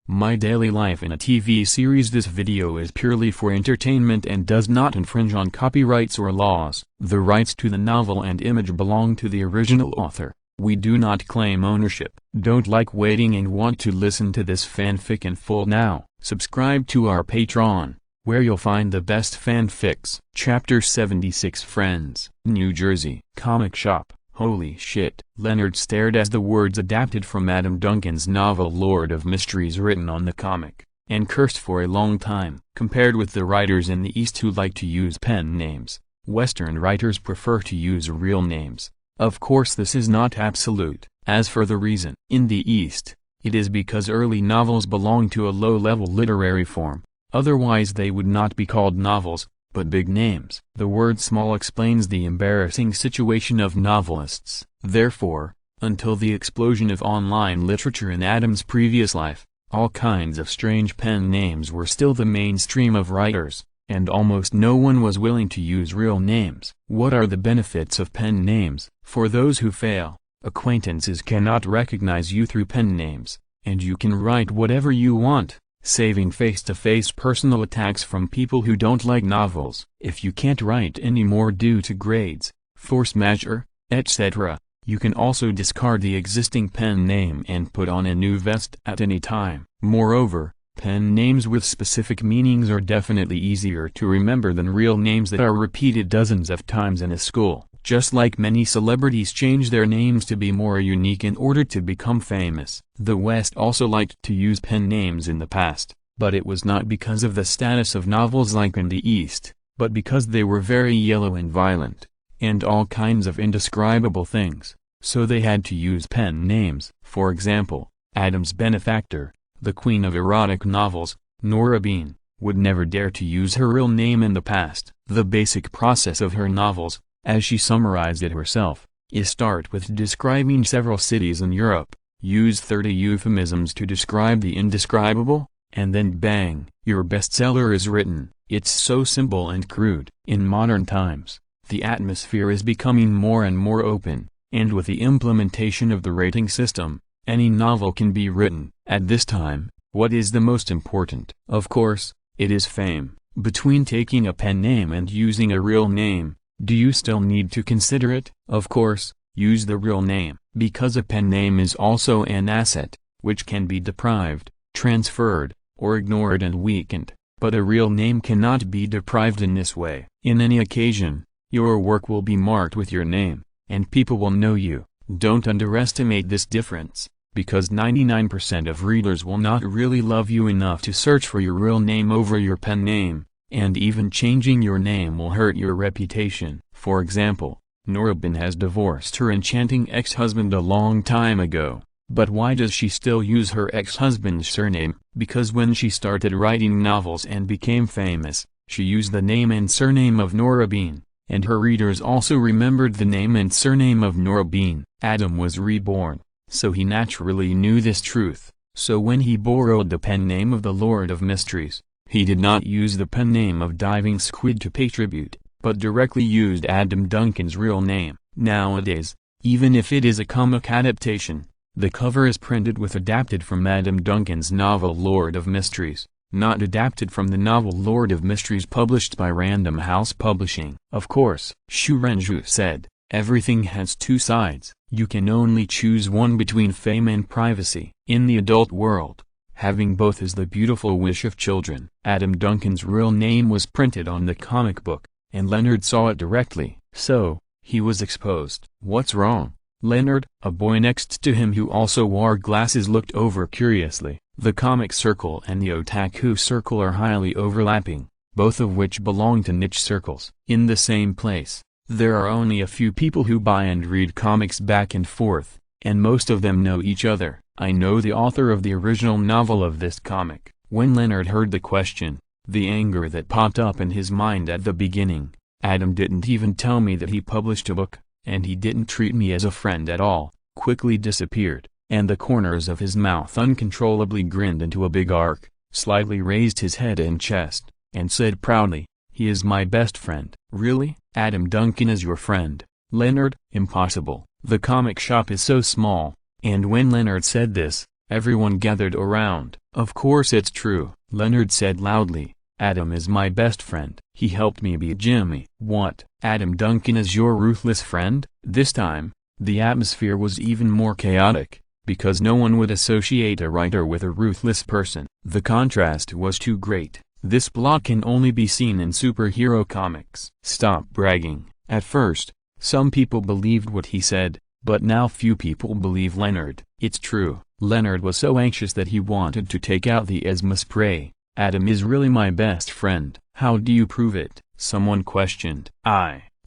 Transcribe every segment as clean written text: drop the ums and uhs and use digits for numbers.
My daily life in a TV series. This video is purely for entertainment and does not infringe on copyrights or laws. The rights to the novel and image belong to the original author. We do not claim ownership. Don't like waiting and want to listen to this fanfic in full now? Subscribe to our Patreon, where you'll find the best fanfics. Chapter 76 Friends, New Jersey. Comic shop. Holy shit. Leonard stared as the words adapted from Adam Duncan's novel Lord of Mysteries written on the comic, and cursed for a long time. Compared with the writers in the East who like to use pen names, Western writers prefer to use real names. Of course this is not absolute. As for the reason, in the East, it is because early novels belong to a low-level literary form, otherwise they would not be called novels, but big names. The word small explains the embarrassing situation of novelists. Therefore, until the explosion of online literature in Adam's previous life, all kinds of strange pen names were still the mainstream of writers, and almost no one was willing to use real names. What are the benefits of pen names? For those who fail, acquaintances cannot recognize you through pen names, and you can write whatever you want, saving face-to-face personal attacks from people who don't like novels. If you can't write anymore due to grades, force majeure, etc., you can also discard the existing pen name and put on a new vest at any time. Moreover, pen names with specific meanings are definitely easier to remember than real names that are repeated dozens of times in a school. Just like many celebrities change their names to be more unique in order to become famous, the West also liked to use pen names in the past, but it was not because of the status of novels like in the East, but because they were very yellow and violent, and all kinds of indescribable things, so they had to use pen names. For example, Adam's benefactor, the queen of erotic novels, Nora Bean, would never dare to use her real name in the past. The basic process of her novels, as she summarized it herself, is start with describing several cities in Europe, use 30 euphemisms to describe the indescribable, and then bang, your bestseller is written. It's so simple and crude. In modern times, the atmosphere is becoming more and more open, and with the implementation of the rating system, any novel can be written. At this time, what is the most important? Of course, it is fame. Between taking a pen name and using a real name, do you still need to consider it? Of course, use the real name, because a pen name is also an asset, which can be deprived, transferred, or ignored and weakened, but a real name cannot be deprived in this way. In any occasion, your work will be marked with your name, and people will know you. Don't underestimate this difference, because 99% of readers will not really love you enough to search for your real name over your pen name. And even changing your name will hurt your reputation. For example, Nora Bean has divorced her enchanting ex-husband a long time ago, but why does she still use her ex-husband's surname? Because when she started writing novels and became famous, she used the name and surname of Nora Bean, and her readers also remembered the name and surname of Nora Bean. Adam was reborn, so he naturally knew this truth, so when he borrowed the pen name of the Lord of Mysteries, he did not use the pen name of Diving Squid to pay tribute, but directly used Adam Duncan's real name. Nowadays, even if it is a comic adaptation, the cover is printed with adapted from Adam Duncan's novel Lord of Mysteries, not adapted from the novel Lord of Mysteries published by Random House Publishing. Of course, Xu Renzhu said, everything has two sides. You can only choose one between fame and privacy. In the adult world, having both is the beautiful wish of children. Adam Duncan's real name was printed on the comic book, and Leonard saw it directly, so, he was exposed. What's wrong, Leonard? A boy next to him who also wore glasses looked over curiously. The comic circle and the otaku circle are highly overlapping, both of which belong to niche circles. In the same place, there are only a few people who buy and read comics back and forth, and most of them know each other. I know the author of the original novel of this comic. When Leonard heard the question, the anger that popped up in his mind at the beginning, Adam didn't even tell me that he published a book, and he didn't treat me as a friend at all, quickly disappeared, and the corners of his mouth uncontrollably grinned into a big arc, slightly raised his head and chest, and said proudly, "He is my best friend." Really? Adam Duncan is your friend, Leonard? Impossible. The comic shop is so small. And when Leonard said this, Everyone gathered around. "Of course it's true," Leonard said loudly. "Adam is my best friend. He helped me beat Jimmy." "What? Adam Duncan is your ruthless friend?" This time, the atmosphere was even more chaotic, because no one would associate a writer with a ruthless person. The contrast was too great. This plot can only be seen in superhero comics. "Stop bragging." At first, some people believed what he said, but now few people believe Leonard. It's true. Leonard was so anxious that he wanted to take out the Esmus prey. "Adam is really my best friend." "How do you prove it?" someone questioned.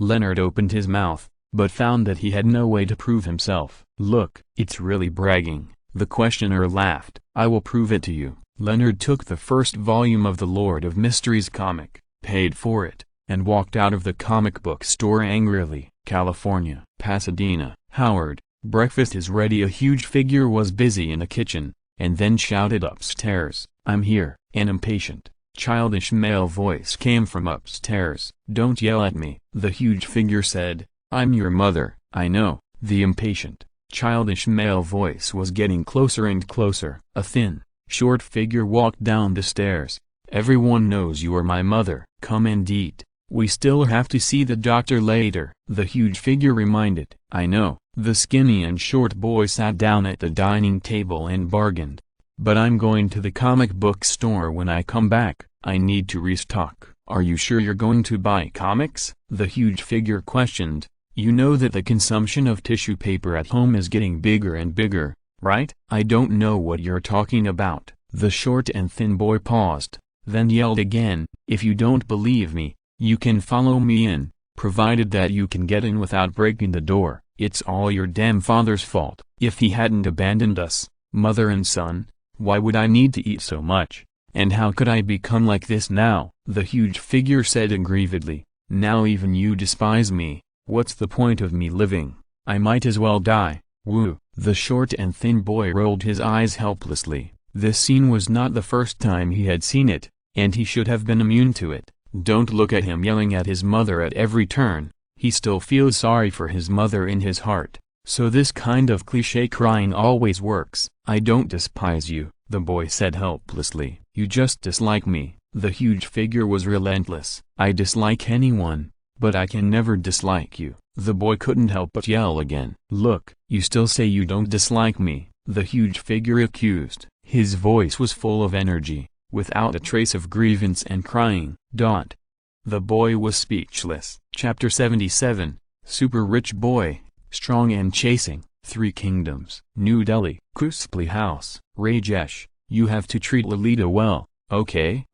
Leonard opened his mouth, but found that he had no way to prove himself. "Look, it's really bragging." The questioner laughed. "I will prove it to you." Leonard took the first volume of the Lord of Mysteries comic, paid for it, and walked out of the comic book store angrily. California, Pasadena. "Howard, breakfast is ready." A huge figure was busy in the kitchen, and then shouted upstairs, "I'm here." An impatient, childish male voice came from upstairs. "Don't yell at me," the huge figure said. "I'm your mother." "I know." The impatient, childish male voice was getting closer and closer. A thin, short figure walked down the stairs. "Everyone knows you are my mother. Come and eat. We still have to see the doctor later," the huge figure reminded. "I know." The skinny and short boy sat down at the dining table and bargained. "But I'm going to the comic book store when I come back. I need to restock." "Are you sure you're going to buy comics?" the huge figure questioned. "You know that the consumption of tissue paper at home is getting bigger and bigger, right?" "I don't know what you're talking about." The short and thin boy paused, then yelled again, "If you don't believe me, you can follow me in, provided that you can get in without breaking the door. It's all your damn father's fault. If he hadn't abandoned us, mother and son, why would I need to eat so much? And how could I become like this now?" the huge figure said aggrievedly. "Now even you despise me. What's the point of me living? I might as well die." "Woo!" The short and thin boy rolled his eyes helplessly. This scene was not the first time he had seen it, and he should have been immune to it. Don't look at him yelling at his mother at every turn. He still feels sorry for his mother in his heart. So this kind of cliché crying always works. "I don't despise you," the boy said helplessly. "You just dislike me." The huge figure was relentless. "I dislike anyone, but I can never dislike you." The boy couldn't help but yell again. "Look, you still say you don't dislike me," the huge figure accused. His voice was full of energy, without a trace of grievance and crying. The boy was speechless. Chapter 77, Super Rich Boy, Strong and Chasing. 3 Kingdoms. New Delhi. Kusli House. Rajesh, you have to treat Lolita well. Okay,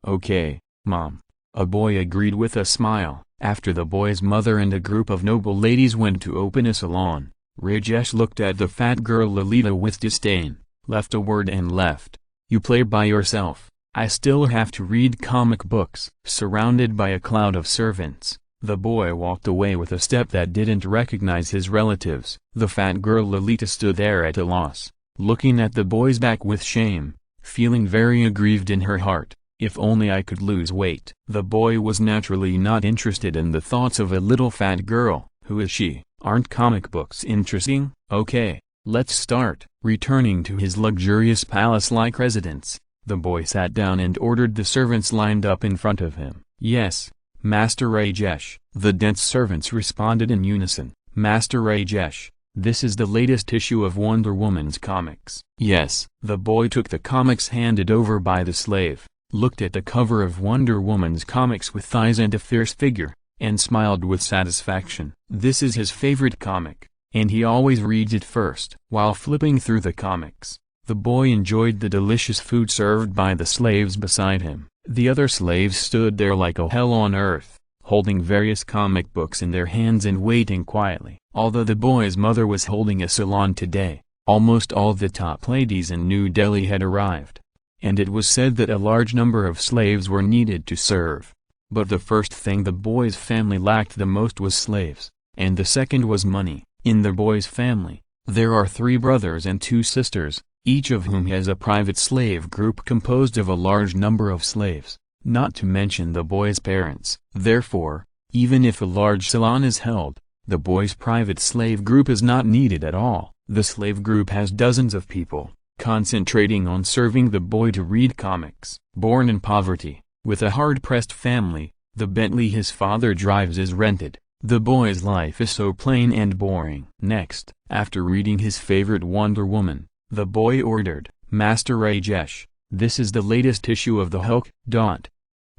Mom." A boy agreed with a smile. After the boy's mother and a group of noble ladies went to open a salon, Rajesh looked at the fat girl Lolita with disdain, left a word and left. "You play by yourself. I still have to read comic books." Surrounded by a cloud of servants, the boy walked away with a step that didn't recognize his relatives. The fat girl Lolita stood there at a loss, looking at the boy's back with shame, feeling very aggrieved in her heart. "If only I could lose weight." The boy was naturally not interested in the thoughts of a little fat girl. Who is she? Aren't comic books interesting? Okay, let's start. Returning to his luxurious palace-like residence, the boy sat down and ordered the servants lined up in front of him. "Yes, Master Rajesh." The dense servants responded in unison. "Master Rajesh, this is the latest issue of Wonder Woman's comics." "Yes." The boy took the comics handed over by the slave, looked at the cover of Wonder Woman's comics with thighs and a fierce figure, and smiled with satisfaction. This is his favorite comic, and he always reads it first. While flipping through the comics, the boy enjoyed the delicious food served by the slaves beside him. The other slaves stood there like a hell on earth, holding various comic books in their hands and waiting quietly. Although the boy's mother was holding a salon today, almost all the top ladies in New Delhi had arrived, and it was said that a large number of slaves were needed to serve. But the first thing the boy's family lacked the most was slaves, and the second was money. In the boy's family, there are 3 brothers and 2 sisters, each of whom has a private slave group composed of a large number of slaves, not to mention the boy's parents. Therefore, even if a large salon is held, the boy's private slave group is not needed at all. The slave group has dozens of people, concentrating on serving the boy to read comics. Born in poverty, with a hard-pressed family, the Bentley his father drives is rented. The boy's life is so plain and boring. Next, after reading his favorite Wonder Woman, the boy ordered, "Master Rajesh, this is the latest issue of the Hulk.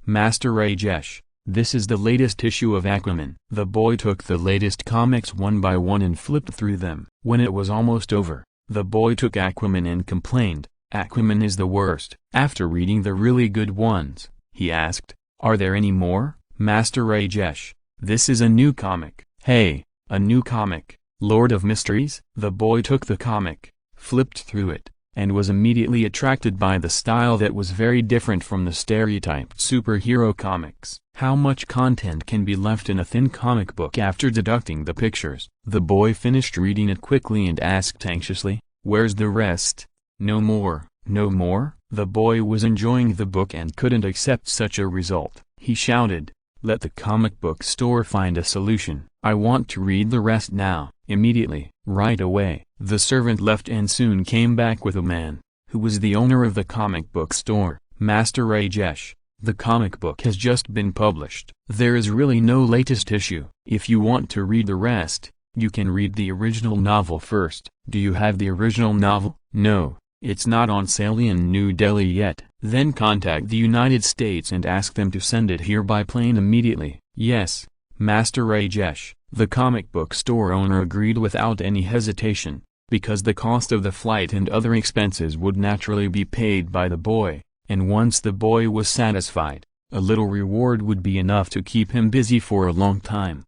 Master Rajesh, this is the latest issue of Aquaman." The boy took the latest comics one by one and flipped through them. When it was almost over, the boy took Aquaman and complained, "Aquaman is the worst." After reading the really good ones, he asked, "Are there any more, Master Rajesh? This is a new comic." "Hey, a new comic, Lord of Mysteries?" The boy took the comic, flipped through it, and was immediately attracted by the style that was very different from the stereotyped superhero comics. How much content can be left in a thin comic book after deducting the pictures? The boy finished reading it quickly and asked anxiously, "Where's the rest?" "No more." "No more?" The boy was enjoying the book and couldn't accept such a result. He shouted, "Let the comic book store find a solution. I want to read the rest now." Immediately, right away, the servant left and soon came back with a man, who was the owner of the comic book store. "Master Rajesh, the comic book has just been published. There is really no latest issue. If you want to read the rest, you can read the original novel first." "Do you have the original novel?" "No, it's not on sale in New Delhi yet." "Then contact the United States and ask them to send it here by plane immediately." "Yes, Master Rajesh." The comic book store owner agreed without any hesitation, because the cost of the flight and other expenses would naturally be paid by the boy, and once the boy was satisfied, a little reward would be enough to keep him busy for a long time.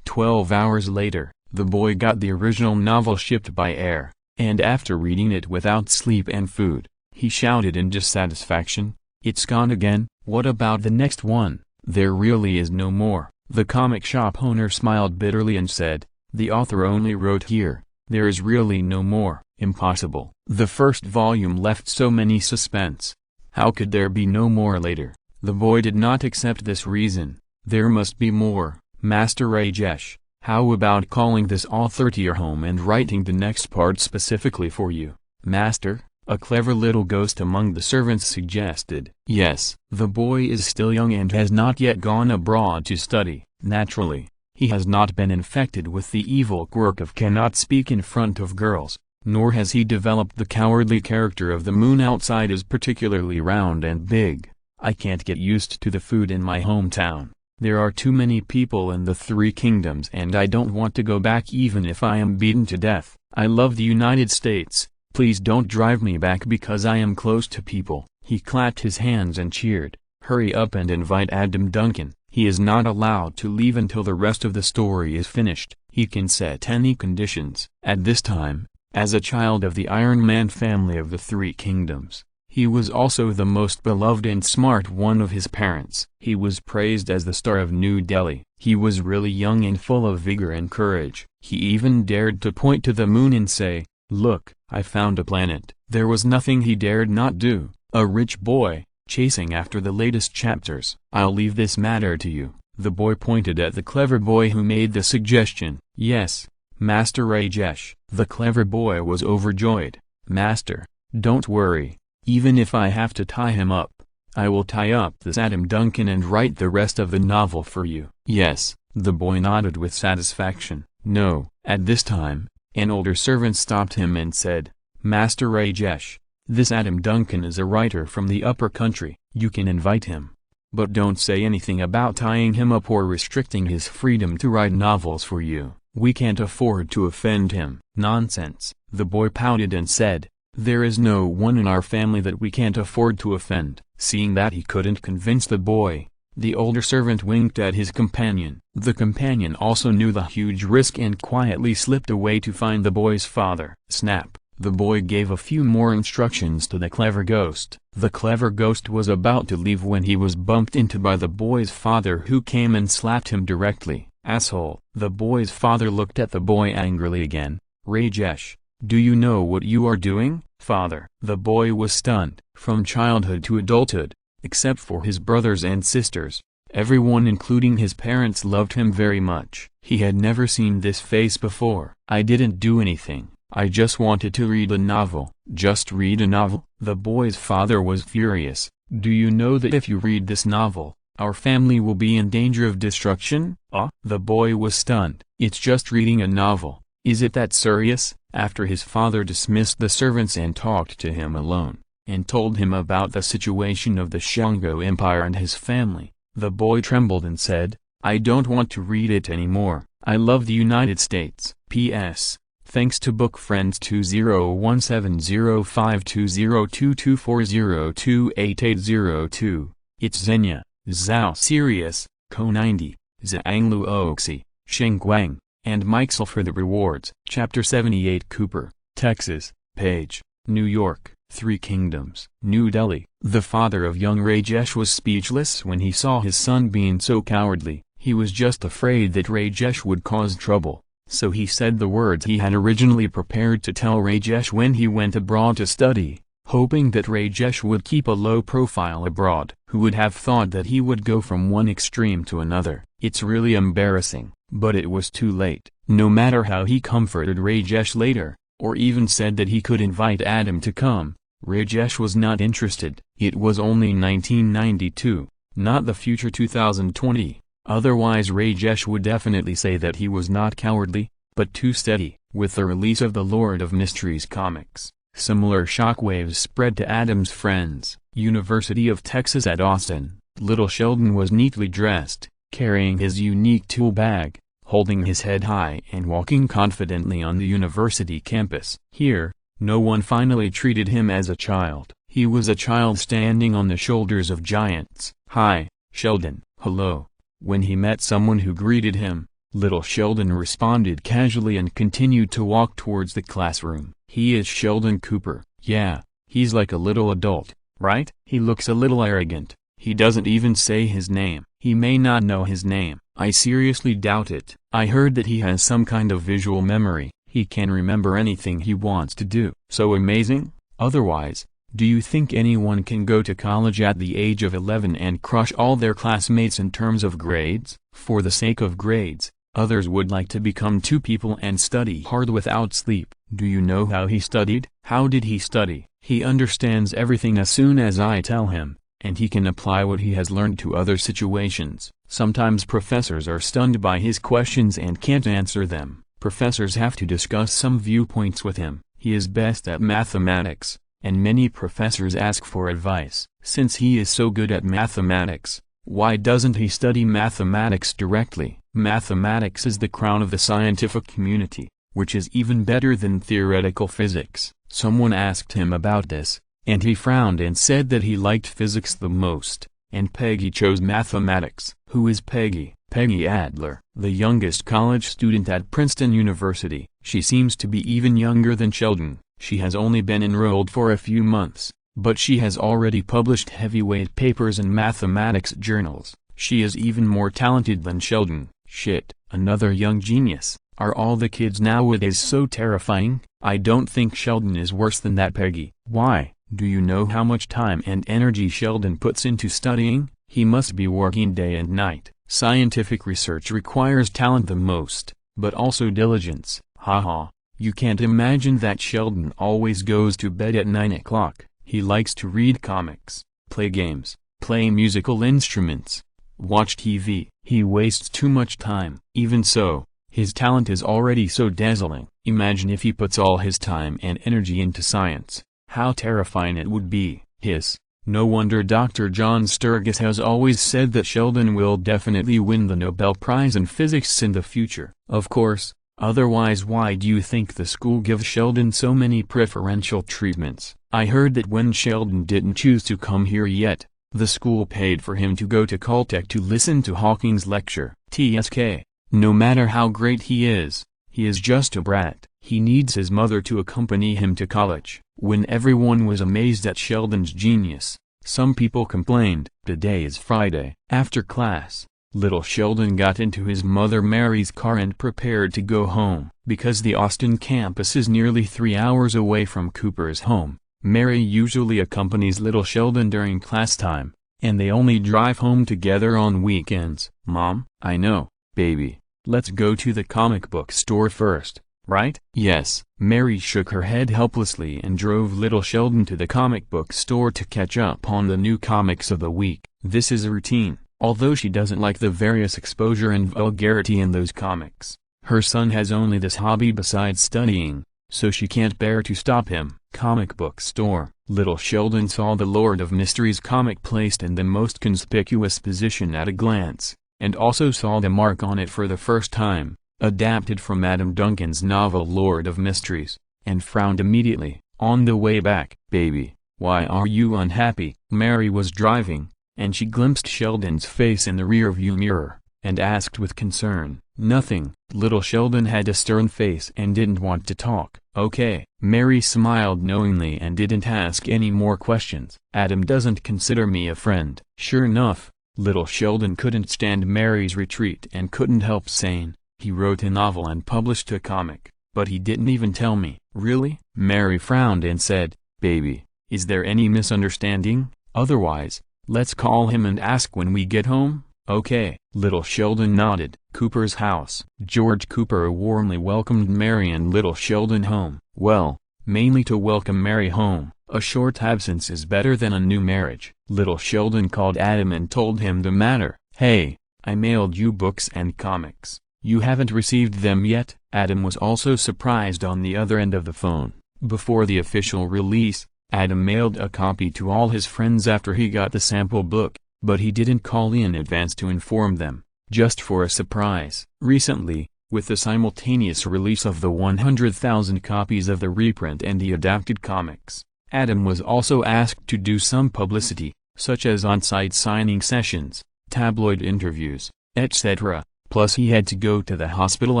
12 hours later, the boy got the original novel shipped by air, and after reading it without sleep and food, he shouted in dissatisfaction, "It's gone again." "What about the next one?" "There really is no more." The comic shop owner smiled bitterly and said, "The author only wrote here. There is really no more." "Impossible. The first volume left so many suspense. How could there be no more later?" The boy did not accept this reason. "There must be more, Master Rajesh. How about calling this author to your home and writing the next part specifically for you?" "Master," a clever little ghost among the servants suggested. "Yes, the boy is still young and has not yet gone abroad to study. Naturally, he has not been infected with the evil quirk of cannot speak in front of girls, nor has he developed the cowardly character of the moon outside is particularly round and big. I can't get used to the food in my hometown. There are too many people in the Three Kingdoms and I don't want to go back even if I am beaten to death. I love the United States. Please don't drive me back because I am close to people." He clapped his hands and cheered, "Hurry up and invite Adam Duncan. He is not allowed to leave until the rest of the story is finished. He can set any conditions." At this time, as a child of the Iron Man family of the Three Kingdoms, he was also the most beloved and smart one of his parents. He was praised as the star of New Delhi. He was really young and full of vigor and courage. He even dared to point to the moon and say, "Look, I found a planet." There was nothing he dared not do. A rich boy, chasing after the latest chapters. "I'll leave this matter to you." The boy pointed at the clever boy who made the suggestion. "Yes, Master Rajesh." The clever boy was overjoyed. "Master, don't worry, even if I have to tie him up, I will tie up this Adam Duncan and write the rest of the novel for you." "Yes." The boy nodded with satisfaction. "No." At this time, an older servant stopped him and said, "Master Rajesh, this Adam Duncan is a writer from the upper country. You can invite him. But don't say anything about tying him up or restricting his freedom to write novels for you. We can't afford to offend him." "Nonsense." The boy pouted and said, "There is no one in our family that we can't afford to offend." Seeing that he couldn't convince the boy, the older servant winked at his companion. The companion also knew the huge risk and quietly slipped away to find the boy's father. Snap! The boy gave a few more instructions to the clever ghost. The clever ghost was about to leave when he was bumped into by the boy's father, who came and slapped him directly. "Asshole!" The boy's father looked at the boy angrily again. "Rajesh, do you know what you are doing, father?" The boy was stunned. From childhood to adulthood, except for his brothers and sisters, everyone including his parents loved him very much. He had never seen this face before. "I didn't do anything. I just wanted to read a novel." "Just read a novel?" The boy's father was furious. "Do you know that if you read this novel, our family will be in danger of destruction?" The boy was stunned. "It's just reading a novel. Is it that serious?" After his father dismissed the servants and talked to him alone, and told him about the situation of the Shango Empire and his family, the boy trembled and said, "I don't want to read it anymore. I love the United States." P.S. Thanks to book friends 201705202240288802. It's Xenia, Zhao Sirius, Ko90, Zhanglu Oxi, Sheng Guang, and Mixel for the rewards. Chapter 78 Cooper, Texas, Page, New York, Three Kingdoms. New Delhi. The father of young Rajesh was speechless when he saw his son being so cowardly. He was just afraid that Rajesh would cause trouble, so he said the words he had originally prepared to tell Rajesh when he went abroad to study, hoping that Rajesh would keep a low profile abroad. Who would have thought that he would go from one extreme to another? It's really embarrassing. But it was too late. No matter how he comforted Rajesh later, or even said that he could invite Adam to come, Rajesh was not interested. It was only 1992, not the future 2020. Otherwise Rajesh would definitely say that he was not cowardly, but too steady. With the release of the Lord of Mysteries comics, similar shockwaves spread to Adam's friends. University of Texas at Austin. Little Sheldon was neatly dressed, carrying his unique tool bag, holding his head high and walking confidently on the university campus. Here, no one finally treated him as a child. He was a child standing on the shoulders of giants. "Hi, Sheldon." "Hello." When he met someone who greeted him, little Sheldon responded casually and continued to walk towards the classroom. "He is Sheldon Cooper." "Yeah, he's like a little adult, right?" "He looks a little arrogant. He doesn't even say his name." "He may not know his name." "I seriously doubt it." "I heard that he has some kind of visual memory. He can remember anything he wants to do." "So amazing?" "Otherwise, do you think anyone can go to college at the age of 11 and crush all their classmates in terms of grades? For the sake of grades, others would like to become two people and study hard without sleep." "Do you know how he studied?" "How did he study?" "He understands everything as soon as I tell him, and he can apply what he has learned to other situations. Sometimes professors are stunned by his questions and can't answer them. Professors have to discuss some viewpoints with him. He is best at mathematics, and many professors ask for advice. Since he is so good at mathematics, why doesn't he study mathematics directly?" "Mathematics is the crown of the scientific community, which is even better than theoretical physics." Someone asked him about this, and he frowned and said that he liked physics the most, and Peggy chose mathematics. "Who is Peggy?" "Peggy Adler, the youngest college student at Princeton University. She seems to be even younger than Sheldon. She has only been enrolled for a few months, but she has already published heavyweight papers in mathematics journals. She is even more talented than Sheldon." "Shit, another young genius. Are all the kids nowadays so terrifying?" "I don't think Sheldon is worse than that, Peggy." "Why?" "Do you know how much time and energy Sheldon puts into studying? He must be working day and night." "Scientific research requires talent the most, but also diligence." "Haha, you can't imagine that Sheldon always goes to bed at 9 o'clock. He likes to read comics, play games, play musical instruments, watch TV. He wastes too much time." "Even so, his talent is already so dazzling. Imagine if he puts all his time and energy into science. How terrifying it would be." "Hiss. No wonder Dr. John Sturgis has always said that Sheldon will definitely win the Nobel Prize in Physics in the future." "Of course, otherwise why do you think the school gives Sheldon so many preferential treatments?" "I heard that when Sheldon didn't choose to come here yet, the school paid for him to go to Caltech to listen to Hawking's lecture." "TSK. No matter how great he is just a brat. He needs his mother to accompany him to college." When everyone was amazed at Sheldon's genius, some people complained. Today is Friday. After class, little Sheldon got into his mother Mary's car and prepared to go home. Because the Austin campus is nearly 3 hours away from Cooper's home, Mary usually accompanies little Sheldon during class time, and they only drive home together on weekends. "Mom?" "I know, baby. Let's go to the comic book store first. right? Yes. Mary shook her head helplessly and drove little Sheldon to the comic book store to catch up on the new comics of the week. This is a routine, although she doesn't like the various exposure and vulgarity in those comics. Her son has only this hobby besides studying, so she can't bear to stop him. Comic book store. Little Sheldon saw the Lord of Mysteries comic placed in the most conspicuous position at a glance, and also saw the mark on it for the first time, adapted from Adam Duncan's novel Lord of Mysteries, and frowned immediately. On the way back, "Baby, why are you unhappy?" Mary was driving, and she glimpsed Sheldon's face in the rearview mirror, and asked with concern. "Nothing." Little Sheldon had a stern face and didn't want to talk. "Okay." Mary smiled knowingly and didn't ask any more questions. "Adam doesn't consider me a friend." Sure enough, little Sheldon couldn't stand Mary's retreat and couldn't help saying, "He wrote a novel and published a comic, but he didn't even tell me." "Really?" Mary frowned and said, "Baby, is there any misunderstanding? Otherwise, let's call him and ask when we get home." "Okay." Little Sheldon nodded. Cooper's house. George Cooper warmly welcomed Mary and little Sheldon home. Well, mainly to welcome Mary home. A short absence is better than a new marriage. Little Sheldon called Adam and told him the matter. "Hey, I mailed you books and comics. You haven't received them yet?" Adam was also surprised on the other end of the phone. Before the official release, Adam mailed a copy to all his friends after he got the sample book, but he didn't call in advance to inform them, just for a surprise. Recently, with the simultaneous release of the 100,000 copies of the reprint and the adapted comics, Adam was also asked to do some publicity, such as on-site signing sessions, tabloid interviews, etc. Plus he had to go to the hospital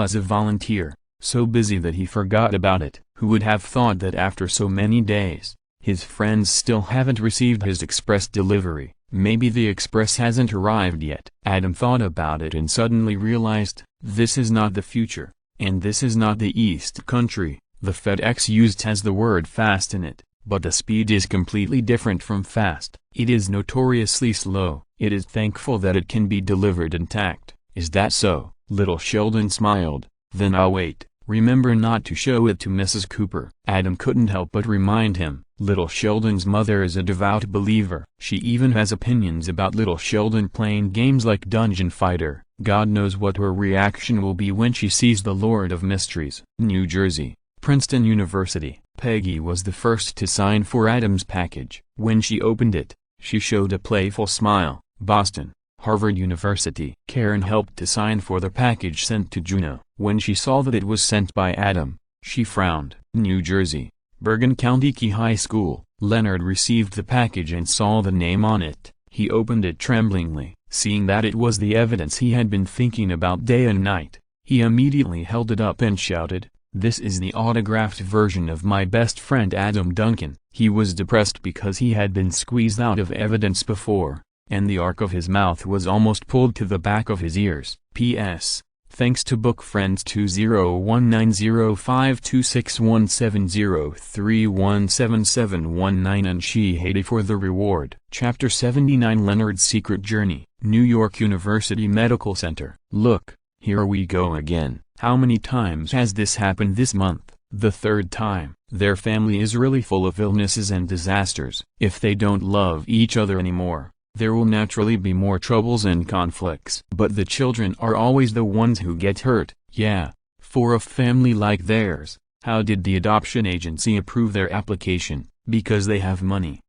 as a volunteer, so busy that he forgot about it. Who would have thought that after so many days, his friends still haven't received his express delivery? Maybe the express hasn't arrived yet. Adam thought about it and suddenly realized, this is not the future, and this is not the East Country. The FedEx used has the word fast in it, but the speed is completely different from fast. It is notoriously slow. It is thankful that it can be delivered intact. Is that so? Little Sheldon smiled. Then I'll wait. Remember not to show it to Mrs. Cooper. Adam couldn't help but remind him. Little Sheldon's mother is a devout believer. She even has opinions about little Sheldon playing games like Dungeon Fighter. God knows what her reaction will be when she sees the Lord of Mysteries. New Jersey, Princeton University. Peggy was the first to sign for Adam's package. When she opened it, she showed a playful smile. Boston, Harvard University. Karen helped to sign for the package sent to Juno. When she saw that it was sent by Adam, she frowned. New Jersey, Bergen County Key High School. Leonard received the package and saw the name on it. He opened it tremblingly. Seeing that it was the evidence he had been thinking about day and night, he immediately held it up and shouted, "This is the autographed version of my best friend Adam Duncan." He was depressed because he had been squeezed out of evidence before, and the arc of his mouth was almost pulled to the back of his ears. P.S. Thanks to book friends 20190526170317719 and She80 for the reward. Chapter 79 Leonard's Secret Journey. New York University Medical Center. Look, here we go again. How many times has this happened this month? The third time. Their family is really full of illnesses and disasters. If they don't love each other anymore, there will naturally be more troubles and conflicts. But the children are always the ones who get hurt. Yeah, for a family like theirs, how did the adoption agency approve their application? Because they have money.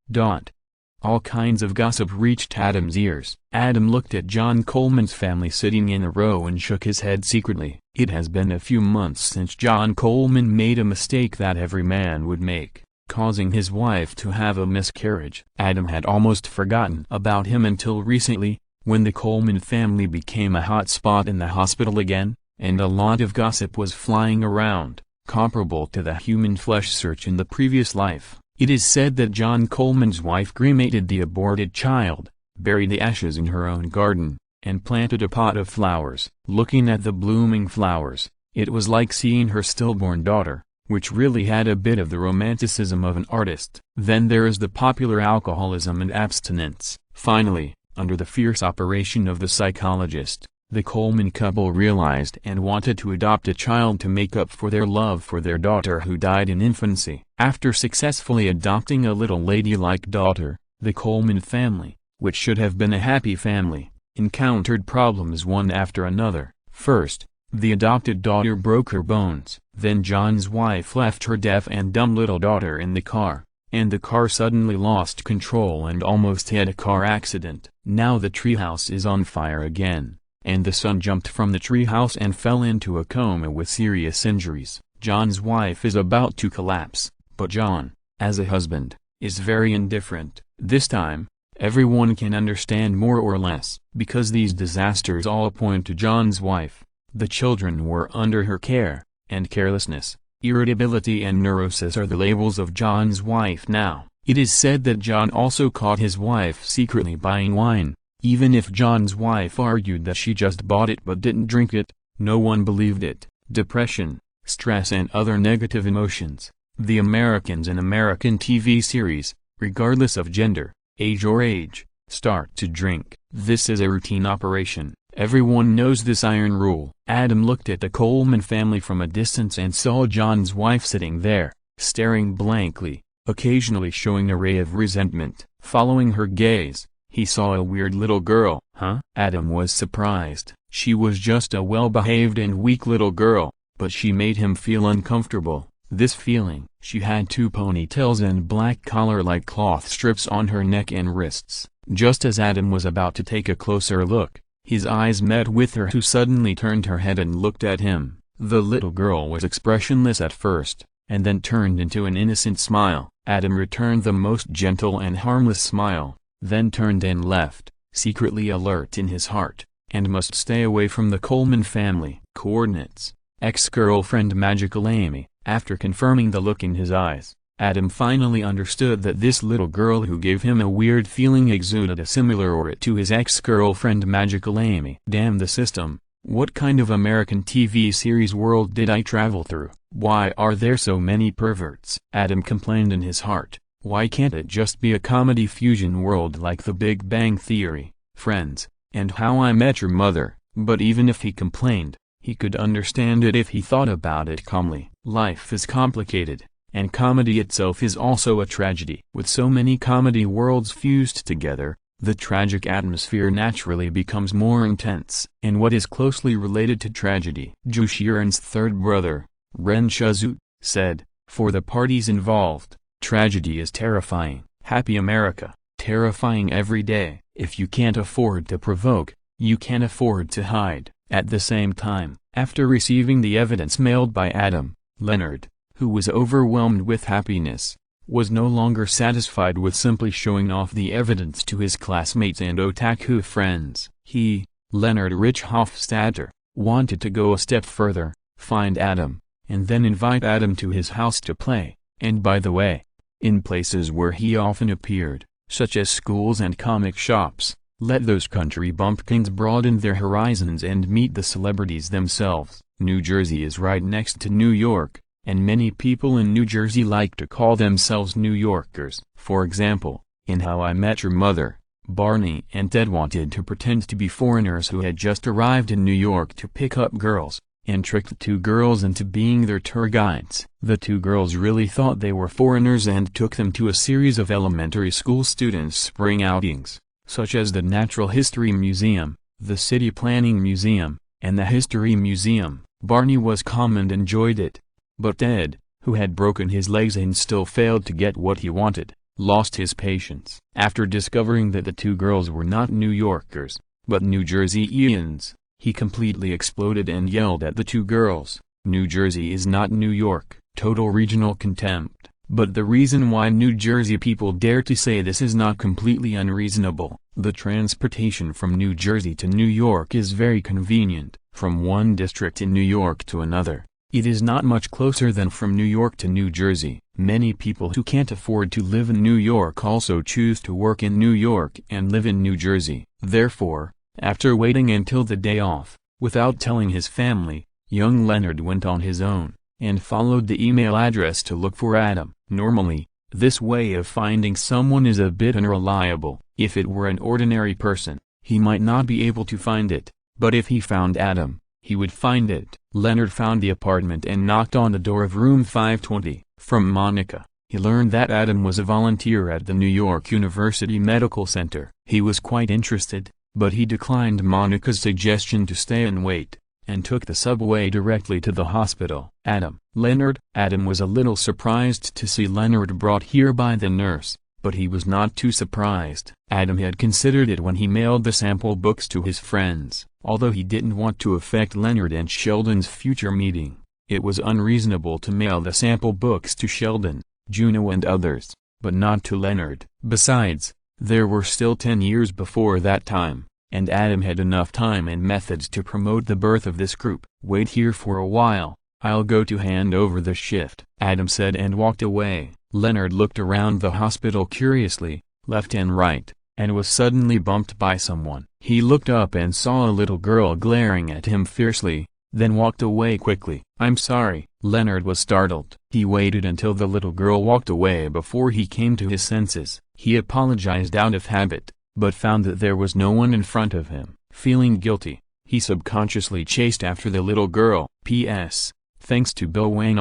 All kinds of gossip reached Adam's ears. Adam looked at John Coleman's family sitting in a row and shook his head secretly. It has been a few months since John Coleman made a mistake that every man would make, causing his wife to have a miscarriage. Adam had almost forgotten about him until recently, when the Coleman family became a hot spot in the hospital again, and a lot of gossip was flying around, comparable to the human flesh search in the previous life. It is said that John Coleman's wife cremated the aborted child, buried the ashes in her own garden, and planted a pot of flowers. Looking at the blooming flowers, it was like seeing her stillborn daughter, which really had a bit of the romanticism of an artist. Then there is the popular alcoholism and abstinence. Finally, under the fierce operation of the psychologist, The Coleman couple realized and wanted to adopt a child to make up for their love for their daughter who died in infancy. After successfully adopting a little ladylike daughter, the Coleman family, which should have been a happy family, encountered problems one after another. First, the adopted daughter broke her bones. Then John's wife left her deaf and dumb little daughter in the car, and the car suddenly lost control and almost had a car accident. Now the treehouse is on fire again, and the son jumped from the treehouse and fell into a coma with serious injuries. John's wife is about to collapse, but John, as a husband, is very indifferent. This time, everyone can understand more or less, because these disasters all point to John's wife. The children were under her care, and carelessness, irritability and neurosis are the labels of John's wife now. It is said that John also caught his wife secretly buying wine. Even if John's wife argued that she just bought it but didn't drink it, no one believed it. Depression, stress and other negative emotions. The Americans in American TV series, regardless of gender, age, start to drink. This is a routine operation. Everyone knows this iron rule. Adam looked at the Coleman family from a distance and saw John's wife sitting there, staring blankly, occasionally showing a ray of resentment. Following her gaze, he saw a weird little girl. Huh? Adam was surprised. She was just a well-behaved and weak little girl, but she made him feel uncomfortable. This feeling, she had 2 ponytails and black collar-like cloth strips on her neck and wrists. Just as Adam was about to take a closer look, his eyes met with her, who suddenly turned her head and looked at him. The little girl was expressionless at first, and then turned into an innocent smile. Adam returned the most gentle and harmless smile, then turned and left, secretly alert in his heart, and must stay away from the Coleman family. Coordinates: ex-girlfriend Magical Amy. After confirming the look in his eyes, Adam finally understood that this little girl who gave him a weird feeling exuded a similar aura to his ex-girlfriend Magical Amy. Damn the system, what kind of American TV series world did I travel through? Why are there so many perverts? Adam complained in his heart. Why can't it just be a comedy fusion world like The Big Bang Theory, Friends, and How I Met Your Mother? But even if he complained, he could understand it if he thought about it calmly. Life is complicated, and comedy itself is also a tragedy. With so many comedy worlds fused together, the tragic atmosphere naturally becomes more intense. And what is closely related to tragedy? Zhu Xiren's third brother, Ren Shizhu, said, "For the parties involved, tragedy is terrifying. Happy America, terrifying every day. If you can't afford to provoke, you can't afford to hide." At the same time, after receiving the evidence mailed by Adam, Leonard, who was overwhelmed with happiness, was no longer satisfied with simply showing off the evidence to his classmates and otaku friends. He, Leonard Rich Hofstadter, wanted to go a step further, find Adam, and then invite Adam to his house to play. And by the way, in places where he often appeared, such as schools and comic shops, let those country bumpkins broaden their horizons and meet the celebrities themselves. New Jersey is right next to New York, and many people in New Jersey like to call themselves New Yorkers. For example, in How I Met Your Mother, Barney and Ted wanted to pretend to be foreigners who had just arrived in New York to pick up girls, and tricked the 2 girls into being their tour guides. The 2 girls really thought they were foreigners and took them to a series of elementary school students' spring outings, such as the Natural History Museum, the City Planning Museum, and the History Museum. Barney was calm and enjoyed it. But Ted, who had broken his legs and still failed to get what he wanted, lost his patience. After discovering that the 2 girls were not New Yorkers, but New Jerseyans, he completely exploded and yelled at the 2 girls, "New Jersey is not New York." Total regional contempt. But the reason why New Jersey people dare to say this is not completely unreasonable. The transportation from New Jersey to New York is very convenient. From one district in New York to another, it is not much closer than from New York to New Jersey. Many people who can't afford to live in New York also choose to work in New York and live in New Jersey. Therefore, after waiting until the day off, without telling his family, young Leonard went on his own, and followed the email address to look for Adam. Normally, this way of finding someone is a bit unreliable. If it were an ordinary person, he might not be able to find it, but if he found Adam, he would find it. Leonard found the apartment and knocked on the door of room 520. From Monica, he learned that Adam was a volunteer at the New York University Medical Center. He was quite interested, but he declined Monica's suggestion to stay and wait, and took the subway directly to the hospital. Adam was a little surprised to see Leonard brought here by the nurse, but he was not too surprised. Adam had considered it when he mailed the sample books to his friends. Although he didn't want to affect Leonard and Sheldon's future meeting, it was unreasonable to mail the sample books to Sheldon, Juno and others, but not to Leonard. Besides, there were still 10 years before that time, and Adam had enough time and methods to promote the birth of this group. "Wait here for a while, I'll go to hand over the shift," Adam said and walked away. Leonard looked around the hospital curiously, left and right, and was suddenly bumped by someone. He looked up and saw a little girl glaring at him fiercely, then walked away quickly. "I'm sorry." Leonard was startled. He waited until the little girl walked away before he came to his senses. He apologized out of habit, but found that there was no one in front of him. Feeling guilty, he subconsciously chased after the little girl. P.S. Thanks to Bill Wayne.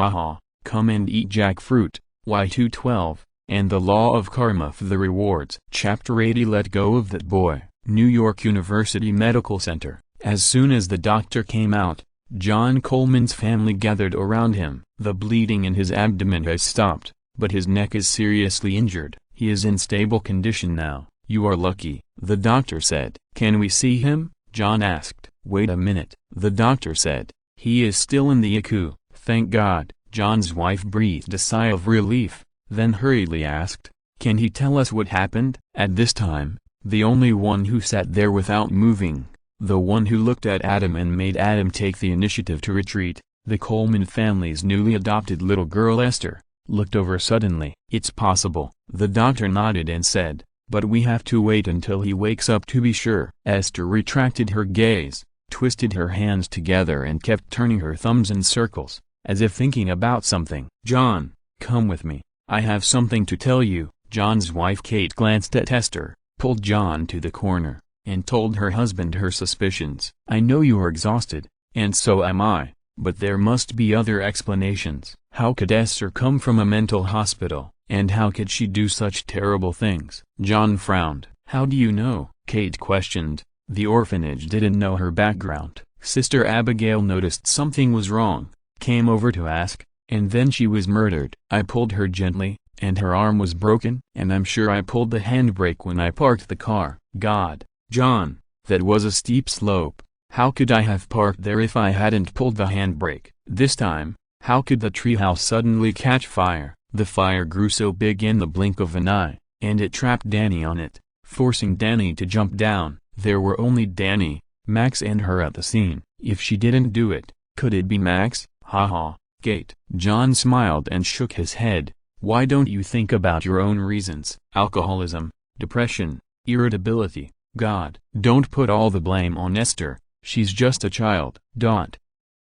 Come and eat jackfruit, Y212, and the law of karma for the rewards. Chapter 80. Let go of that boy. New York University Medical Center. As soon as the doctor came out, John Coleman's family gathered around him. "The bleeding in his abdomen has stopped, but his neck is seriously injured. He is in stable condition now." "You are lucky," the doctor said. "Can we see him?" John asked. "Wait a minute," the doctor said. "He is still in the ICU, thank God." John's wife breathed a sigh of relief, then hurriedly asked, "Can he tell us what happened?" At this time, the only one who sat there without moving, the one who looked at Adam and made Adam take the initiative to retreat, the Coleman family's newly adopted little girl Esther, looked over suddenly. "It's possible," the doctor nodded and said, "but we have to wait until he wakes up to be sure." Esther retracted her gaze, twisted her hands together and kept turning her thumbs in circles, as if thinking about something. "John, come with me, I have something to tell you." John's wife Kate glanced at Esther, pulled John to the corner, and told her husband her suspicions. "I know you are exhausted, and so am I, but there must be other explanations. How could Esther come from a mental hospital, and how could she do such terrible things?" John frowned. "How do you know?" Kate questioned. "The orphanage didn't know her background. Sister Abigail noticed something was wrong, came over to ask, and then she was murdered. I pulled her gently, and her arm was broken, and I'm sure I pulled the handbrake when I parked the car." "God, John, that was a steep slope. How could I have parked there if I hadn't pulled the handbrake?" This time, how could the treehouse suddenly catch fire? The fire grew so big in the blink of an eye, and it trapped Danny on it, forcing Danny to jump down. There were only Danny, Max and her at the scene. If she didn't do it, could it be Max? Haha, Kate. John smiled and shook his head. "Why don't you think about your own reasons? Alcoholism, depression, irritability. God, don't put all the blame on Esther, she's just a child."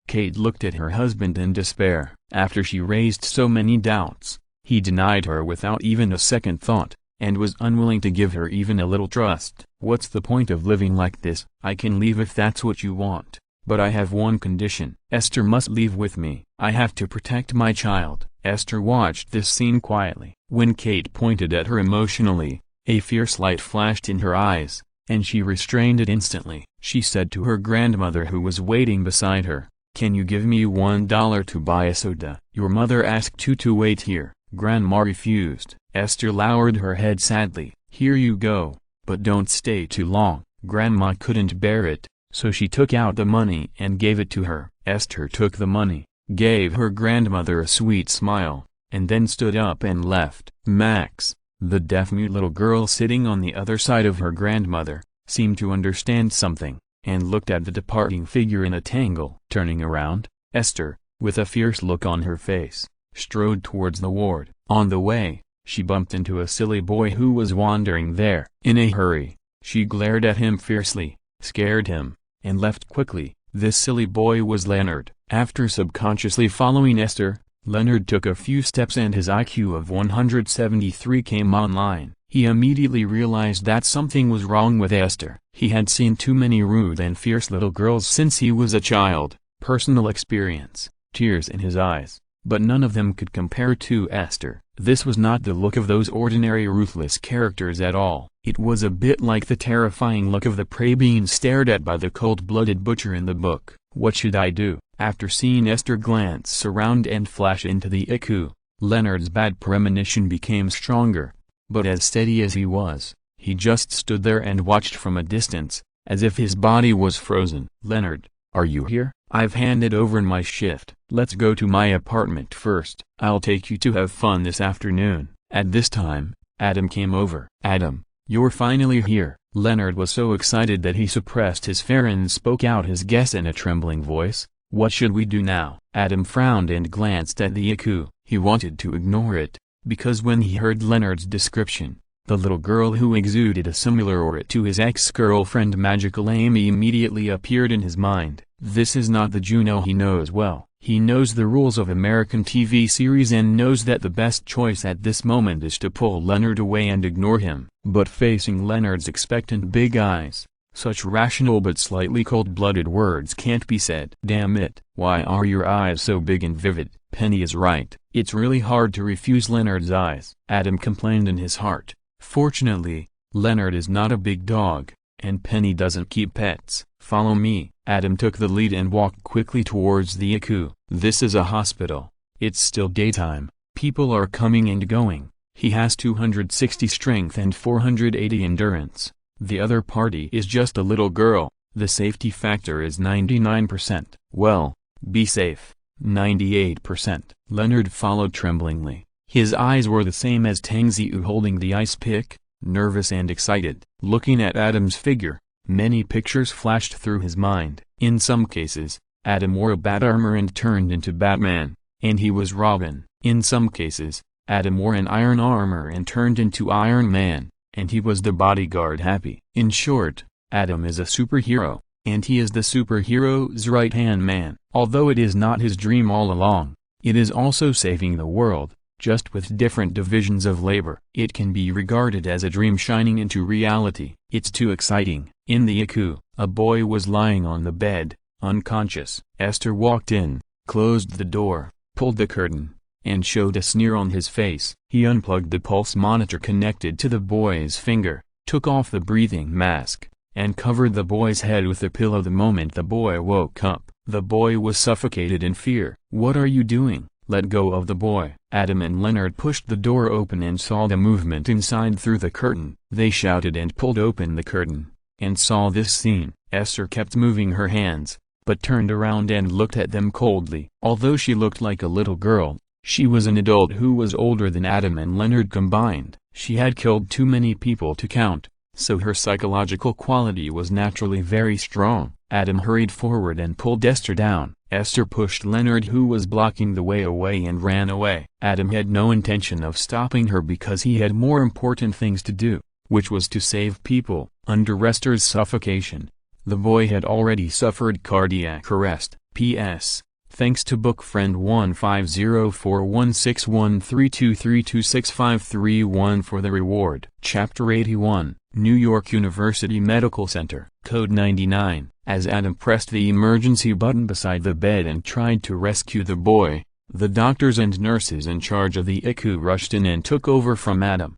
Kate looked at her husband in despair. After she raised so many doubts, he denied her without even a second thought, and was unwilling to give her even a little trust. "What's the point of living like this? I can leave if that's what you want, but I have one condition. Esther must leave with me. I have to protect my child." Esther watched this scene quietly. When Kate pointed at her emotionally, a fierce light flashed in her eyes, and she restrained it instantly. She said to her grandmother who was waiting beside her, "Can you give me $1 to buy a soda?" "Your mother asked you to wait here." Grandma refused. Esther lowered her head sadly. "Here you go, but don't stay too long." Grandma couldn't bear it, so she took out the money and gave it to her. Esther took the money, gave her grandmother a sweet smile, and then stood up and left. Max, the deaf-mute little girl sitting on the other side of her grandmother, seemed to understand something, and looked at the departing figure in a tangle. Turning around, Esther, with a fierce look on her face, strode towards the ward. On the way, she bumped into a silly boy who was wandering there. In a hurry, she glared at him fiercely, scared him, and left quickly. This silly boy was Leonard. After subconsciously following Esther, Leonard took a few steps and his IQ of 173 came online. He immediately realized that something was wrong with Esther. He had seen too many rude and fierce little girls since he was a child, personal experience, tears in his eyes, but none of them could compare to Esther. This was not the look of those ordinary ruthless characters at all. It was a bit like the terrifying look of the prey being stared at by the cold-blooded butcher in the book. What should I do? After seeing Esther glance around and flash into the IQ, Leonard's bad premonition became stronger. But as steady as he was, he just stood there and watched from a distance, as if his body was frozen. "Leonard, are you here? I've handed over my shift. Let's go to my apartment first. I'll take you to have fun this afternoon." At this time, Adam came over. "Adam, you're finally here." Leonard was so excited that he suppressed his fear and spoke out his guess in a trembling voice. "What should we do now?" Adam frowned and glanced at the IQ. He wanted to ignore it, because when he heard Leonard's description, the little girl who exuded a similar aura to his ex-girlfriend Magical Amy immediately appeared in his mind. This is not the Juno he knows well. He knows the rules of American TV series and knows that the best choice at this moment is to pull Leonard away and ignore him. But facing Leonard's expectant big eyes, such rational but slightly cold-blooded words can't be said. "Damn it, why are your eyes so big and vivid?" Penny is right. It's really hard to refuse Leonard's eyes, Adam complained in his heart. Fortunately, Leonard is not a big dog, and Penny doesn't keep pets. "Follow me." Adam took the lead and walked quickly towards the IQ. This is a hospital. It's still daytime. People are coming and going. He has 260 strength and 480 endurance. The other party is just a little girl. The safety factor is 99%. "Well, be safe." 98%. Leonard followed tremblingly. His eyes were the same as Tangziu holding the ice pick, nervous and excited. Looking at Adam's figure, many pictures flashed through his mind. In some cases, Adam wore a bat armor and turned into Batman, and he was Robin. In some cases, Adam wore an iron armor and turned into Iron Man, and he was the bodyguard Happy. In short, Adam is a superhero, and he is the superhero's right-hand man. Although it is not his dream all along, it is also saving the world, just with different divisions of labor. It can be regarded as a dream shining into reality. It's too exciting. In the IQ, a boy was lying on the bed, unconscious. Esther walked in, closed the door, pulled the curtain, and showed a sneer on his face. He unplugged the pulse monitor connected to the boy's finger, took off the breathing mask, and covered the boy's head with a pillow. The moment the boy woke up, the boy was suffocated in fear. "What are you doing? Let go of the boy." Adam and Leonard pushed the door open and saw the movement inside through the curtain. They shouted and pulled open the curtain, and saw this scene. Esther kept moving her hands, but turned around and looked at them coldly. Although she looked like a little girl, she was an adult who was older than Adam and Leonard combined. She had killed too many people to count, so her psychological quality was naturally very strong. Adam hurried forward and pulled Esther down. Esther pushed Leonard, who was blocking the way, away and ran away. Adam had no intention of stopping her because he had more important things to do, which was to save people. Under Esther's suffocation, the boy had already suffered cardiac arrest. P.S. Thanks to book friend 150416132326531 for the reward. Chapter 81, New York University Medical Center. Code 99. As Adam pressed the emergency button beside the bed and tried to rescue the boy, the doctors and nurses in charge of the ICU rushed in and took over from Adam.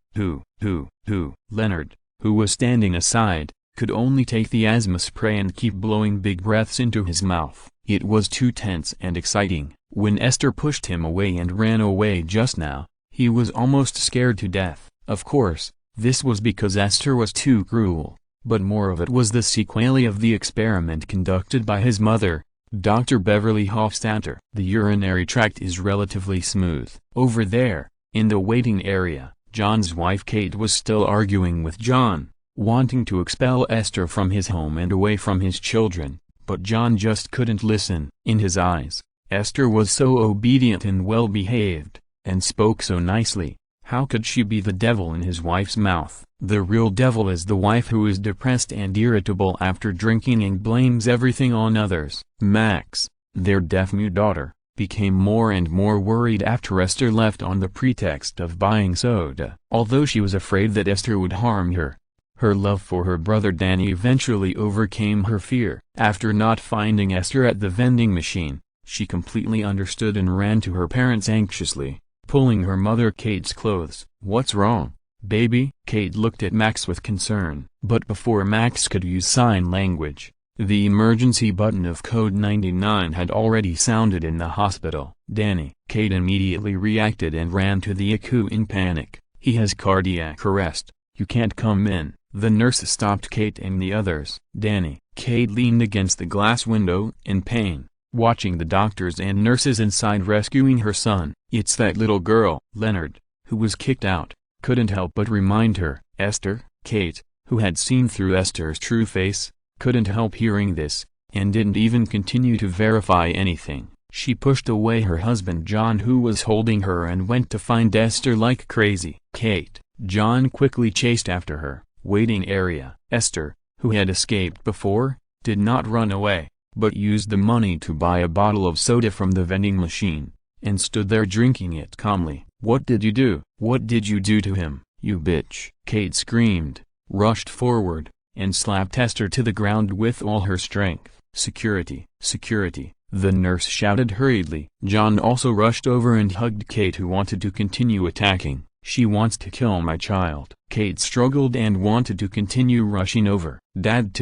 Leonard, who was standing aside, could only take the asthma spray and keep blowing big breaths into his mouth. It was too tense and exciting. When Esther pushed him away and ran away just now, he was almost scared to death. Of course, this was because Esther was too cruel, but more of it was the sequelae of the experiment conducted by his mother, Dr. Beverly Hofstadter. The urinary tract is relatively smooth. Over there, in the waiting area, John's wife Kate was still arguing with John, wanting to expel Esther from his home and away from his children, but John just couldn't listen. In his eyes, Esther was so obedient and well-behaved, and spoke so nicely. How could she be the devil in his wife's mouth? The real devil is the wife who is depressed and irritable after drinking and blames everything on others. Max, their deaf-mute daughter, became more and more worried after Esther left on the pretext of buying soda. Although she was afraid that Esther would harm her, Her love for her brother Danny eventually overcame her fear. After not finding Esther at the vending machine, she completely understood and ran to her parents anxiously, pulling her mother Kate's clothes. "What's wrong, baby?" Kate looked at Max with concern. But before Max could use sign language, the emergency button of code 99 had already sounded in the hospital. "Danny." Kate immediately reacted and ran to the ICU in panic. "He has cardiac arrest. You can't come in." The nurse stopped Kate and the others. "Danny." Kate leaned against the glass window in pain, watching the doctors and nurses inside rescuing her son. "It's that little girl." Leonard, who was kicked out, couldn't help but remind her. "Esther." Kate, who had seen through Esther's true face, couldn't help hearing this, and didn't even continue to verify anything. She pushed away her husband John, who was holding her, and went to find Esther like crazy. "Kate." John quickly chased after her. Waiting area. Esther, who had escaped before, did not run away, but used the money to buy a bottle of soda from the vending machine, and stood there drinking it calmly. "What did you do? What did you do to him, you bitch?" Kate screamed, rushed forward, and slapped Esther to the ground with all her strength. "Security! Security!" the nurse shouted hurriedly. John also rushed over and hugged Kate, who wanted to continue attacking. "She wants to kill my child." Kate struggled and wanted to continue rushing over. "Dad."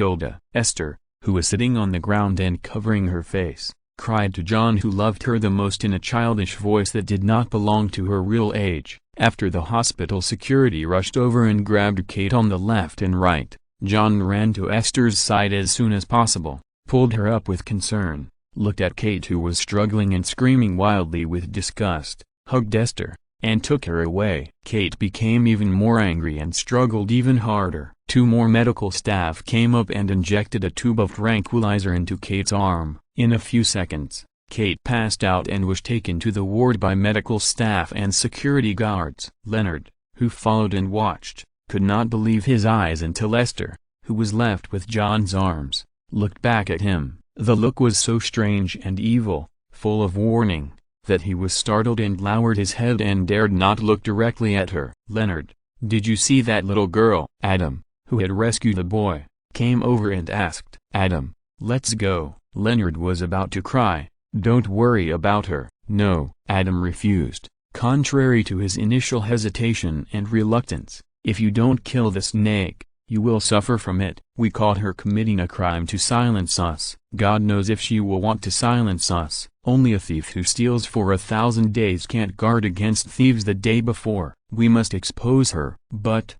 Esther, who was sitting on the ground and covering her face, cried to John, who loved her the most, in a childish voice that did not belong to her real age. After the hospital security rushed over and grabbed Kate on the left and right, John ran to Esther's side as soon as possible, pulled her up with concern, looked at Kate, who was struggling and screaming wildly with disgust, hugged Esther, and took her away. Kate became even more angry and struggled even harder. Two more medical staff came up and injected a tube of tranquilizer into Kate's arm. In a few seconds, Kate passed out and was taken to the ward by medical staff and security guards. Leonard, who followed and watched, could not believe his eyes until Esther, who was left with John's arms, looked back at him. The look was so strange and evil, full of warning, that he was startled and lowered his head and dared not look directly at her. "Leonard, did you see that little girl?" Adam, who had rescued the boy, came over and asked. "Adam, let's go." Leonard was about to cry, "Don't worry about her." "No." Adam refused, contrary to his initial hesitation and reluctance. "If you don't kill the snake, you will suffer from it. We caught her committing a crime to silence us. God knows if she will want to silence us. Only a thief who steals for 1,000 days can't guard against thieves the day before. We must expose her." But,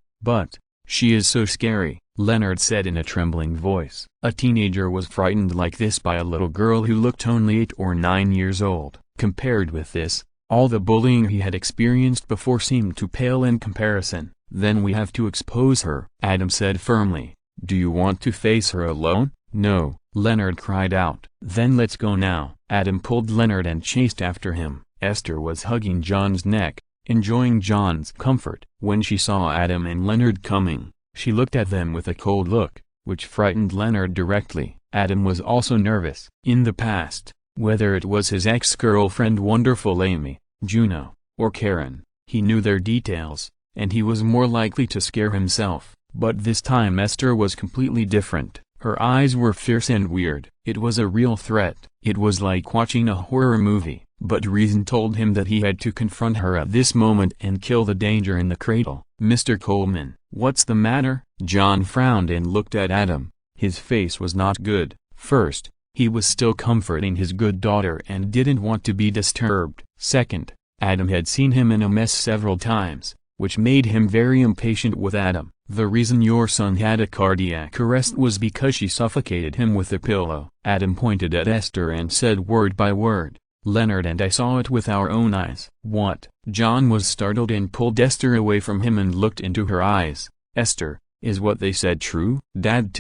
she is so scary," Leonard said in a trembling voice. A teenager was frightened like this by a little girl who looked only 8 or 9 years old. Compared with this, all the bullying he had experienced before seemed to pale in comparison. "Then we have to expose her," Adam said firmly. "Do you want to face her alone?" "No," Leonard cried out. "Then let's go now." Adam pulled Leonard and chased after him. Esther was hugging John's neck, enjoying John's comfort. When she saw Adam and Leonard coming, she looked at them with a cold look, which frightened Leonard directly. Adam was also nervous. In the past, whether it was his ex-girlfriend Wonderful Amy, Juno, or Karen, he knew their details, and he was more likely to scare himself. But this time Esther was completely different. Her eyes were fierce and weird. It was a real threat. It was like watching a horror movie. But reason told him that he had to confront her at this moment and kill the danger in the cradle. "Mr. Coleman." "What's the matter?" John frowned and looked at Adam. His face was not good. First, he was still comforting his good daughter and didn't want to be disturbed. Second, Adam had seen him in a mess several times, which made him very impatient with Adam. "The reason your son had a cardiac arrest was because she suffocated him with a pillow." Adam pointed at Esther and said word by word, "Leonard and I saw it with our own eyes." "What?" John was startled and pulled Esther away from him and looked into her eyes. "Esther, is what they said true?" "Dad."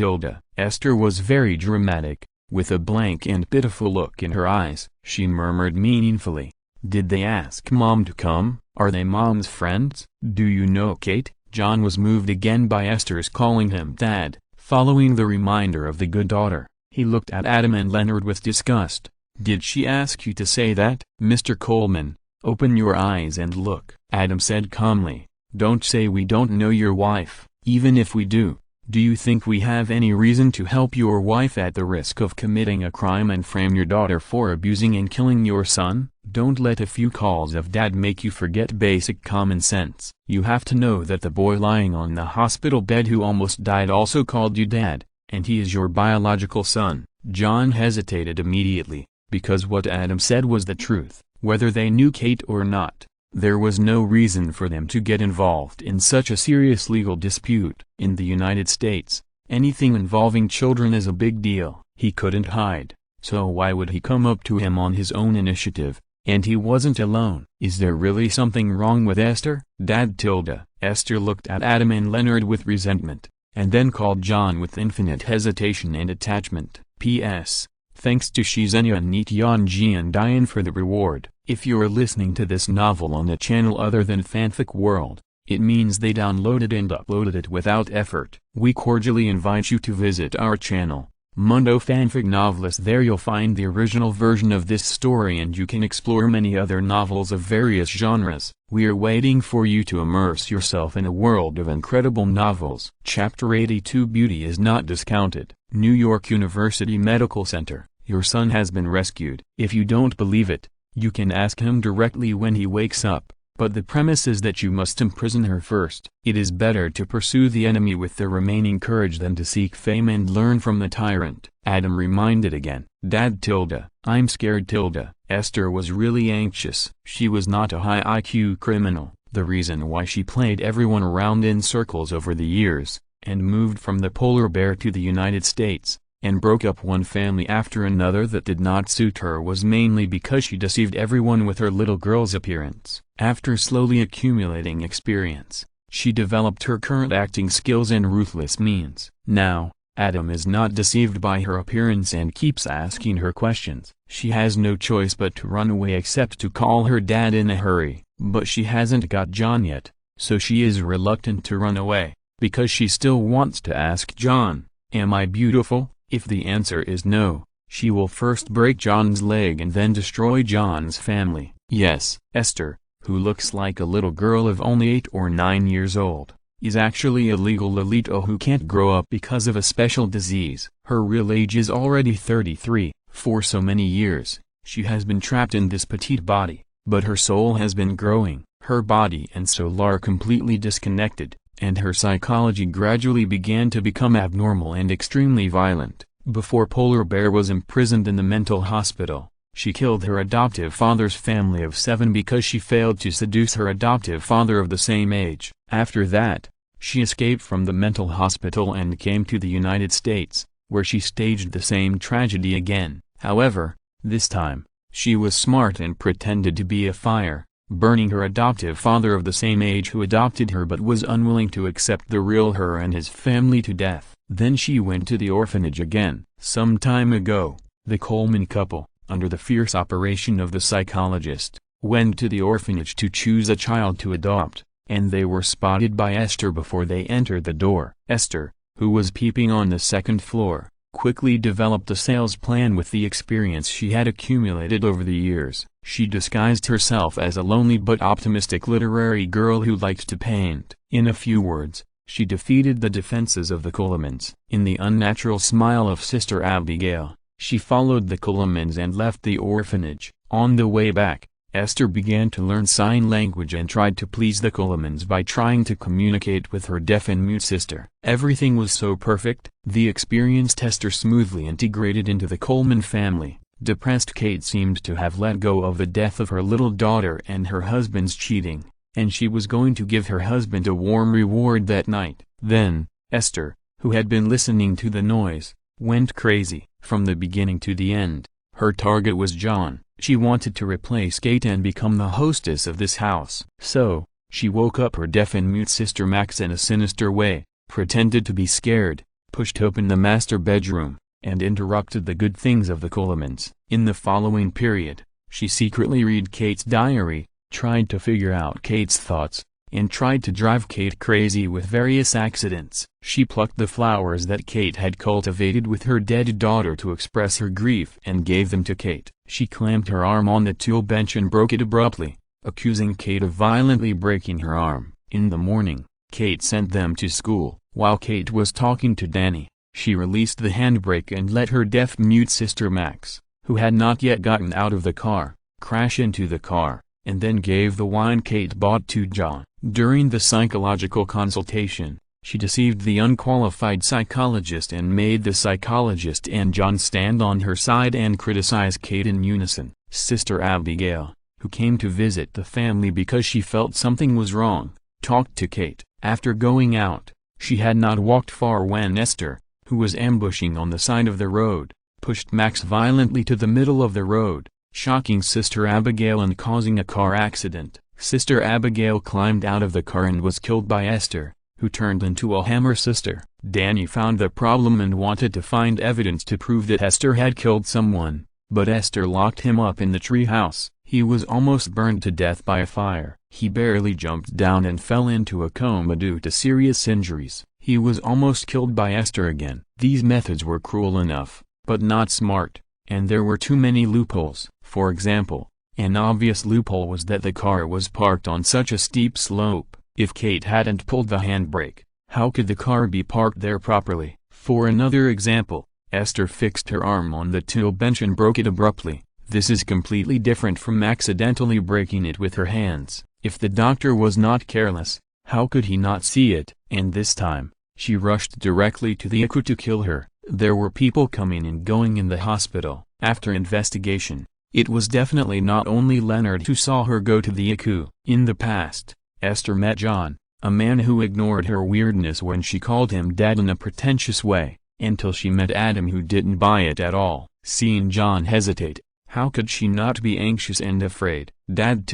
Esther was very dramatic, with a blank and pitiful look in her eyes. She murmured meaningfully, "Did they ask Mom to come? Are they Mom's friends?" "Do you know Kate?" John was moved again by Esther's calling him Dad, following the reminder of the good daughter. He looked at Adam and Leonard with disgust. "Did she ask you to say that?" "Mr. Coleman, open your eyes and look," Adam said calmly. "Don't say we don't know your wife. Even if we do, Do you think we have any reason to help your wife at the risk of committing a crime and frame your daughter for abusing and killing your son? Don't let a few calls of dad make you forget basic common sense. You have to know that the boy lying on the hospital bed who almost died also called you dad, and he is your biological son. John hesitated immediately, because what Adam said was the truth, whether they knew Kate or not. There was no reason for them to get involved in such a serious legal dispute. In the United States, anything involving children is a big deal. He couldn't hide, so why would he come up to him on his own initiative? And he wasn't alone. Is there really something wrong with Esther? Dad tilde. Esther looked at Adam and Leonard with resentment, and then called John with infinite hesitation and attachment. P.S. Thanks to Shizenya Nityanji and Diane for the reward. If you're listening to this novel on a channel other than Fanfic World, it means they downloaded and uploaded it without effort. We cordially invite you to visit our channel, Mundo Fanfic Novelist. There you'll find the original version of this story and you can explore many other novels of various genres. We are waiting for you to immerse yourself in a world of incredible novels. Chapter 82 Beauty is not discounted. New York University Medical Center. Your son has been rescued. If you don't believe it, you can ask him directly when he wakes up, but the premise is that you must imprison her first. It is better to pursue the enemy with the remaining courage than to seek fame and learn from the tyrant. Adam reminded again. Dad tilde. I'm scared tilde. Esther was really anxious. She was not a high IQ criminal. The reason why she played everyone around in circles over the years, and moved from the polar bear to the United States, and broke up one family after another that did not suit her was mainly because she deceived everyone with her little girl's appearance. After slowly accumulating experience, she developed her current acting skills and ruthless means. Now, Adam is not deceived by her appearance and keeps asking her questions. She has no choice but to run away except to call her dad in a hurry. But she hasn't got John yet, so she is reluctant to run away, because she still wants to ask John, "Am I beautiful?" If the answer is no, she will first break John's leg and then destroy John's family. Yes, Esther, who looks like a little girl of only 8 or 9 years old, is actually a legal Lolita who can't grow up because of a special disease. Her real age is already 33. For so many years, she has been trapped in this petite body, but her soul has been growing. Her body and soul are completely disconnected, and her psychology gradually began to become abnormal and extremely violent. Before Polar Bear was imprisoned in the mental hospital, she killed her adoptive father's family of 7 because she failed to seduce her adoptive father of the same age. After that, she escaped from the mental hospital and came to the United States, where she staged the same tragedy again. However, this time, she was smart and pretended to be a fire, burning her adoptive father of the same age who adopted her but was unwilling to accept the real her and his family to death. Then she went to the orphanage again. Some time ago, the Coleman couple, under the fierce operation of the psychologist, went to the orphanage to choose a child to adopt, and they were spotted by Esther before they entered the door. Esther, who was peeping on the second floor, quickly developed a sales plan with the experience she had accumulated over the years. She disguised herself as a lonely but optimistic literary girl who liked to paint. In a few words, she defeated the defenses of the Colemans. In the unnatural smile of Sister Abigail, she followed the Colemans and left the orphanage. On the way back, Esther began to learn sign language and tried to please the Colemans by trying to communicate with her deaf and mute sister. Everything was so perfect. The experienced Esther smoothly integrated into the Coleman family. Depressed Kate seemed to have let go of the death of her little daughter and her husband's cheating, and she was going to give her husband a warm reward that night. Then, Esther, who had been listening to the noise, went crazy. From the beginning to the end, her target was John. She wanted to replace Kate and become the hostess of this house. So, she woke up her deaf and mute sister Max in a sinister way, pretended to be scared, pushed open the master bedroom, and interrupted the good things of the Colemans. In the following period, she secretly read Kate's diary, tried to figure out Kate's thoughts, and tried to drive Kate crazy with various accidents. She plucked the flowers that Kate had cultivated with her dead daughter to express her grief and gave them to Kate. She clamped her arm on the tool bench and broke it abruptly, accusing Kate of violently breaking her arm. In the morning, Kate sent them to school, While Kate was talking to Danny, she released the handbrake and let her deaf-mute sister Max, who had not yet gotten out of the car, crash into the car, and then gave the wine Kate bought to John. During the psychological consultation, she deceived the unqualified psychologist and made the psychologist and John stand on her side and criticize Kate in unison. Sister Abigail, who came to visit the family because she felt something was wrong, talked to Kate. After going out, she had not walked far when Esther, who was ambushing on the side of the road, pushed Max violently to the middle of the road, shocking Sister Abigail and causing a car accident. Sister Abigail climbed out of the car and was killed by Esther, who turned into a hammer sister. Danny found the problem and wanted to find evidence to prove that Esther had killed someone, but Esther locked him up in the treehouse. He was almost burned to death by a fire. He barely jumped down and fell into a coma due to serious injuries. He was almost killed by Esther again. These methods were cruel enough, but not smart, and there were too many loopholes. For example, an obvious loophole was that the car was parked on such a steep slope. If Kate hadn't pulled the handbrake, how could the car be parked there properly? For another example, Esther fixed her arm on the tool bench and broke it abruptly. This is completely different from accidentally breaking it with her hands. If the doctor was not careless, how could he not see it? And this time, she rushed directly to the ICU to kill her. There were people coming and going in the hospital. After investigation, it was definitely not only Leonard who saw her go to the ICU. In the past, Esther met John, a man who ignored her weirdness when she called him Dad in a pretentious way, until she met Adam, who didn't buy it at all. Seeing John hesitate, how could she not be anxious and afraid? Dad,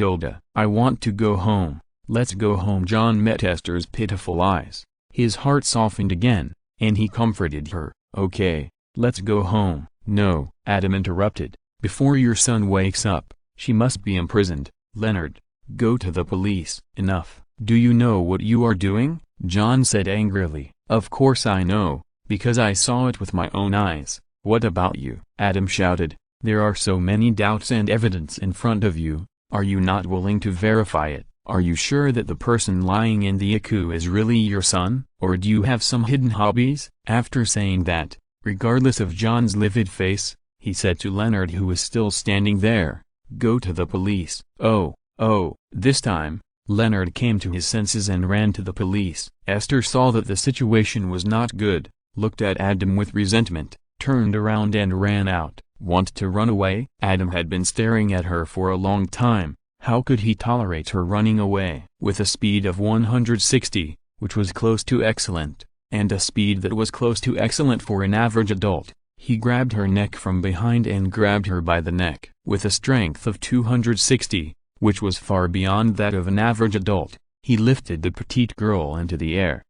I want to go home. Let's go home. John met Esther's pitiful eyes. His heart softened again, and he comforted her. Okay, let's go home. No, Adam interrupted. Before your son wakes up, she must be imprisoned. Leonard, go to the police. Enough. Do you know what you are doing? John said angrily. Of course I know, because I saw it with my own eyes. What about you? Adam shouted. There are so many doubts and evidence in front of you. Are you not willing to verify it? Are you sure that the person lying in the ICU is really your son? Or do you have some hidden hobbies? After saying that, regardless of John's livid face, he said to Leonard, who was still standing there, go to the police. Oh. This time, Leonard came to his senses and ran to the police. Esther saw that the situation was not good, looked at Adam with resentment, turned around and ran out. Want to run away? Adam had been staring at her for a long time. How could he tolerate her running away? With a speed of 160, which was close to excellent, and a speed that was close to excellent for an average adult, he grabbed her neck from behind and grabbed her by the neck. With a strength of 260, which was far beyond that of an average adult, he lifted the petite girl into the air.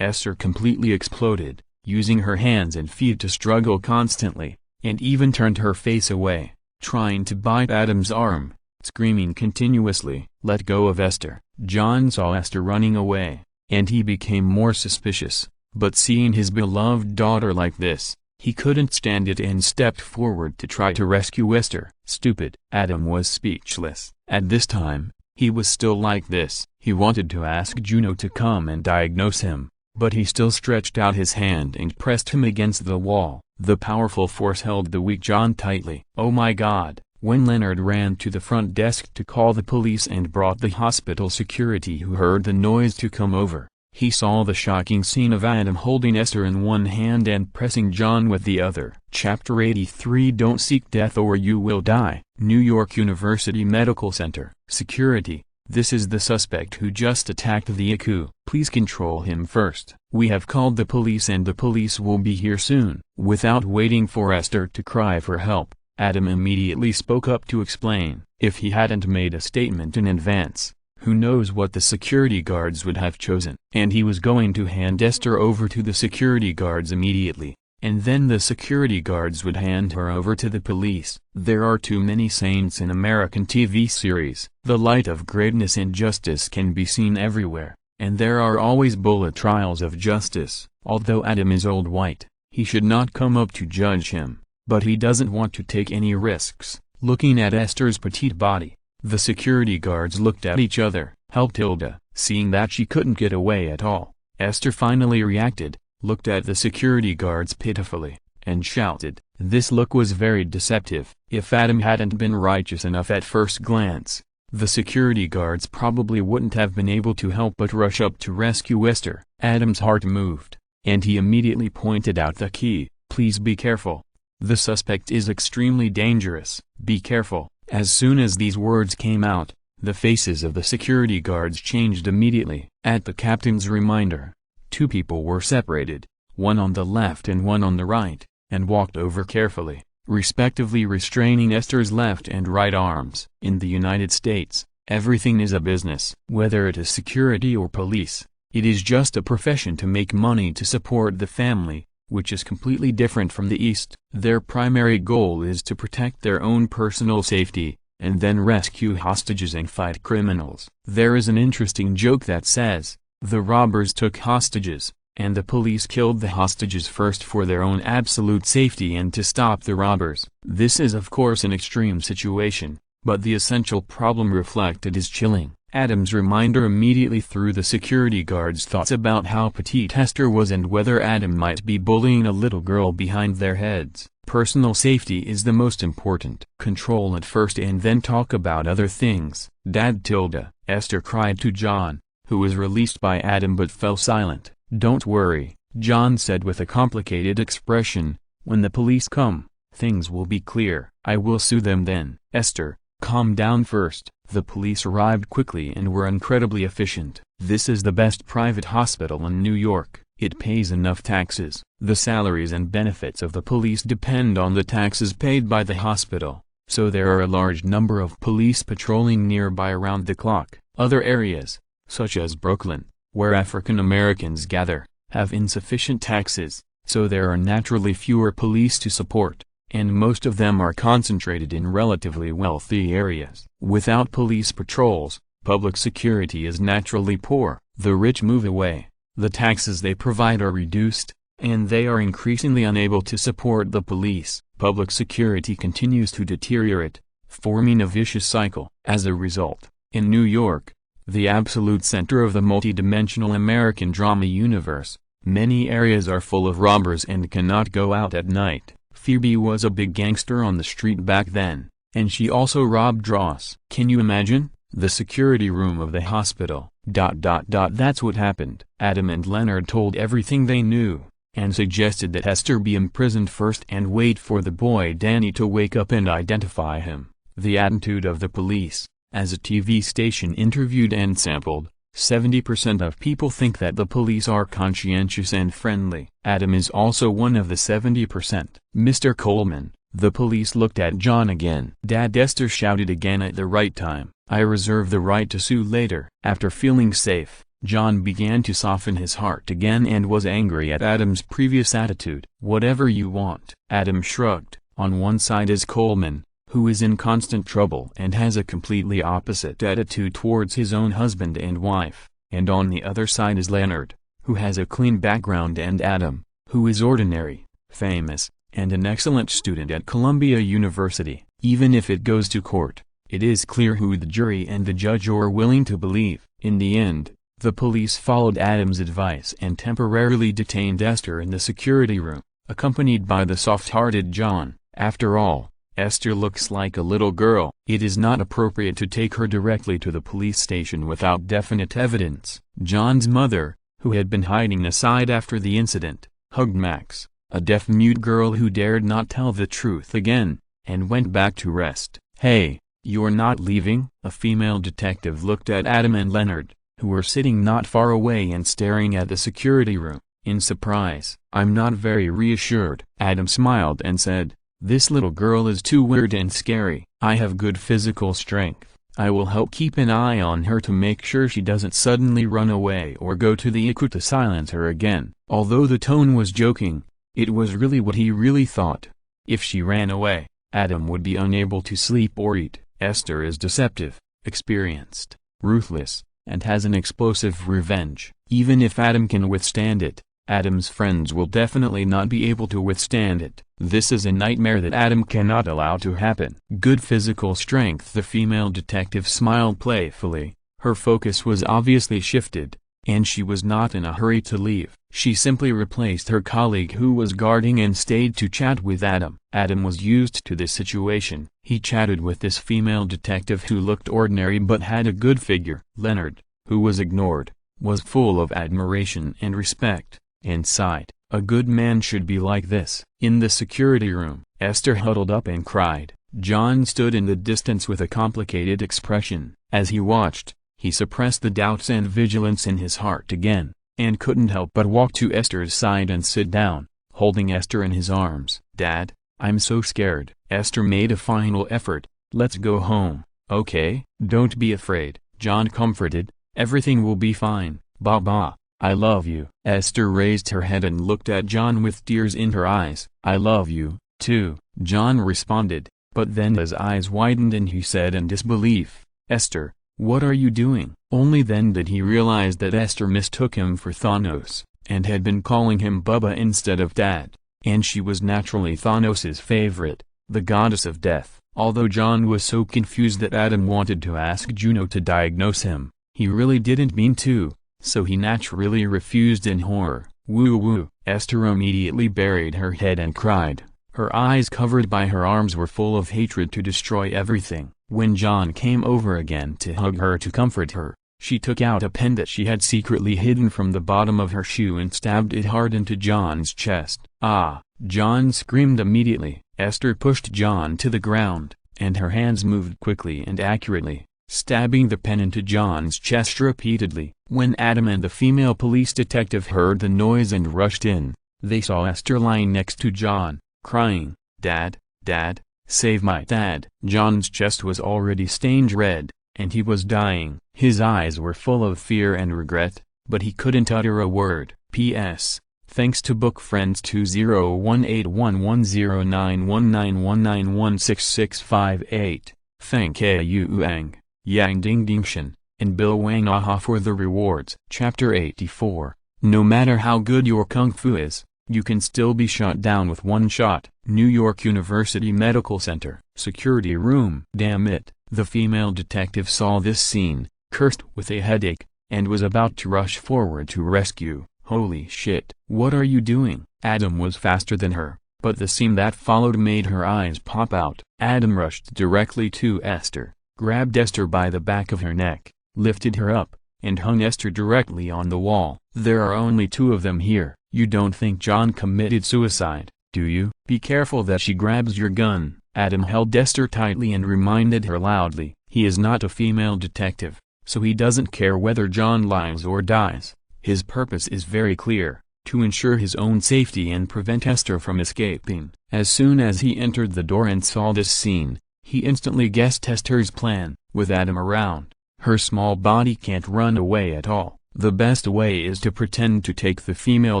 Esther completely exploded, using her hands and feet to struggle constantly, and even turned her face away, trying to bite Adam's arm, screaming continuously. Let go of Esther. John saw Esther running away, and he became more suspicious, but seeing his beloved daughter like this, he couldn't stand it and stepped forward to try to rescue Esther. Stupid. Adam was speechless. At this time, he was still like this. He wanted to ask Juno to come and diagnose him, but he still stretched out his hand and pressed him against the wall. The powerful force held the weak John tightly. Oh my God! When Leonard ran to the front desk to call the police and brought the hospital security who heard the noise to come over, he saw the shocking scene of Adam holding Esther in one hand and pressing John with the other. Chapter 83. Don't seek death or you will die. New York University Medical Center. Security. This is the suspect who just attacked the ICU. Please control him first. We have called the police and the police will be here soon. Without waiting for Esther to cry for help, Adam immediately spoke up to explain. If he hadn't made a statement in advance, who knows what the security guards would have chosen. And he was going to hand Esther over to the security guards immediately, and then the security guards would hand her over to the police. There are too many saints in American TV series. The light of greatness and justice can be seen everywhere, and there are always bullet trials of justice. Although Adam is old white, he should not come up to judge him, but he doesn't want to take any risks. Looking at Esther's petite body, the security guards looked at each other. Help Tilda. Seeing that she couldn't get away at all, Esther finally reacted, looked at the security guards pitifully, and shouted. This look was very deceptive. If Adam hadn't been righteous enough at first glance, the security guards probably wouldn't have been able to help but rush up to rescue Esther. Adam's heart moved, and he immediately pointed out the key. Please be careful. The suspect is extremely dangerous. Be careful. As soon as these words came out, the faces of the security guards changed immediately. At the captain's reminder, two people were separated, one on the left and one on the right, and walked over carefully, respectively restraining Esther's left and right arms. In the United States, everything is a business. Whether it is security or police, it is just a profession to make money to support the family, which is completely different from the East. Their primary goal is to protect their own personal safety, and then rescue hostages and fight criminals. There is an interesting joke that says, the robbers took hostages, and the police killed the hostages first for their own absolute safety and to stop the robbers. This is of course an extreme situation, but the essential problem reflected is chilling. Adam's reminder immediately threw the security guards' thoughts about how petite Esther was and whether Adam might be bullying a little girl behind their heads. Personal safety is the most important. Control it first and then talk about other things. Dad tilde. Esther cried to John, who was released by Adam but fell silent. Don't worry, John said with a complicated expression, when the police come, things will be clear. I will sue them then. Esther, calm down first. The police arrived quickly and were incredibly efficient. This is the best private hospital in New York. It pays enough taxes. The salaries and benefits of the police depend on the taxes paid by the hospital, so there are a large number of police patrolling nearby around the clock. Other areas, such as Brooklyn, where African Americans gather, have insufficient taxes, so there are naturally fewer police to support, and most of them are concentrated in relatively wealthy areas. Without police patrols, public security is naturally poor. The rich move away, the taxes they provide are reduced, and they are increasingly unable to support the police. Public security continues to deteriorate, forming a vicious cycle. As a result, in New York, the absolute center of the multidimensional American drama universe, many areas are full of robbers and cannot go out at night. Phoebe was a big gangster on the street back then, and she also robbed Ross. Can you imagine? The security room of the hospital. That's what happened. Adam and Leonard told everything they knew, and suggested that Esther be imprisoned first and wait for the boy Danny to wake up and identify him. The attitude of the police, as a TV station interviewed and sampled, 70% of people think that the police are conscientious and friendly. Adam is also one of the 70%. Mr. Coleman, the police looked at John again. Dad, Esther shouted again at the right time. I reserve the right to sue later. After feeling safe, John began to soften his heart again and was angry at Adam's previous attitude. Whatever you want. Adam shrugged. On one side is Coleman, who is in constant trouble and has a completely opposite attitude towards his own husband and wife, and on the other side is Leonard, who has a clean background, and Adam, who is ordinary, famous, and an excellent student at Columbia University. Even if it goes to court, it is clear who the jury and the judge are willing to believe. In the end, the police followed Adam's advice and temporarily detained Esther in the security room, accompanied by the soft-hearted John. After all, Esther looks like a little girl. It is not appropriate to take her directly to the police station without definite evidence. John's mother, who had been hiding aside after the incident, hugged Max, a deaf-mute girl who dared not tell the truth again, and went back to rest. Hey, you're not leaving? A female detective looked at Adam and Leonard, who were sitting not far away and staring at the security room, in surprise. I'm not very reassured. Adam smiled and said, this little girl is too weird and scary. I have good physical strength. I will help keep an eye on her to make sure she doesn't suddenly run away or go to the ICU to silence her again. Although the tone was joking, it was really what he really thought. If she ran away, Adam would be unable to sleep or eat. Esther is deceptive, experienced, ruthless, and has an explosive revenge. Even if Adam can withstand it, Adam's friends will definitely not be able to withstand it. This is a nightmare that Adam cannot allow to happen. Good physical strength. The female detective smiled playfully. Her focus was obviously shifted, and she was not in a hurry to leave. She simply replaced her colleague who was guarding and stayed to chat with Adam. Adam was used to this situation. He chatted with this female detective who looked ordinary but had a good figure. Leonard, who was ignored, was full of admiration and respect, and sighed, "A good man should be like this." In the security room, Esther huddled up and cried. John stood in the distance with a complicated expression. As he watched, he suppressed the doubts and vigilance in his heart again, and couldn't help but walk to Esther's side and sit down, holding Esther in his arms. "Dad, I'm so scared." Esther made a final effort. "Let's go home, okay? Don't be afraid," John comforted. "Everything will be fine, Baba. I love you." Esther raised her head and looked at John with tears in her eyes. "I love you, too," John responded, but then his eyes widened and he said in disbelief, "Esther, what are you doing?" Only then did he realize that Esther mistook him for Thanos, and had been calling him Bubba instead of Dad, and she was naturally Thanos's favorite, the goddess of death. Although John was so confused that Adam wanted to ask Juno to diagnose him, he really didn't mean to, so he naturally refused in horror. "Woo woo." Esther immediately buried her head and cried. Her eyes covered by her arms were full of hatred to destroy everything. When John came over again to hug her to comfort her, she took out a pen that she had secretly hidden from the bottom of her shoe and stabbed it hard into John's chest. "Ah!" John screamed immediately. Esther pushed John to the ground, and her hands moved quickly and accurately, stabbing the pen into John's chest repeatedly. When Adam and the female police detective heard the noise and rushed in, they saw Esther lying next to John, crying, "Dad, Dad, save my dad." John's chest was already stained red, and he was dying. His eyes were full of fear and regret, but he couldn't utter a word. P.S. Thanks to book friends 20181109191919166658, thank Yu Ang, Yang Ding Dingshan, and Bill Wang Aha for the rewards. Chapter 84. No matter how good your kung fu is, you can still be shot down with one shot. New York University Medical Center. Security room. Damn it. The female detective saw this scene, cursed with a headache, and was about to rush forward to rescue. "Holy shit. What are you doing?" Adam was faster than her, but the scene that followed made her eyes pop out. Adam rushed directly to Esther, grabbed Esther by the back of her neck, lifted her up, and hung Esther directly on the wall. "There are only two of them here. You don't think John committed suicide, do you? Be careful that she grabs your gun." Adam held Esther tightly and reminded her loudly, he is not a female detective, so he doesn't care whether John lives or dies. His purpose is very clear, to ensure his own safety and prevent Esther from escaping. As soon as he entered the door and saw this scene, he instantly guessed Esther's plan. With Adam around, her small body can't run away at all. The best way is to pretend to take the female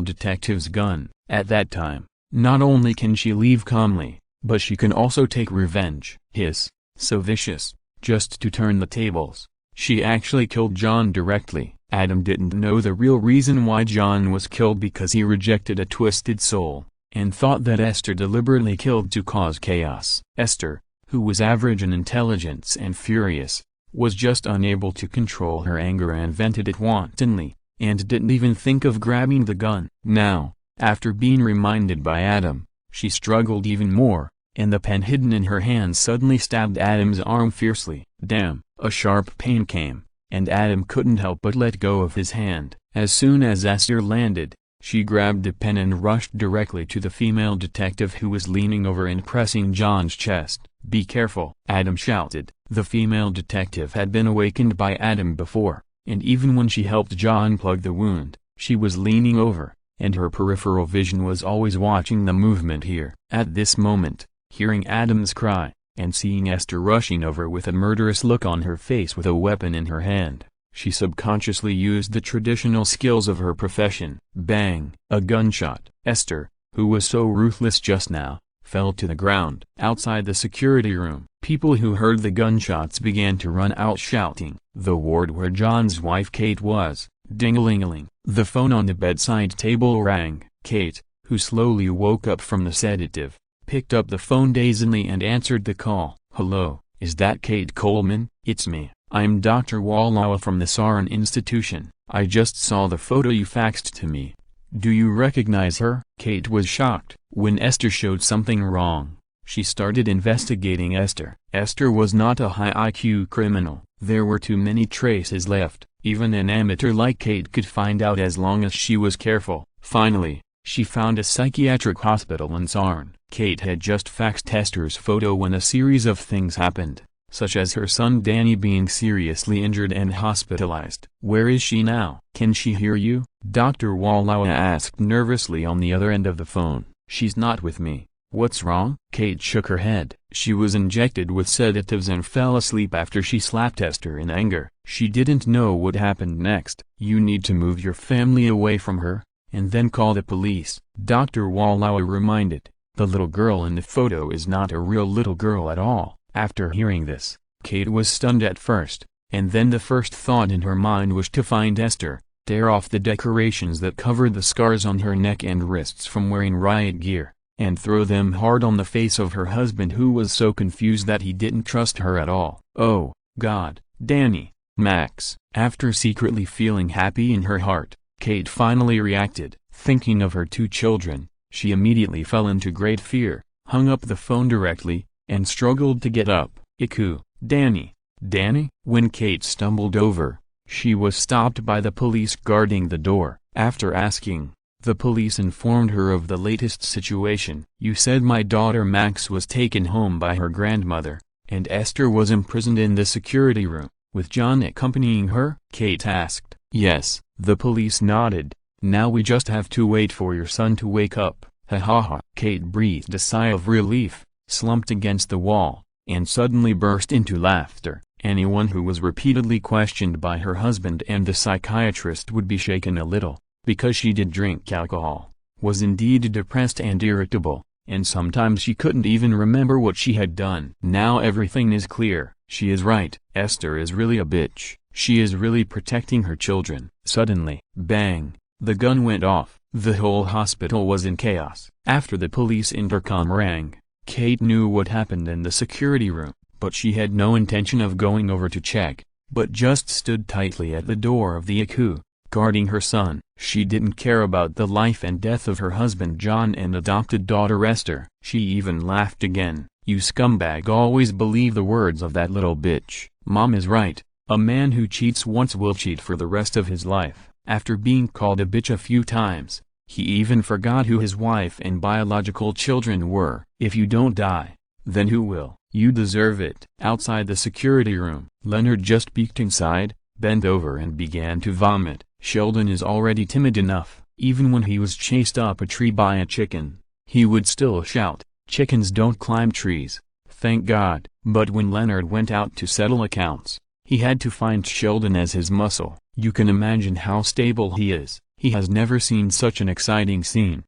detective's gun. At that time, not only can she leave calmly, but she can also take revenge. So vicious, just to turn the tables. She actually killed John directly. Adam didn't know the real reason why John was killed because he rejected a twisted soul, and thought that Esther deliberately killed to cause chaos. Esther, who was average in intelligence and furious, was just unable to control her anger and vented it wantonly, and didn't even think of grabbing the gun. Now, after being reminded by Adam, she struggled even more, and the pen hidden in her hand suddenly stabbed Adam's arm fiercely. Damn! A sharp pain came, and Adam couldn't help but let go of his hand. As soon as Esther landed, she grabbed the pen and rushed directly to the female detective who was leaning over and pressing John's chest. "Be careful!" Adam shouted. The female detective had been awakened by Adam before, and even when she helped John plug the wound, she was leaning over, and her peripheral vision was always watching the movement here. At this moment, hearing Adam's cry, and seeing Esther rushing over with a murderous look on her face with a weapon in her hand, she subconsciously used the traditional skills of her profession. Bang! A gunshot. Esther, who was so ruthless just now, fell to the ground. Outside the security room, people who heard the gunshots began to run out shouting. The ward where John's wife Kate was. Ding-a-ling-a-ling. The phone on the bedside table rang. Kate, who slowly woke up from the sedative, picked up the phone dazedly and answered the call. "Hello, is that Kate Coleman?" "It's me. I'm Dr. Wallawa from the Sarin Institution. I just saw the photo you faxed to me. Do you recognize her? Kate was shocked. When Esther showed something wrong, she started investigating Esther. Esther was not a high IQ criminal. There were too many traces left. Even an amateur like Kate could find out as long as she was careful. Finally, she found a psychiatric hospital in Sarn. Kate had just faxed Esther's photo when a series of things happened, such as her son Danny being seriously injured and hospitalized. Where is she now? Can she hear you? Dr. Wallawa asked nervously on the other end of the phone. She's not with me. What's wrong? Kate shook her head. She was injected with sedatives and fell asleep after she slapped Esther in anger. She didn't know what happened next. You need to move your family away from her, and then call the police, Dr. Wallawa reminded. The little girl in the photo is not a real little girl at all. After hearing this, Kate was stunned at first, and then the first thought in her mind was to find Esther, tear off the decorations that covered the scars on her neck and wrists from wearing riot gear, and throw them hard on the face of her husband, who was so confused that he didn't trust her at all. Oh, God, Danny, Max. After secretly feeling happy in her heart, Kate finally reacted. Thinking of her 2 children, she immediately fell into great fear, hung up the phone directly, and struggled to get up. Iku, Danny. Danny? When Kate stumbled over, she was stopped by the police guarding the door. After asking, the police informed her of the latest situation. You said my daughter Max was taken home by her grandmother, and Esther was imprisoned in the security room, with John accompanying her? Kate asked. Yes, the police nodded. Now we just have to wait for your son to wake up. Ha ha ha. Kate breathed a sigh of relief, slumped against the wall, and suddenly burst into laughter. Anyone who was repeatedly questioned by her husband and the psychiatrist would be shaken a little, because she did drink alcohol, was indeed depressed and irritable, and sometimes she couldn't even remember what she had done. Now everything is clear. She is right. Esther is really a bitch. She is really protecting her children. Suddenly, bang, the gun went off. The whole hospital was in chaos. After the police intercom rang, Kate knew what happened in the security room, but she had no intention of going over to check, but just stood tightly at the door of the ICU, guarding her son. She didn't care about the life and death of her husband John and adopted daughter Esther. She even laughed again. You scumbag always believe the words of that little bitch. Mom is right. A man who cheats once will cheat for the rest of his life. After being called a bitch a few times, he even forgot who his wife and biological children were. If you don't die, then who will? You deserve it. Outside the security room, Leonard just peeked inside, bent over and began to vomit. Sheldon is already timid enough. Even when he was chased up a tree by a chicken, he would still shout, "Chickens don't climb trees." Thank God. But when Leonard went out to settle accounts, he had to find Sheldon as his muscle. You can imagine how stable he is. He has never seen such an exciting scene.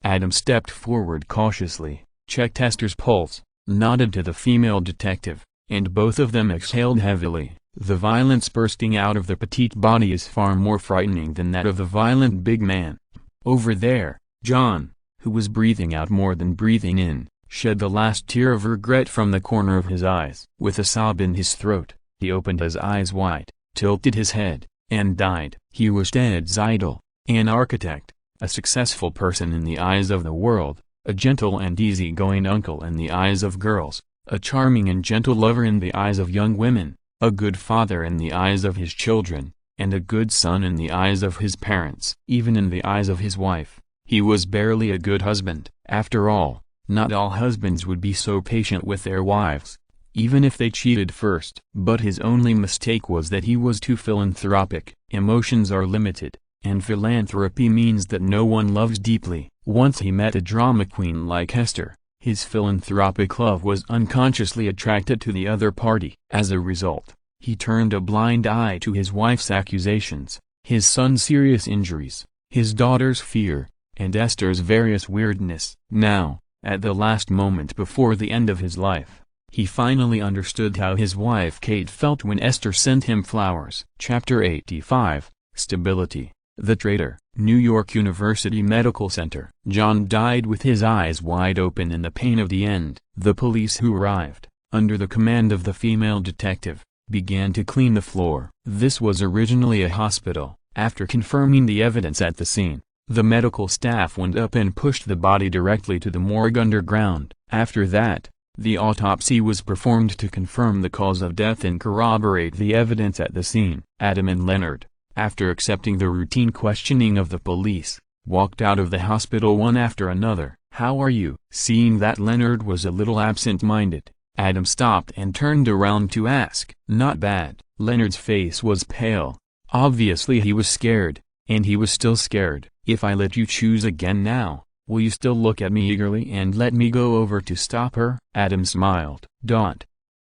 Adam stepped forward cautiously, checked Esther's pulse, nodded to the female detective, and both of them exhaled heavily. The violence bursting out of the petite body is far more frightening than that of the violent big man. Over there, John, who was breathing out more than breathing in, shed the last tear of regret from the corner of his eyes. With a sob in his throat, he opened his eyes wide, tilted his head, and died. He was Ted's idol, an architect, a successful person in the eyes of the world, a gentle and easy-going uncle in the eyes of girls, a charming and gentle lover in the eyes of young women, a good father in the eyes of his children, and a good son in the eyes of his parents. Even in the eyes of his wife, he was barely a good husband. After all, not all husbands would be so patient with their wives, even if they cheated first. But his only mistake was that he was too philanthropic. Emotions are limited, and philanthropy means that no one loves deeply. Once he met a drama queen like Esther, his philanthropic love was unconsciously attracted to the other party. As a result, he turned a blind eye to his wife's accusations, his son's serious injuries, his daughter's fear, and Esther's various weirdness. Now, at the last moment before the end of his life, he finally understood how his wife Kate felt when Esther sent him flowers. Chapter 85, Stability. The Traitor. New York University Medical Center. John died with his eyes wide open in the pain of the end. The police who arrived, under the command of the female detective, began to clean the floor. This was originally a hospital, After confirming the evidence at the scene, the medical staff went up and pushed the body directly to the morgue underground. After that, the autopsy was performed to confirm the cause of death and corroborate the evidence at the scene. Adam and Leonard, after accepting the routine questioning of the police, walked out of the hospital one after another. "How are you?" Seeing that Leonard was a little absent-minded, Adam stopped and turned around to ask. "Not bad." Leonard's face was pale. Obviously he was scared, and he was still scared. "If I let you choose again now, will you still look at me eagerly and let me go over to stop her?" Adam smiled.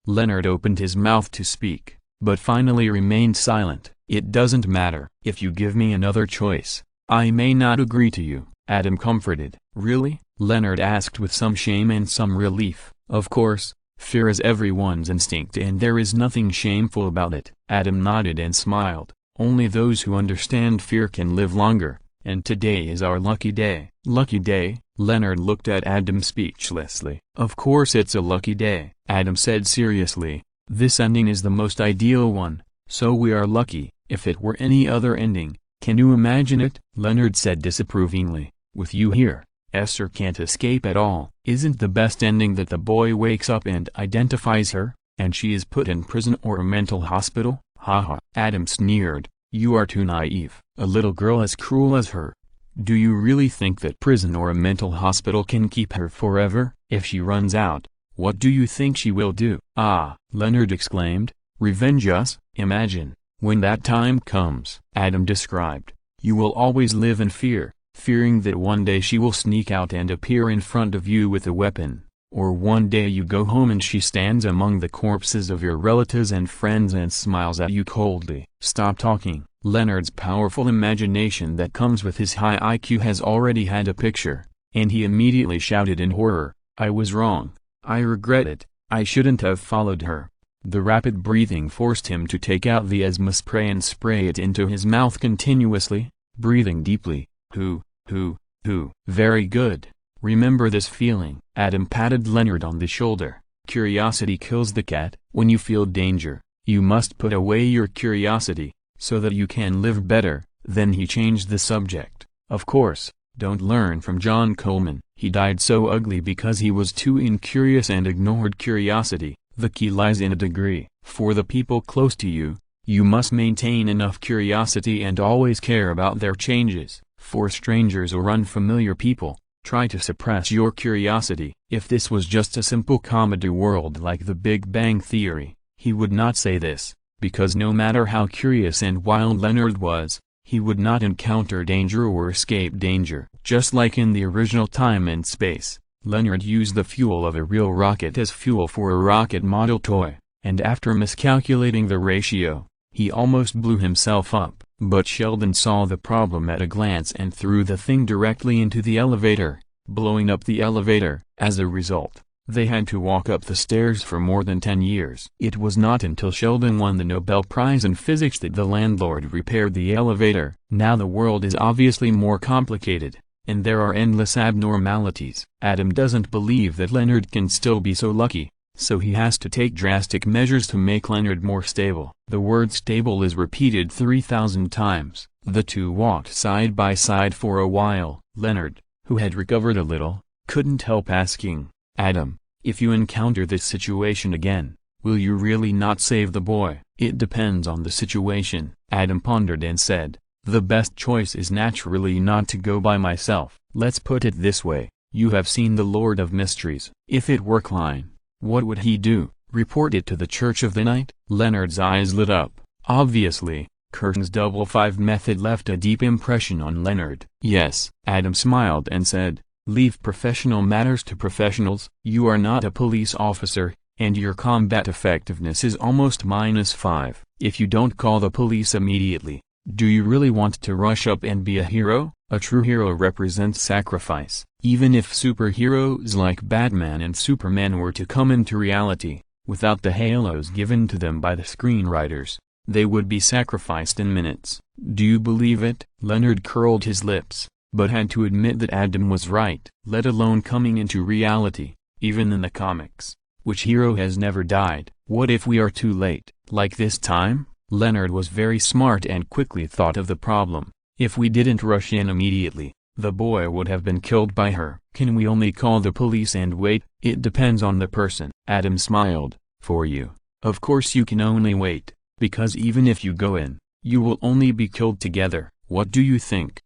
Leonard opened his mouth to speak, but finally remained silent. "It doesn't matter. If you give me another choice, I may not agree to you," Adam comforted. "Really?" Leonard asked with some shame and some relief. "Of course, fear is everyone's instinct and there is nothing shameful about it." Adam nodded and smiled. "Only those who understand fear can live longer, and today is our lucky day." "Lucky day?" Leonard looked at Adam speechlessly. "Of course it's a lucky day," Adam said seriously. "This ending is the most ideal one, so we are lucky. If it were any other ending, can you imagine it?" Leonard said disapprovingly. "With you here, Esther can't escape at all. Isn't the best ending that the boy wakes up and identifies her, and she is put in prison or a mental hospital?" "Haha." Adam sneered. "You are too naive. A little girl as cruel as her. Do you really think that prison or a mental hospital can keep her forever? If she runs out, what do you think she will do?" "Ah!" Leonard exclaimed. "Revenge us?" "Imagine, when that time comes," Adam described, "you will always live in fear, fearing that one day she will sneak out and appear in front of you with a weapon, or one day you go home and she stands among the corpses of your relatives and friends and smiles at you coldly." "Stop talking." Leonard's powerful imagination that comes with his high IQ has already had a picture, and he immediately shouted in horror, "I was wrong. I regret it. I shouldn't have followed her." The rapid breathing forced him to take out the asthma spray and spray it into his mouth continuously, breathing deeply. Who? Very good. Remember this feeling." Adam patted Leonard on the shoulder. "Curiosity kills the cat. When you feel danger, you must put away your curiosity, so that you can live better." Then he changed the subject. "Of course, don't learn from John Coleman. He died so ugly because he was too incurious and ignored curiosity. The key lies in a degree. For the people close to you, you must maintain enough curiosity and always care about their changes. For strangers or unfamiliar people, try to suppress your curiosity." If this was just a simple comedy world like The Big Bang Theory, he would not say this, because no matter how curious and wild Leonard was, he would not encounter danger or escape danger. Just like in the original Time and Space, Leonard used the fuel of a real rocket as fuel for a rocket model toy, and after miscalculating the ratio, he almost blew himself up. But Sheldon saw the problem at a glance and threw the thing directly into the elevator, blowing up the elevator. As a result, they had to walk up the stairs for more than 10 years. It was not until Sheldon won the Nobel Prize in Physics that the landlord repaired the elevator. Now the world is obviously more complicated, and there are endless abnormalities. Adam doesn't believe that Leonard can still be so lucky, so he has to take drastic measures to make Leonard more stable. The word stable is repeated 3,000 times. The two walked side by side for a while. Leonard, who had recovered a little, couldn't help asking, "Adam, if you encounter this situation again, will you really not save the boy?" "It depends on the situation," Adam pondered and said. "The best choice is naturally not to go by myself. Let's put it this way, you have seen The Lord of Mysteries. If it were Klein, what would he do? Report it to the Church of the Night?" Leonard's eyes lit up. Obviously, Curtin's double five method left a deep impression on Leonard. "Yes." Adam smiled and said, "Leave professional matters to professionals. You are not a police officer, and your combat effectiveness is almost -5. If you don't call the police immediately, do you really want to rush up and be a hero?" A true hero represents sacrifice. Even if superheroes like Batman and Superman were to come into reality, without the halos given to them by the screenwriters, they would be sacrificed in minutes. "Do you believe it?" Leonard curled his lips, but had to admit that Adam was right. Let alone coming into reality, even in the comics, which hero has never died? What if we are too late? Like this time? Leonard was very smart and quickly thought of the problem. If we didn't rush in immediately, the boy would have been killed by her. Can we only call the police and wait? It depends on the person. Adam smiled. For you, of course you can only wait, because even if you go in, you will only be killed together. What do you think?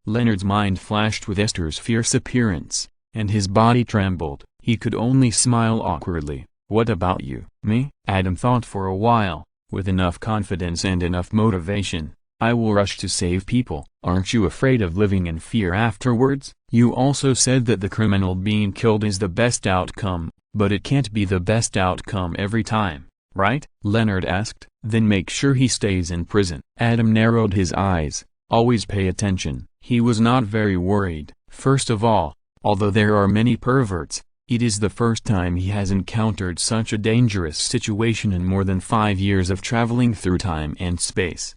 Leonard's mind flashed with Esther's fierce appearance, and his body trembled. He could only smile awkwardly. What about you? Me? Adam thought for a while, with enough confidence and enough motivation. I will rush to save people. Aren't you afraid of living in fear afterwards? You also said that the criminal being killed is the best outcome, but it can't be the best outcome every time, right? Leonard asked. Then make sure he stays in prison. Adam narrowed his eyes. Always pay attention. He was not very worried. First of all, although there are many perverts, it is the first time he has encountered such a dangerous situation in more than 5 years of traveling through time and space.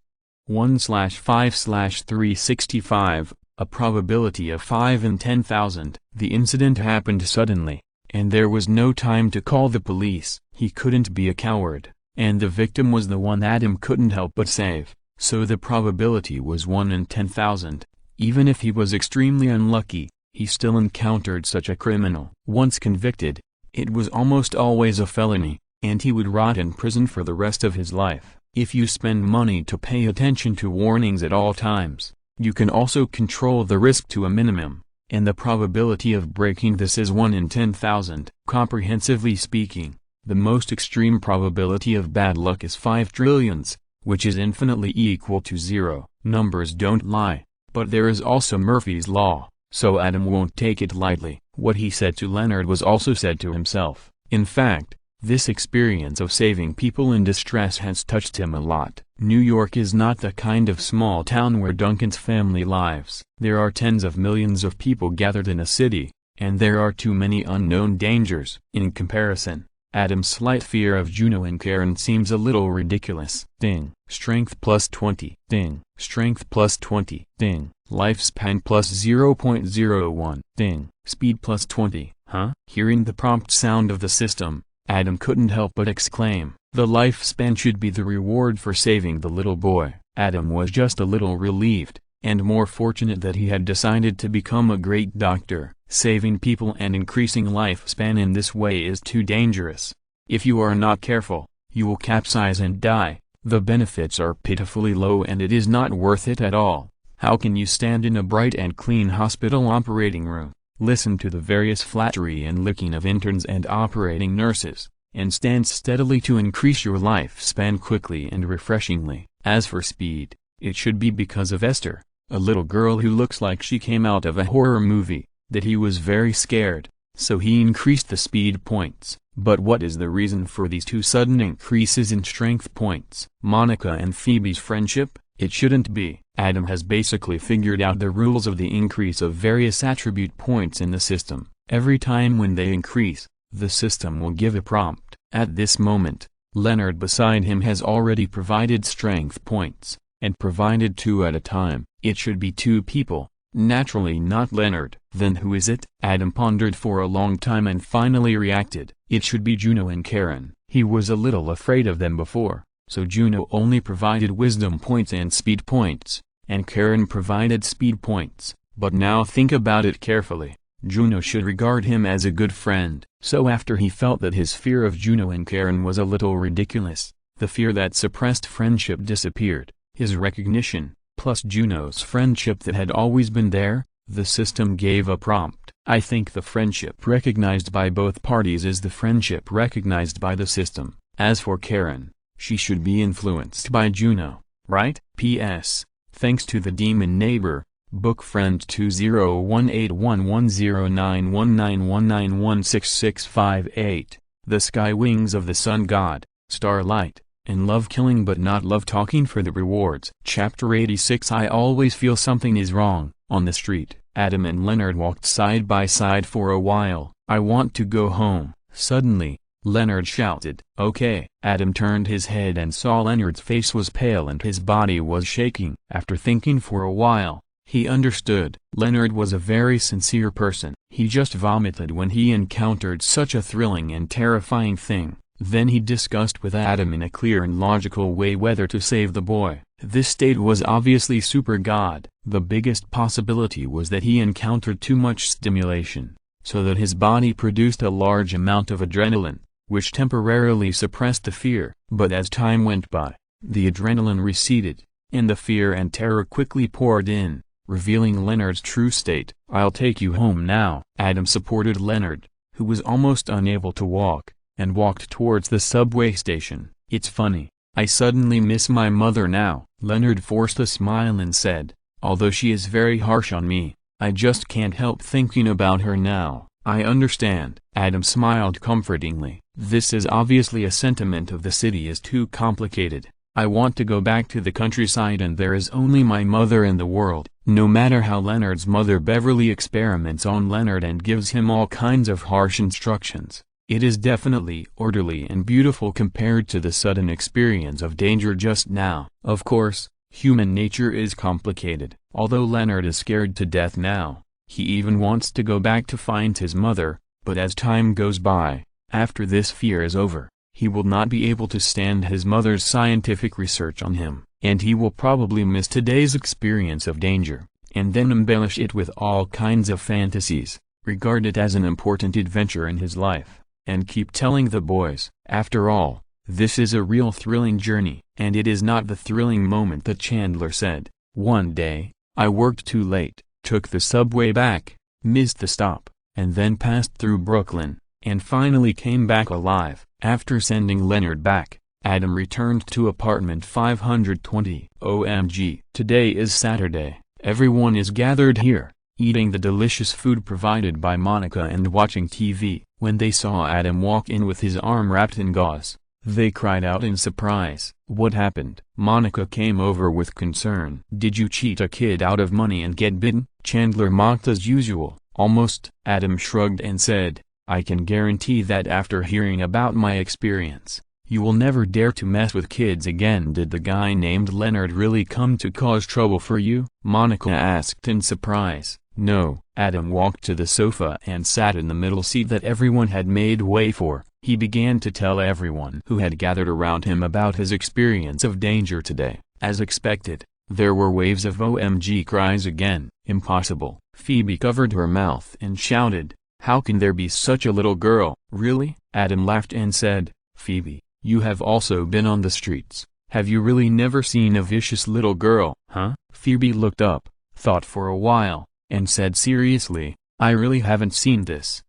1/5/365, a probability of 5 in 10,000. The incident happened suddenly, and there was no time to call the police. He couldn't be a coward, and the victim was the one Adam couldn't help but save, so the probability was 1 in 10,000. Even if he was extremely unlucky, he still encountered such a criminal. Once convicted, it was almost always a felony, and he would rot in prison for the rest of his life. If you spend money to pay attention to warnings at all times, you can also control the risk to a minimum, and the probability of breaking this is 1 in 10,000. Comprehensively speaking, the most extreme probability of bad luck is 5 trillions, which is infinitely equal to 0. Numbers don't lie, but there is also Murphy's Law, so Adam won't take it lightly. What he said to Leonard was also said to himself. In fact, this experience of saving people in distress has touched him a lot. New York is not the kind of small town where Duncan's family lives. There are tens of millions of people gathered in a city, and there are too many unknown dangers. In comparison, Adam's slight fear of Juno and Karen seems a little ridiculous. Ding. Strength plus 20. Ding. Strength plus 20. Ding. Lifespan plus 0.01. Ding. Speed plus 20. Huh? Hearing the prompt sound of the system, Adam couldn't help but exclaim, the lifespan should be the reward for saving the little boy. Adam was just a little relieved, and more fortunate that he had decided to become a great doctor. Saving people and increasing lifespan in this way is too dangerous. If you are not careful, you will capsize and die. The benefits are pitifully low and it is not worth it at all. How can you stand in a bright and clean hospital operating room, listen to the various flattery and licking of interns and operating nurses, and stand steadily to increase your lifespan quickly and refreshingly? As for speed, it should be because of Esther, a little girl who looks like she came out of a horror movie, that he was very scared, so he increased the speed points. But what is the reason for these two sudden increases in strength points? Monica and Phoebe's friendship? It shouldn't be. Adam has basically figured out the rules of the increase of various attribute points in the system. Every time when they increase, the system will give a prompt. At this moment, Leonard beside him has already provided strength points, and provided 2 at a time. It should be 2 people, naturally not Leonard. Then who is it? Adam pondered for a long time and finally reacted. It should be Juno and Karen. He was a little afraid of them before, so Juno only provided wisdom points and speed points, and Karen provided speed points. But now think about it carefully. Juno should regard him as a good friend. So after he felt that his fear of Juno and Karen was a little ridiculous, the fear that suppressed friendship disappeared. His recognition, plus Juno's friendship that had always been there, the system gave a prompt. I think the friendship recognized by both parties is the friendship recognized by the system. As for Karen, she should be influenced by Juno, right? P.S. Thanks to the demon neighbor, book friend 20181109191916658, the sky wings of the sun god, starlight, and love killing but not love talking for the rewards. Chapter 86. I always feel something is wrong. On the street, Adam and Leonard walked side by side for a while. I want to go home. Suddenly, Leonard shouted. Okay. Adam turned his head and saw Leonard's face was pale and his body was shaking. After thinking for a while, he understood. Leonard was a very sincere person. He just vomited when he encountered such a thrilling and terrifying thing. Then he discussed with Adam in a clear and logical way whether to save the boy. This state was obviously super God. The biggest possibility was that he encountered too much stimulation, so that his body produced a large amount of adrenaline, which temporarily suppressed the fear. But as time went by, the adrenaline receded, and the fear and terror quickly poured in, revealing Leonard's true state. "I'll take you home now." Adam supported Leonard, who was almost unable to walk, and walked towards the subway station. "It's funny, I suddenly miss my mother now." Leonard forced a smile and said, "Although she is very harsh on me, I just can't help thinking about her now." "I understand." Adam smiled comfortingly. "This is obviously a sentiment of the city is too complicated. I want to go back to the countryside and there is only my mother in the world." No matter how Leonard's mother Beverly experiments on Leonard and gives him all kinds of harsh instructions, it is definitely orderly and beautiful compared to the sudden experience of danger just now. Of course, human nature is complicated. Although Leonard is scared to death now, he even wants to go back to find his mother, but as time goes by, after this fear is over, he will not be able to stand his mother's scientific research on him, and he will probably miss today's experience of danger, and then embellish it with all kinds of fantasies, regard it as an important adventure in his life, and keep telling the boys. After all, this is a real thrilling journey. And it is not the thrilling moment that Chandler said, "One day, I worked too late, took the subway back, missed the stop, and then passed through Brooklyn, and finally came back alive." After sending Leonard back, Adam returned to apartment 520. OMG. Today is Saturday. Everyone is gathered here, eating the delicious food provided by Monica and watching TV. When they saw Adam walk in with his arm wrapped in gauze, they cried out in surprise. "What happened?" Monica came over with concern. "Did you cheat a kid out of money and get bitten?" Chandler mocked as usual. "Almost." Adam shrugged and said, "I can guarantee that after hearing about my experience, you will never dare to mess with kids again." "Did the guy named Leonard really come to cause trouble for you?" Monica asked in surprise. "No." Adam walked to the sofa and sat in the middle seat that everyone had made way for. He began to tell everyone who had gathered around him about his experience of danger today. As expected, there were waves of OMG cries again. "Impossible." Phoebe covered her mouth and shouted, "How can there be such a little girl?" "Really?" Adam laughed and said, "Phoebe, you have also been on the streets. Have you really never seen a vicious little girl?" "Huh?" Phoebe looked up, thought for a while, and said seriously, "I really haven't seen this."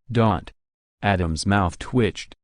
Adam's mouth twitched,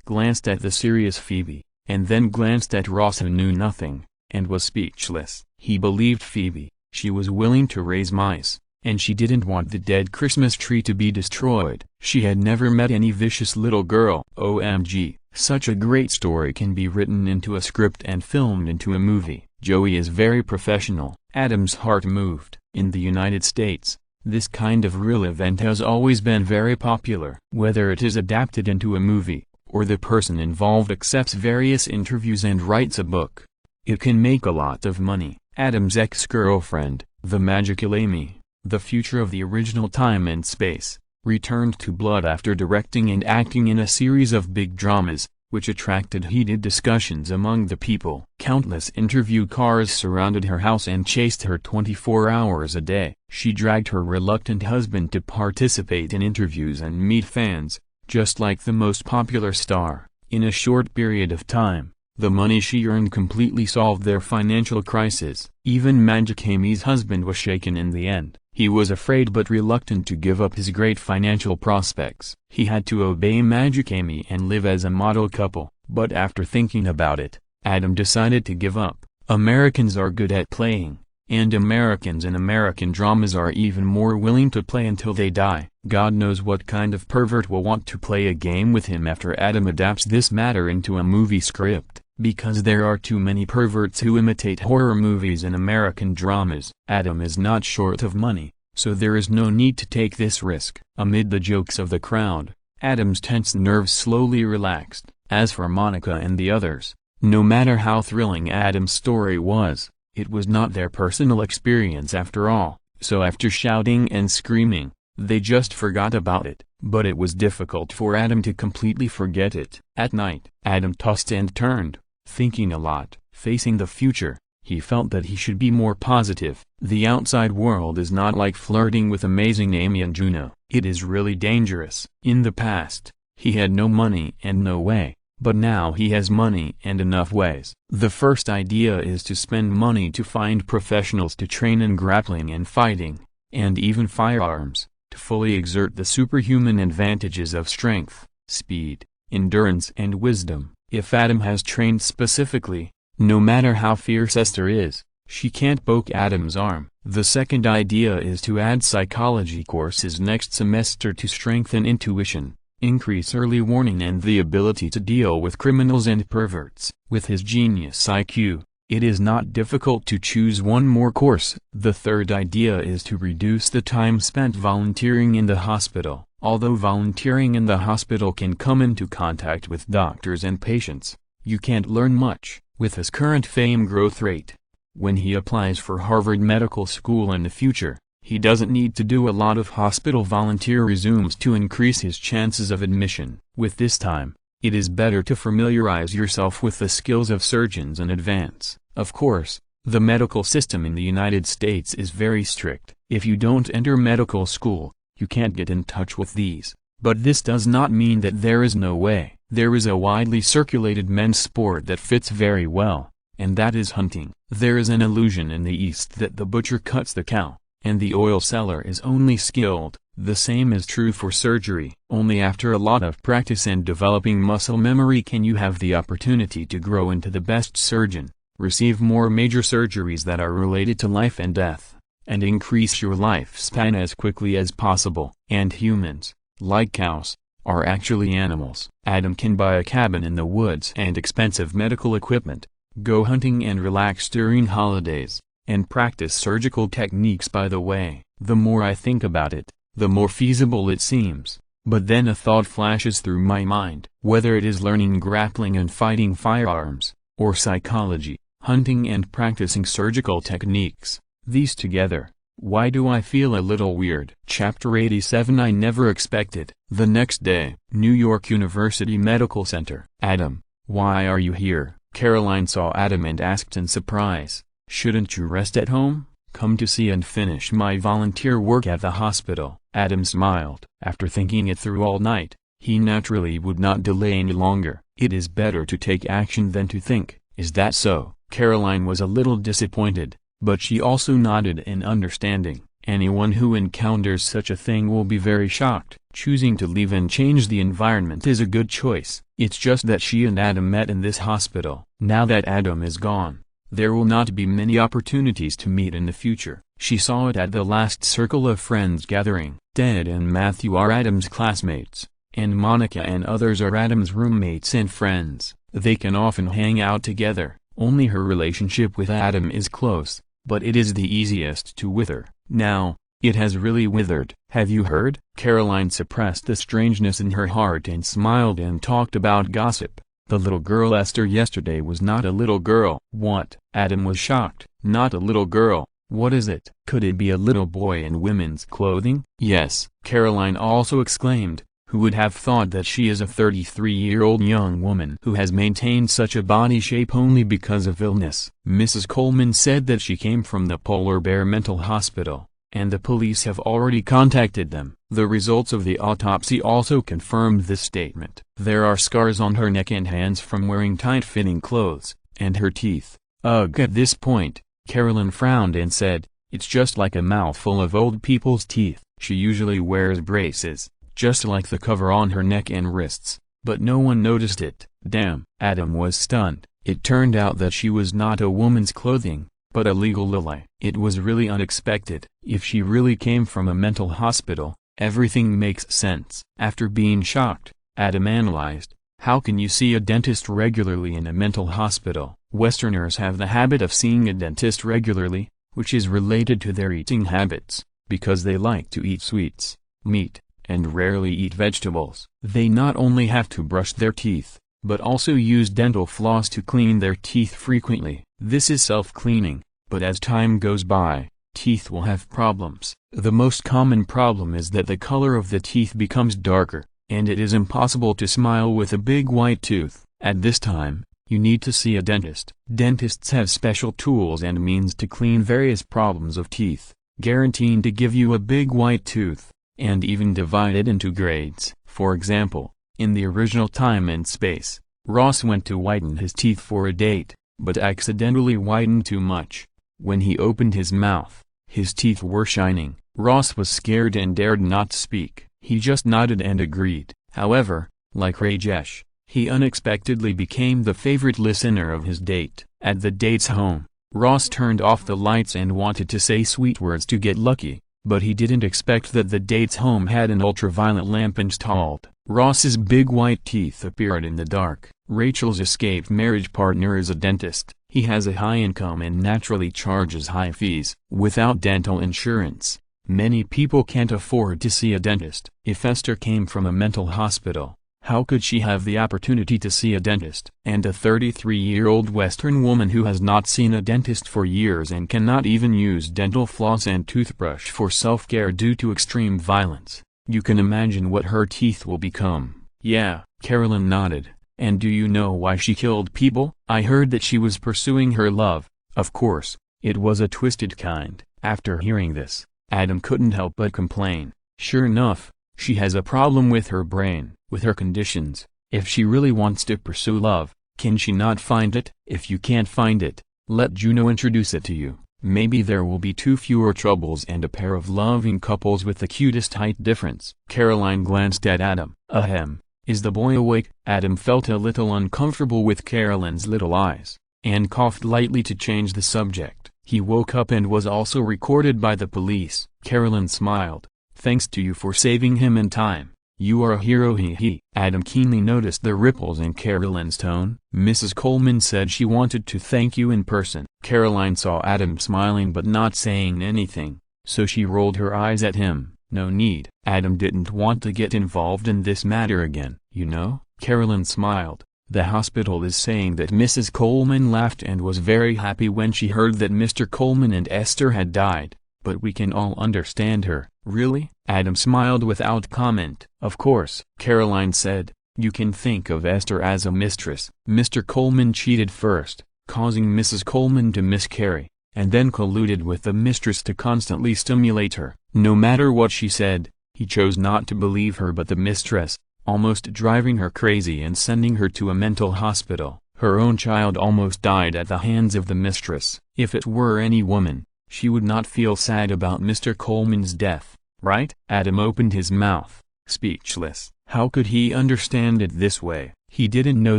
glanced at the serious Phoebe, and then glanced at Ross, who knew nothing, and was speechless. He believed Phoebe. She was willing to raise mice, and she didn't want the dead Christmas tree to be destroyed. She had never met any vicious little girl. OMG, such a great story can be written into a script and filmed into a movie. Joey is very professional. Adam's heart moved. In the United States, this kind of real event has always been very popular. Whether it is adapted into a movie, or the person involved accepts various interviews and writes a book, it can make a lot of money. Adam's ex-girlfriend, the magical Amy, the future of the original Time and Space, returned to Blood after directing and acting in a series of big dramas, which attracted heated discussions among the people. Countless interview cars surrounded her house and chased her 24 hours a day. She dragged her reluctant husband to participate in interviews and meet fans, just like the most popular star. In a short period of time, the money she earned completely solved their financial crisis. Even Magic Amy's husband was shaken in the end. He was afraid but reluctant to give up his great financial prospects. He had to obey Magic Amy and live as a model couple. But after thinking about it, Adam decided to give up. Americans are good at playing, and Americans in American dramas are even more willing to play until they die. God knows what kind of pervert will want to play a game with him after Adam adapts this matter into a movie script, because there are too many perverts who imitate horror movies in American dramas. Adam is not short of money, so there is no need to take this risk. Amid the jokes of the crowd, Adam's tense nerves slowly relaxed. As for Monica and the others, no matter how thrilling Adam's story was, it was not their personal experience after all. So after shouting and screaming, They just forgot about it. But it was difficult for Adam to completely forget it. At night, Adam tossed and turned, thinking a lot, facing the future. He felt that he should be more positive. The outside world is not like flirting with amazing Amy and Juno. It is really dangerous. In the past, he had no money and no way, but now he has money and enough ways. The first idea is to spend money to find professionals to train in grappling and fighting, and even firearms, to fully exert the superhuman advantages of strength, speed, endurance and wisdom. If Adam has trained specifically, no matter how fierce Esther is, she can't poke Adam's arm. The second idea is to add psychology courses next semester to strengthen intuition, increase early warning and the ability to deal with criminals and perverts. With his genius IQ, it is not difficult to choose one more course. The third idea is to reduce the time spent volunteering in the hospital. Although volunteering in the hospital can come into contact with doctors and patients, you can't learn much. With his current fame growth rate, when he applies for Harvard Medical School in the future, he doesn't need to do a lot of hospital volunteer resumes to increase his chances of admission. With this time, it is better to familiarize yourself with the skills of surgeons in advance. Of course, the medical system in the United States is very strict. If you don't enter medical school, you can't get in touch with these. But this does not mean that there is no way. There is a widely circulated men's sport that fits very well, and that is hunting. There is an illusion in the East that the butcher cuts the cow, and the oil seller is only skilled. The same is true for surgery. Only after a lot of practice and developing muscle memory can you have the opportunity to grow into the best surgeon, receive more major surgeries that are related to life and death, and increase your lifespan as quickly as possible. And humans, like cows, are actually animals. Adam can buy a cabin in the woods and expensive medical equipment, go hunting and relax during holidays, and practice surgical techniques. By the way, the more I think about it, the more feasible it seems. But then a thought flashes through my mind. Whether it is learning grappling and fighting firearms, or psychology, hunting and practicing surgical techniques, these together, why do I feel a little weird? Chapter 87 I Never Expected. The next day, New York University Medical Center. Adam, why are you here? Caroline saw Adam and asked in surprise, shouldn't you rest at home? Come to see and finish my volunteer work at the hospital. Adam smiled. After thinking it through all night, he naturally would not delay any longer. It is better to take action than to think. Is that so? Caroline was a little disappointed, but she also nodded in understanding. Anyone who encounters such a thing will be very shocked. Choosing to leave and change the environment is a good choice. It's just that she and Adam met in this hospital. Now that Adam is gone, there will not be many opportunities to meet in the future. She saw it at the last circle of friends gathering. Ted and Matthew are Adam's classmates, and Monica and others are Adam's roommates and friends. They can often hang out together. Only her relationship with Adam is close, but it is the easiest to wither. Now, it has really withered. Have you heard? Caroline suppressed the strangeness in her heart and smiled and talked about gossip. The little girl Esther yesterday was not a little girl. What? Adam was shocked. Not a little girl. What is it? Could it be a little boy in women's clothing? Yes, Caroline also exclaimed. Who would have thought that she is a 33-year-old young woman who has maintained such a body shape only because of illness? Mrs. Coleman said that she came from the Polar Bear Mental Hospital, and the police have already contacted them. The results of the autopsy also confirmed this statement. There are scars on her neck and hands from wearing tight-fitting clothes, and her teeth. Ugh. At this point, Carolyn frowned and said, it's just like a mouthful of old people's teeth. She usually wears braces, just like the cover on her neck and wrists, but no one noticed it. Damn. Adam was stunned. It turned out that she was not a woman's clothing, but a legal lie. It was really unexpected. If she really came from a mental hospital, everything makes sense. After being shocked, Adam analyzed, how can you see a dentist regularly in a mental hospital? Westerners have the habit of seeing a dentist regularly, which is related to their eating habits, because they like to eat sweets, meat, and rarely eat vegetables. They not only have to brush their teeth, but also use dental floss to clean their teeth frequently. This is self-cleaning, but as time goes by, teeth will have problems. The most common problem is that the color of the teeth becomes darker, and it is impossible to smile with a big white tooth. At this time, you need to see a dentist. Dentists have special tools and means to clean various problems of teeth, guaranteeing to give you a big white tooth, and even divide it into grades. For example, in the original Time and Space, Ross went to whiten his teeth for a date, but accidentally whitened too much. When he opened his mouth, his teeth were shining. Ross was scared and dared not speak. He just nodded and agreed. However, like Rajesh, he unexpectedly became the favorite listener of his date. At the date's home, Ross turned off the lights and wanted to say sweet words to get lucky, but he didn't expect that the date's home had an ultraviolet lamp installed. Ross's big white teeth appeared in the dark. Rachel's escaped marriage partner is a dentist. He has a high income and naturally charges high fees. Without dental insurance, many people can't afford to see a dentist. If Esther came from a mental hospital, how could she have the opportunity to see a dentist? And a 33-year-old Western woman who has not seen a dentist for years and cannot even use dental floss and toothbrush for self-care due to extreme violence. You can imagine what her teeth will become. Yeah, Carolyn nodded. And do you know why she killed people? I heard that she was pursuing her love. Of course, it was a twisted kind. After hearing this, Adam couldn't help but complain. Sure enough, she has a problem with her brain, with her conditions. If she really wants to pursue love, can she not find it? If you can't find it, let Juno introduce it to you. Maybe there will be two fewer troubles and a pair of loving couples with the cutest height difference. Caroline glanced at Adam. Ahem. Is the boy awake? Adam felt a little uncomfortable with Carolyn's little eyes, and coughed lightly to change the subject. He woke up and was also recorded by the police. Carolyn smiled. Thanks to you for saving him in time. You are a hero, he. Adam keenly noticed the ripples in Carolyn's tone. Mrs. Coleman said she wanted to thank you in person. Caroline saw Adam smiling but not saying anything, so she rolled her eyes at him. No need. Adam didn't want to get involved in this matter again. You know? Carolyn smiled. The hospital is saying that Mrs. Coleman laughed and was very happy when she heard that Mr. Coleman and Esther had died, but we can all understand her. Really? Adam smiled without comment. Of course, Caroline said. You can think of Esther as a mistress. Mr. Coleman cheated first, causing Mrs. Coleman to miscarry, and then colluded with the mistress to constantly stimulate her. No matter what she said, he chose not to believe her but the mistress, almost driving her crazy and sending her to a mental hospital. Her own child almost died at the hands of the mistress. If it were any woman, she would not feel sad about Mr. Coleman's death, right? Adam opened his mouth, speechless. How could he understand it this way? He didn't know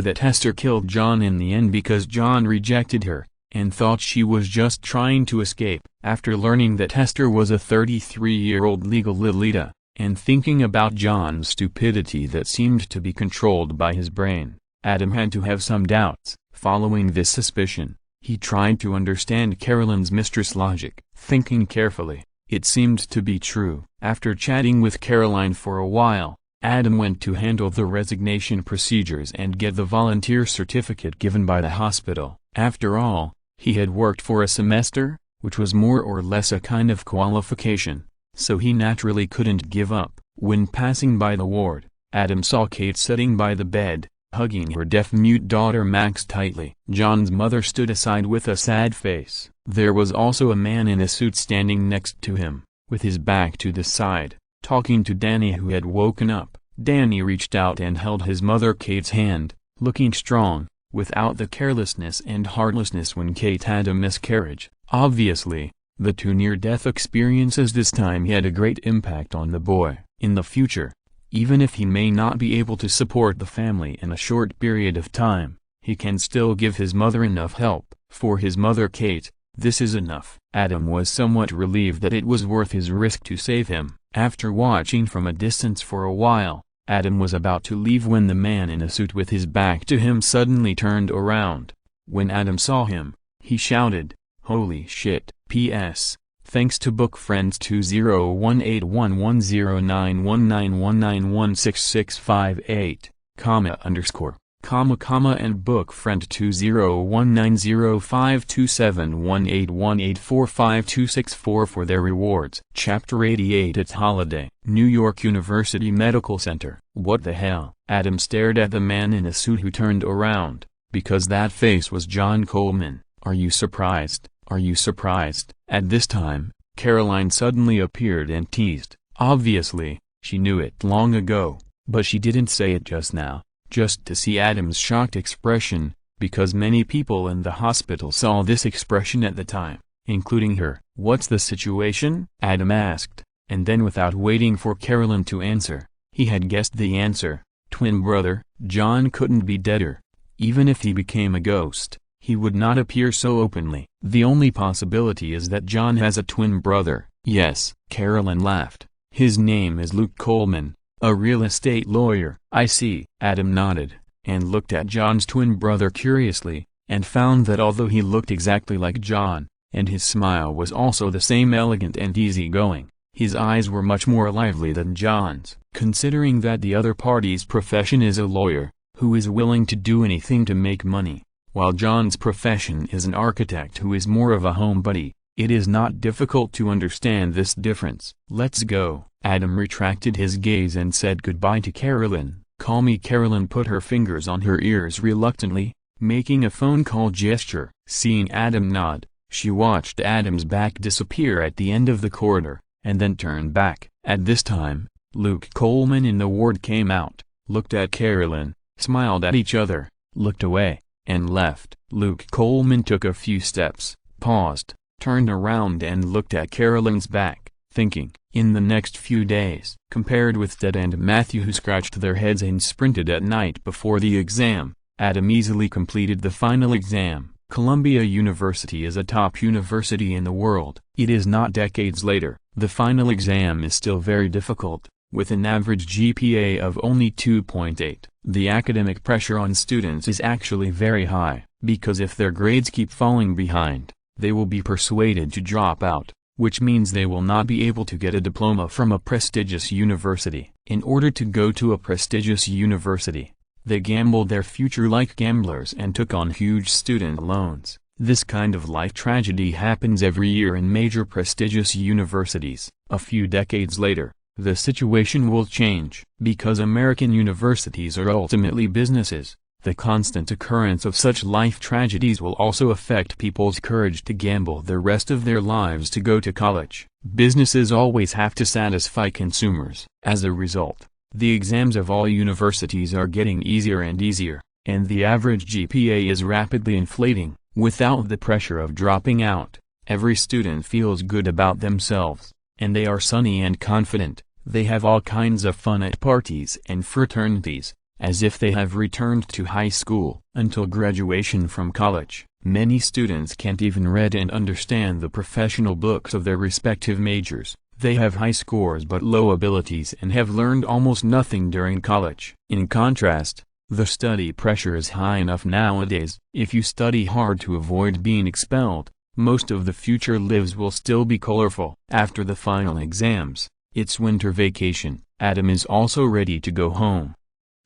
that Esther killed John in the end because John rejected her, and thought she was just trying to escape. After learning that Esther was a 33-year-old legal Lolita, and thinking about John's stupidity that seemed to be controlled by his brain, Adam had to have some doubts. Following this suspicion, he tried to understand Carolyn's mistress' logic. Thinking carefully, it seemed to be true. After chatting with Caroline for a while, Adam went to handle the resignation procedures and get the volunteer certificate given by the hospital. After all, he had worked for a semester, which was more or less a kind of qualification, so he naturally couldn't give up. When passing by the ward, Adam saw Kate sitting by the bed, hugging her deaf-mute daughter Max tightly. John's mother stood aside with a sad face. There was also a man in a suit standing next to him, with his back to the side, talking to Danny who had woken up. Danny reached out and held his mother Kate's hand, looking strong, without the carelessness and heartlessness when Kate had a miscarriage. Obviously, the two near-death experiences this time had a great impact on the boy. In the future, even if he may not be able to support the family in a short period of time, he can still give his mother enough help. For his mother Kate, this is enough. Adam was somewhat relieved that it was worth his risk to save him. After watching from a distance for a while, Adam was about to leave when the man in a suit with his back to him suddenly turned around. When Adam saw him, he shouted, "Holy shit!" P.S. Thanks to book friends 201811091919191668, _. and book friend 20190527181845264 for their rewards. Chapter 88 It's Holiday. New York University Medical Center. What the hell? Adam stared at the man in a suit who turned around, because that face was John Coleman. Are you surprised? Are you surprised? At this time, Caroline suddenly appeared and teased. Obviously, she knew it long ago, but she didn't say it just now, just to see Adam's shocked expression, because many people in the hospital saw this expression at the time, including her. What's the situation? Adam asked, and then without waiting for Caroline to answer, he had guessed the answer. Twin brother. John couldn't be deader. Even if he became a ghost, he would not appear so openly. The only possibility is that John has a twin brother. Yes, Caroline laughed. His name is Luke Coleman, a real estate lawyer. I see. Adam nodded, and looked at John's twin brother curiously, and found that although he looked exactly like John, and his smile was also the same elegant and easygoing, his eyes were much more lively than John's. Considering that the other party's profession is a lawyer, who is willing to do anything to make money, while John's profession is an architect who is more of a homebody, it is not difficult to understand this difference. Let's go. Adam retracted his gaze and said goodbye to Caroline. Call me. Caroline put her fingers on her ears reluctantly, making a phone call gesture. Seeing Adam nod, she watched Adam's back disappear at the end of the corridor, and then turned back. At this time, Luke Coleman in the ward came out, looked at Caroline, smiled at each other, looked away, and left. Luke Coleman took a few steps, paused, turned around and looked at Caroline's back, thinking. In the next few days, compared with Ted and Matthew who scratched their heads and sprinted at night before the exam, Adam easily completed the final exam. Columbia University is a top university in the world. It is not decades later. The final exam is still very difficult, with an average GPA of only 2.8. The academic pressure on students is actually very high, because if their grades keep falling behind, they will be persuaded to drop out, which means they will not be able to get a diploma from a prestigious university. In order to go to a prestigious university, they gambled their future like gamblers and took on huge student loans. This kind of life tragedy happens every year in major prestigious universities. A few decades later, the situation will change. Because American universities are ultimately businesses, the constant occurrence of such life tragedies will also affect people's courage to gamble the rest of their lives to go to college. Businesses always have to satisfy consumers. As a result, the exams of all universities are getting easier and easier, and the average GPA is rapidly inflating. Without the pressure of dropping out, every student feels good about themselves, and they are sunny and confident. They have all kinds of fun at parties and fraternities, as if they have returned to high school. Until graduation from college, many students can't even read and understand the professional books of their respective majors. They have high scores but low abilities and have learned almost nothing during college. In contrast, the study pressure is high enough nowadays. If you study hard to avoid being expelled, most of the future lives will still be colorful. After the final exams, it's winter vacation. Adam is also ready to go home.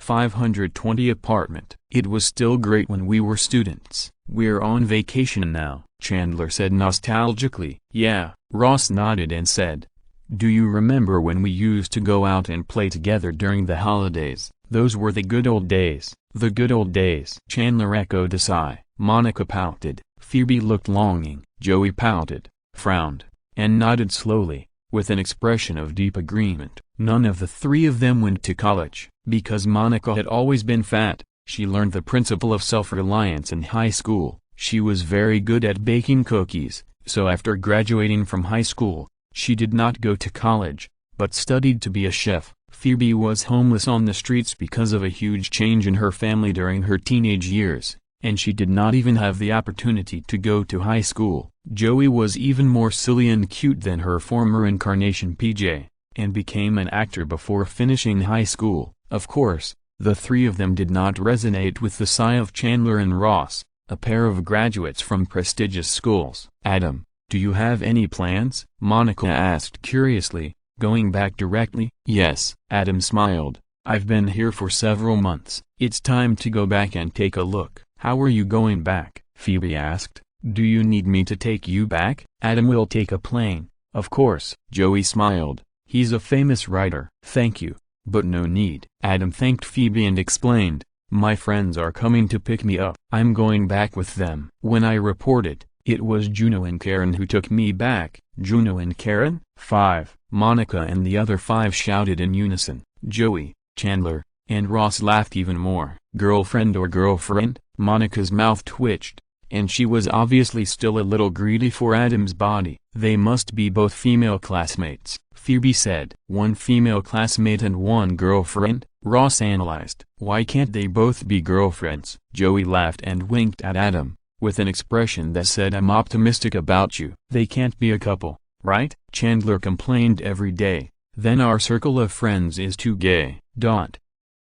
520 apartment. It was still great when we were students. We're on vacation now, Chandler said nostalgically. Yeah, Ross nodded and said. Do you remember when we used to go out and play together during the holidays? Those were the good old days. The good old days. Chandler echoed a sigh. Monica pouted. Phoebe looked longing. Joey pouted, frowned, and nodded slowly, with an expression of deep agreement. None of the three of them went to college. Because Monica had always been fat, she learned the principle of self-reliance in high school. She was very good at baking cookies, so after graduating from high school, she did not go to college, but studied to be a chef. Phoebe was homeless on the streets because of a huge change in her family during her teenage years, and she did not even have the opportunity to go to high school. Joey was even more silly and cute than her former incarnation PJ, and became an actor before finishing high school. Of course, the three of them did not resonate with the sigh of Chandler and Ross, a pair of graduates from prestigious schools. Adam, do you have any plans? Monica asked curiously, going back directly. Yes, Adam smiled. I've been here for several months. It's time to go back and take a look. How are you going back? Phoebe asked. Do you need me to take you back? Adam will take a plane, of course. Joey smiled. He's a famous writer. Thank you, but no need. Adam thanked Phoebe and explained, my friends are coming to pick me up. I'm going back with them. When I reported, it was Juno and Karen who took me back. Juno and Karen? 5. Monica and the other 5 shouted in unison. Joey, Chandler, and Ross laughed even more. Girlfriend or girlfriend? Monica's mouth twitched, and she was obviously still a little greedy for Adam's body. They must be both female classmates, Phoebe said. One female classmate and one girlfriend? Ross analyzed. Why can't they both be girlfriends? Joey laughed and winked at Adam, with an expression that said I'm optimistic about you. They can't be a couple, right? Chandler complained every day. Then our circle of friends is too gay.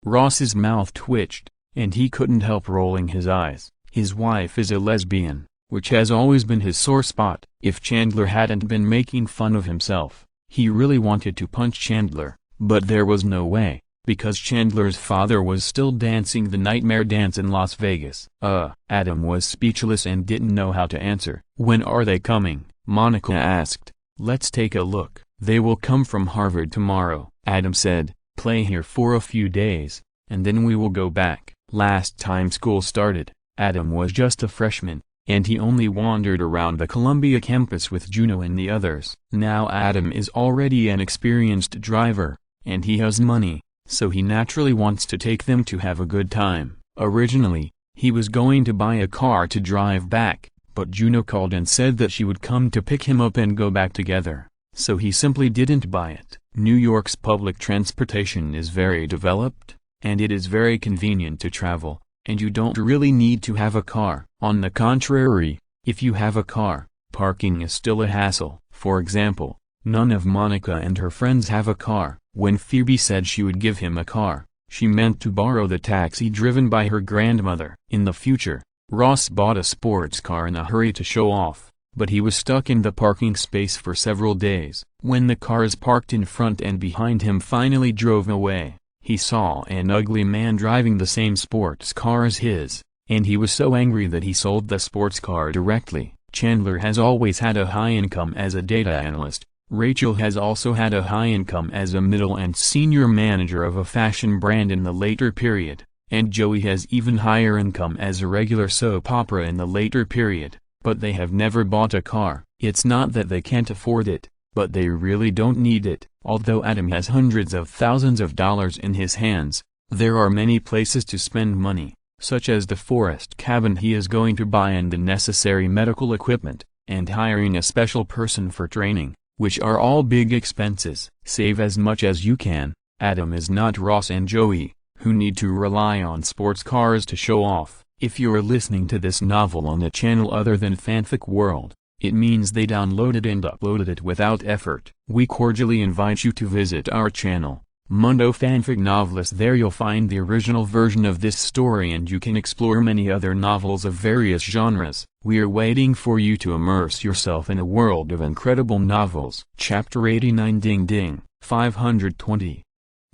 Ross's mouth twitched, and he couldn't help rolling his eyes. His wife is a lesbian, which has always been his sore spot. If Chandler hadn't been making fun of himself, he really wanted to punch Chandler, but there was no way, because Chandler's father was still dancing the nightmare dance in Las Vegas. Adam was speechless and didn't know how to answer. When are they coming? Monica asked. Let's take a look. They will come from Harvard tomorrow, Adam said. Play here for a few days, and then we will go back. Last time school started, Adam was just a freshman, and he only wandered around the Columbia campus with Juno and the others. Now Adam is already an experienced driver, and he has money, so he naturally wants to take them to have a good time. Originally, he was going to buy a car to drive back, but Juno called and said that she would come to pick him up and go back together, so he simply didn't buy it. New York's public transportation is very developed, and it is very convenient to travel, and you don't really need to have a car. On the contrary, if you have a car, parking is still a hassle. For example, none of Monica and her friends have a car. When Phoebe said she would give him a car, she meant to borrow the taxi driven by her grandmother. In the future, Ross bought a sports car in a hurry to show off, but he was stuck in the parking space for several days. When the cars parked in front and behind him finally drove away, he saw an ugly man driving the same sports car as his, and he was so angry that he sold the sports car directly. Chandler has always had a high income as a data analyst. Rachel has also had a high income as a middle and senior manager of a fashion brand in the later period, and Joey has even higher income as a regular soap opera in the later period, but they have never bought a car. It's not that they can't afford it, but they really don't need it. Although Adam has hundreds of thousands of dollars in his hands, there are many places to spend money, such as the forest cabin he is going to buy and the necessary medical equipment, and hiring a special person for training, which are all big expenses. Save as much as you can. Adam is not Ross and Joey, who need to rely on sports cars to show off. If you're listening to this novel on a channel other than Fanfic World, it means they downloaded and uploaded it without effort. We cordially invite you to visit our channel, Mundo Fanfic Novelist. There you'll find the original version of this story and you can explore many other novels of various genres. We're waiting for you to immerse yourself in a world of incredible novels. Chapter 89. Ding ding. 520.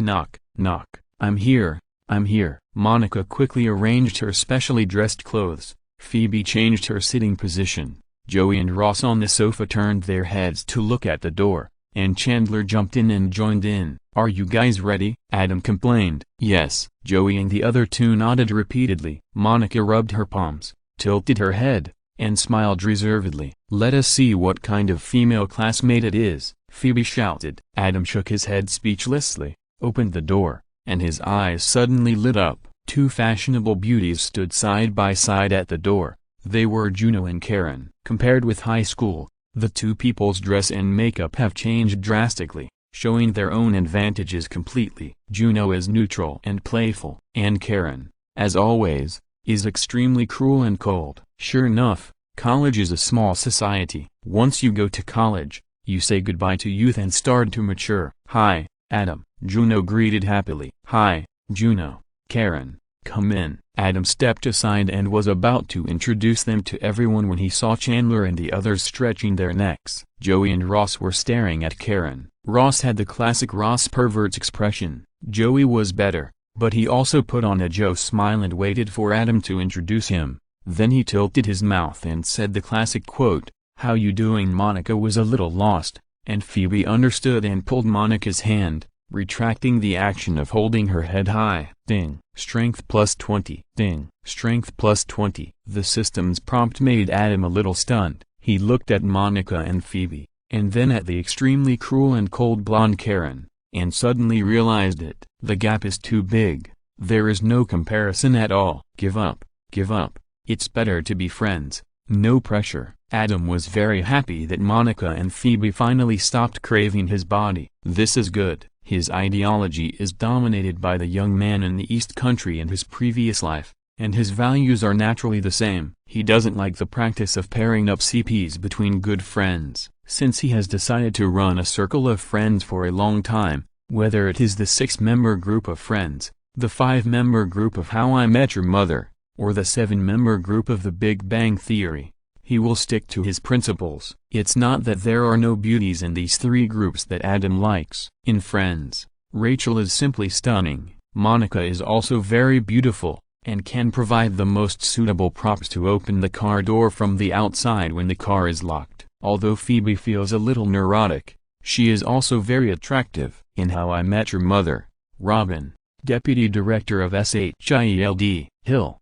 Knock, knock. I'm here, I'm here. Monica quickly arranged her specially dressed clothes. Phoebe changed her sitting position. Joey and Ross on the sofa turned their heads to look at the door, and Chandler jumped in and joined in. Are you guys ready? Adam complained. Yes. Joey and the other two nodded repeatedly. Monica rubbed her palms, tilted her head, and smiled reservedly. Let us see what kind of female classmate it is, Phoebe shouted. Adam shook his head speechlessly, opened the door, and his eyes suddenly lit up. Two fashionable beauties stood side by side at the door. They were Juno and Karen. Compared with high school, the two people's dress and makeup have changed drastically, showing their own advantages completely. Juno is neutral and playful, and Karen, as always, is extremely cruel and cold. Sure enough, college is a small society. Once you go to college, you say goodbye to youth and start to mature. Hi, Adam, Juno greeted happily. Hi, Juno. Karen, come in. Adam stepped aside and was about to introduce them to everyone when he saw Chandler and the others stretching their necks. Joey and Ross were staring at Karen. Ross had the classic Ross pervert's expression, Joey was better, but he also put on a Joe smile and waited for Adam to introduce him. Then he tilted his mouth and said the classic quote, "How you doing?" Monica was a little lost, and Phoebe understood and pulled Monica's hand, retracting the action of holding her head high. Ding. Strength plus 20. Ding. Strength plus 20. The system's prompt made Adam a little stunned. He looked at Monica and Phoebe, and then at the extremely cruel and cold blonde Karen, and suddenly realized it. The gap is too big. There is no comparison at all. Give up. Give up. It's better to be friends. No pressure. Adam was very happy that Monica and Phoebe finally stopped craving his body. This is good. His ideology is dominated by the young man in the East Country in his previous life, and his values are naturally the same. He doesn't like the practice of pairing up CPs between good friends, since he has decided to run a circle of friends for a long time, whether it is the 6-member group of Friends, the 5-member group of How I Met Your Mother, or the 7-member group of The Big Bang Theory. He will stick to his principles. It's not that there are no beauties in these 3 groups that Adam likes. In Friends, Rachel is simply stunning. Monica is also very beautiful, and can provide the most suitable props to open the car door from the outside when the car is locked. Although Phoebe feels a little neurotic, she is also very attractive. In How I Met Your Mother, Robin, deputy director of SHIELD, Hill,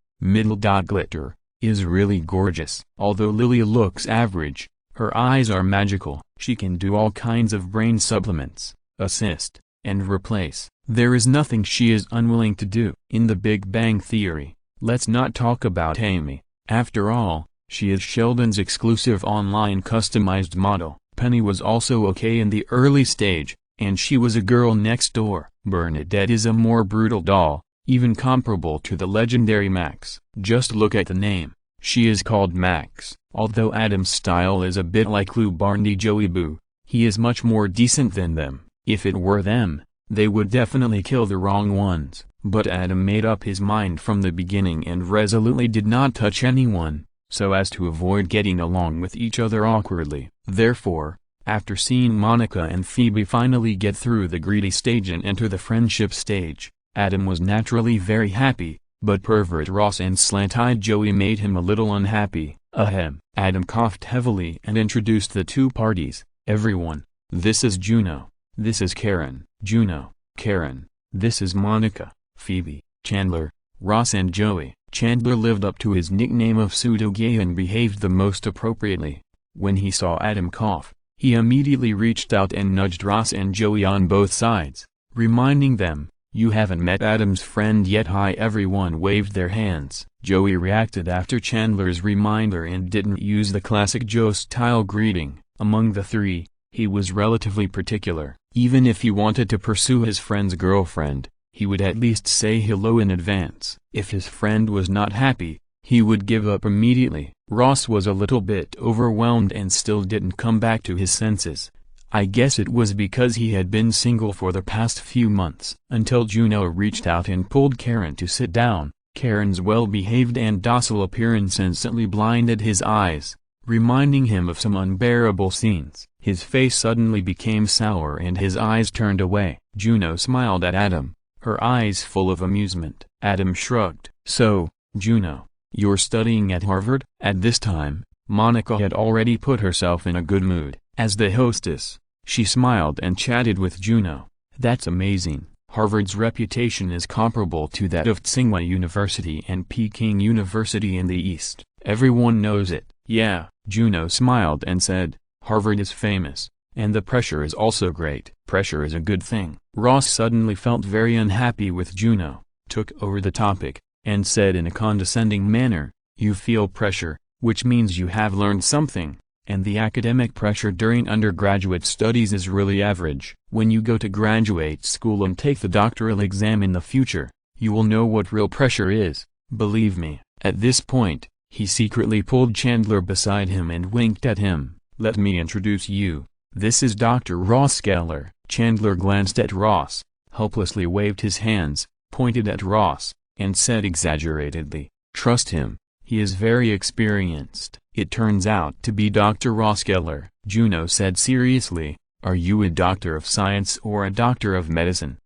glitter, is really gorgeous. Although Lily looks average, her eyes are magical. She can do all kinds of brain supplements, assist, and replace. There is nothing she is unwilling to do. In The Big Bang Theory, let's not talk about Amy. After all, she is Sheldon's exclusive online customized model. Penny was also okay in the early stage, and she was a girl next door. Bernadette is a more brutal doll, even comparable to the legendary Max. Just look at the name. She is called Max. Although Adam's style is a bit like Lou Barney Joey Boo, he is much more decent than them. If it were them, they would definitely kill the wrong ones. But Adam made up his mind from the beginning and resolutely did not touch anyone, so as to avoid getting along with each other awkwardly. Therefore, after seeing Monica and Phoebe finally get through the greedy stage and enter the friendship stage, Adam was naturally very happy, but pervert Ross and slant-eyed Joey made him a little unhappy. Ahem. Adam coughed heavily and introduced the 2 parties. Everyone, this is Juno. This is Karen. Juno, Karen. This is Monica, Phoebe, Chandler, Ross and Joey. Chandler lived up to his nickname of pseudo-gay and behaved the most appropriately. When he saw Adam cough, he immediately reached out and nudged Ross and Joey on both sides, reminding them, "You haven't met Adam's friend yet." Hi. Everyone waved their hands. Joey reacted after Chandler's reminder and didn't use the classic Joe-style greeting. Among the 3, he was relatively particular. Even if he wanted to pursue his friend's girlfriend, he would at least say hello in advance. If his friend was not happy, he would give up immediately. Ross was a little bit overwhelmed and still didn't come back to his senses. I guess it was because he had been single for the past few months. Until Juno reached out and pulled Karen to sit down. Karen's well-behaved and docile appearance instantly blinded his eyes, reminding him of some unbearable scenes. His face suddenly became sour and his eyes turned away. Juno smiled at Adam, her eyes full of amusement. Adam shrugged. "So, Juno, you're studying at Harvard?" At this time, Monica had already put herself in a good mood. As the hostess, she smiled and chatted with Juno. "That's amazing. Harvard's reputation is comparable to that of Tsinghua University and Peking University in the East. Everyone knows it." "Yeah," Juno smiled and said, "Harvard is famous, and the pressure is also great." Pressure is a good thing. Ross suddenly felt very unhappy with Juno, took over the topic, and said in a condescending manner, "You feel pressure, which means you have learned something, and the academic pressure during undergraduate studies is really average. When you go to graduate school and take the doctoral exam in the future, you will know what real pressure is, believe me." At this point, he secretly pulled Chandler beside him and winked at him. "Let me introduce you. This is Dr. Ross Geller." Chandler glanced at Ross, helplessly waved his hands, pointed at Ross, and said exaggeratedly, "Trust him, he is very experienced." "It turns out to be Dr. Ross Geller," Juno said seriously, Are you a doctor of science or a doctor of medicine?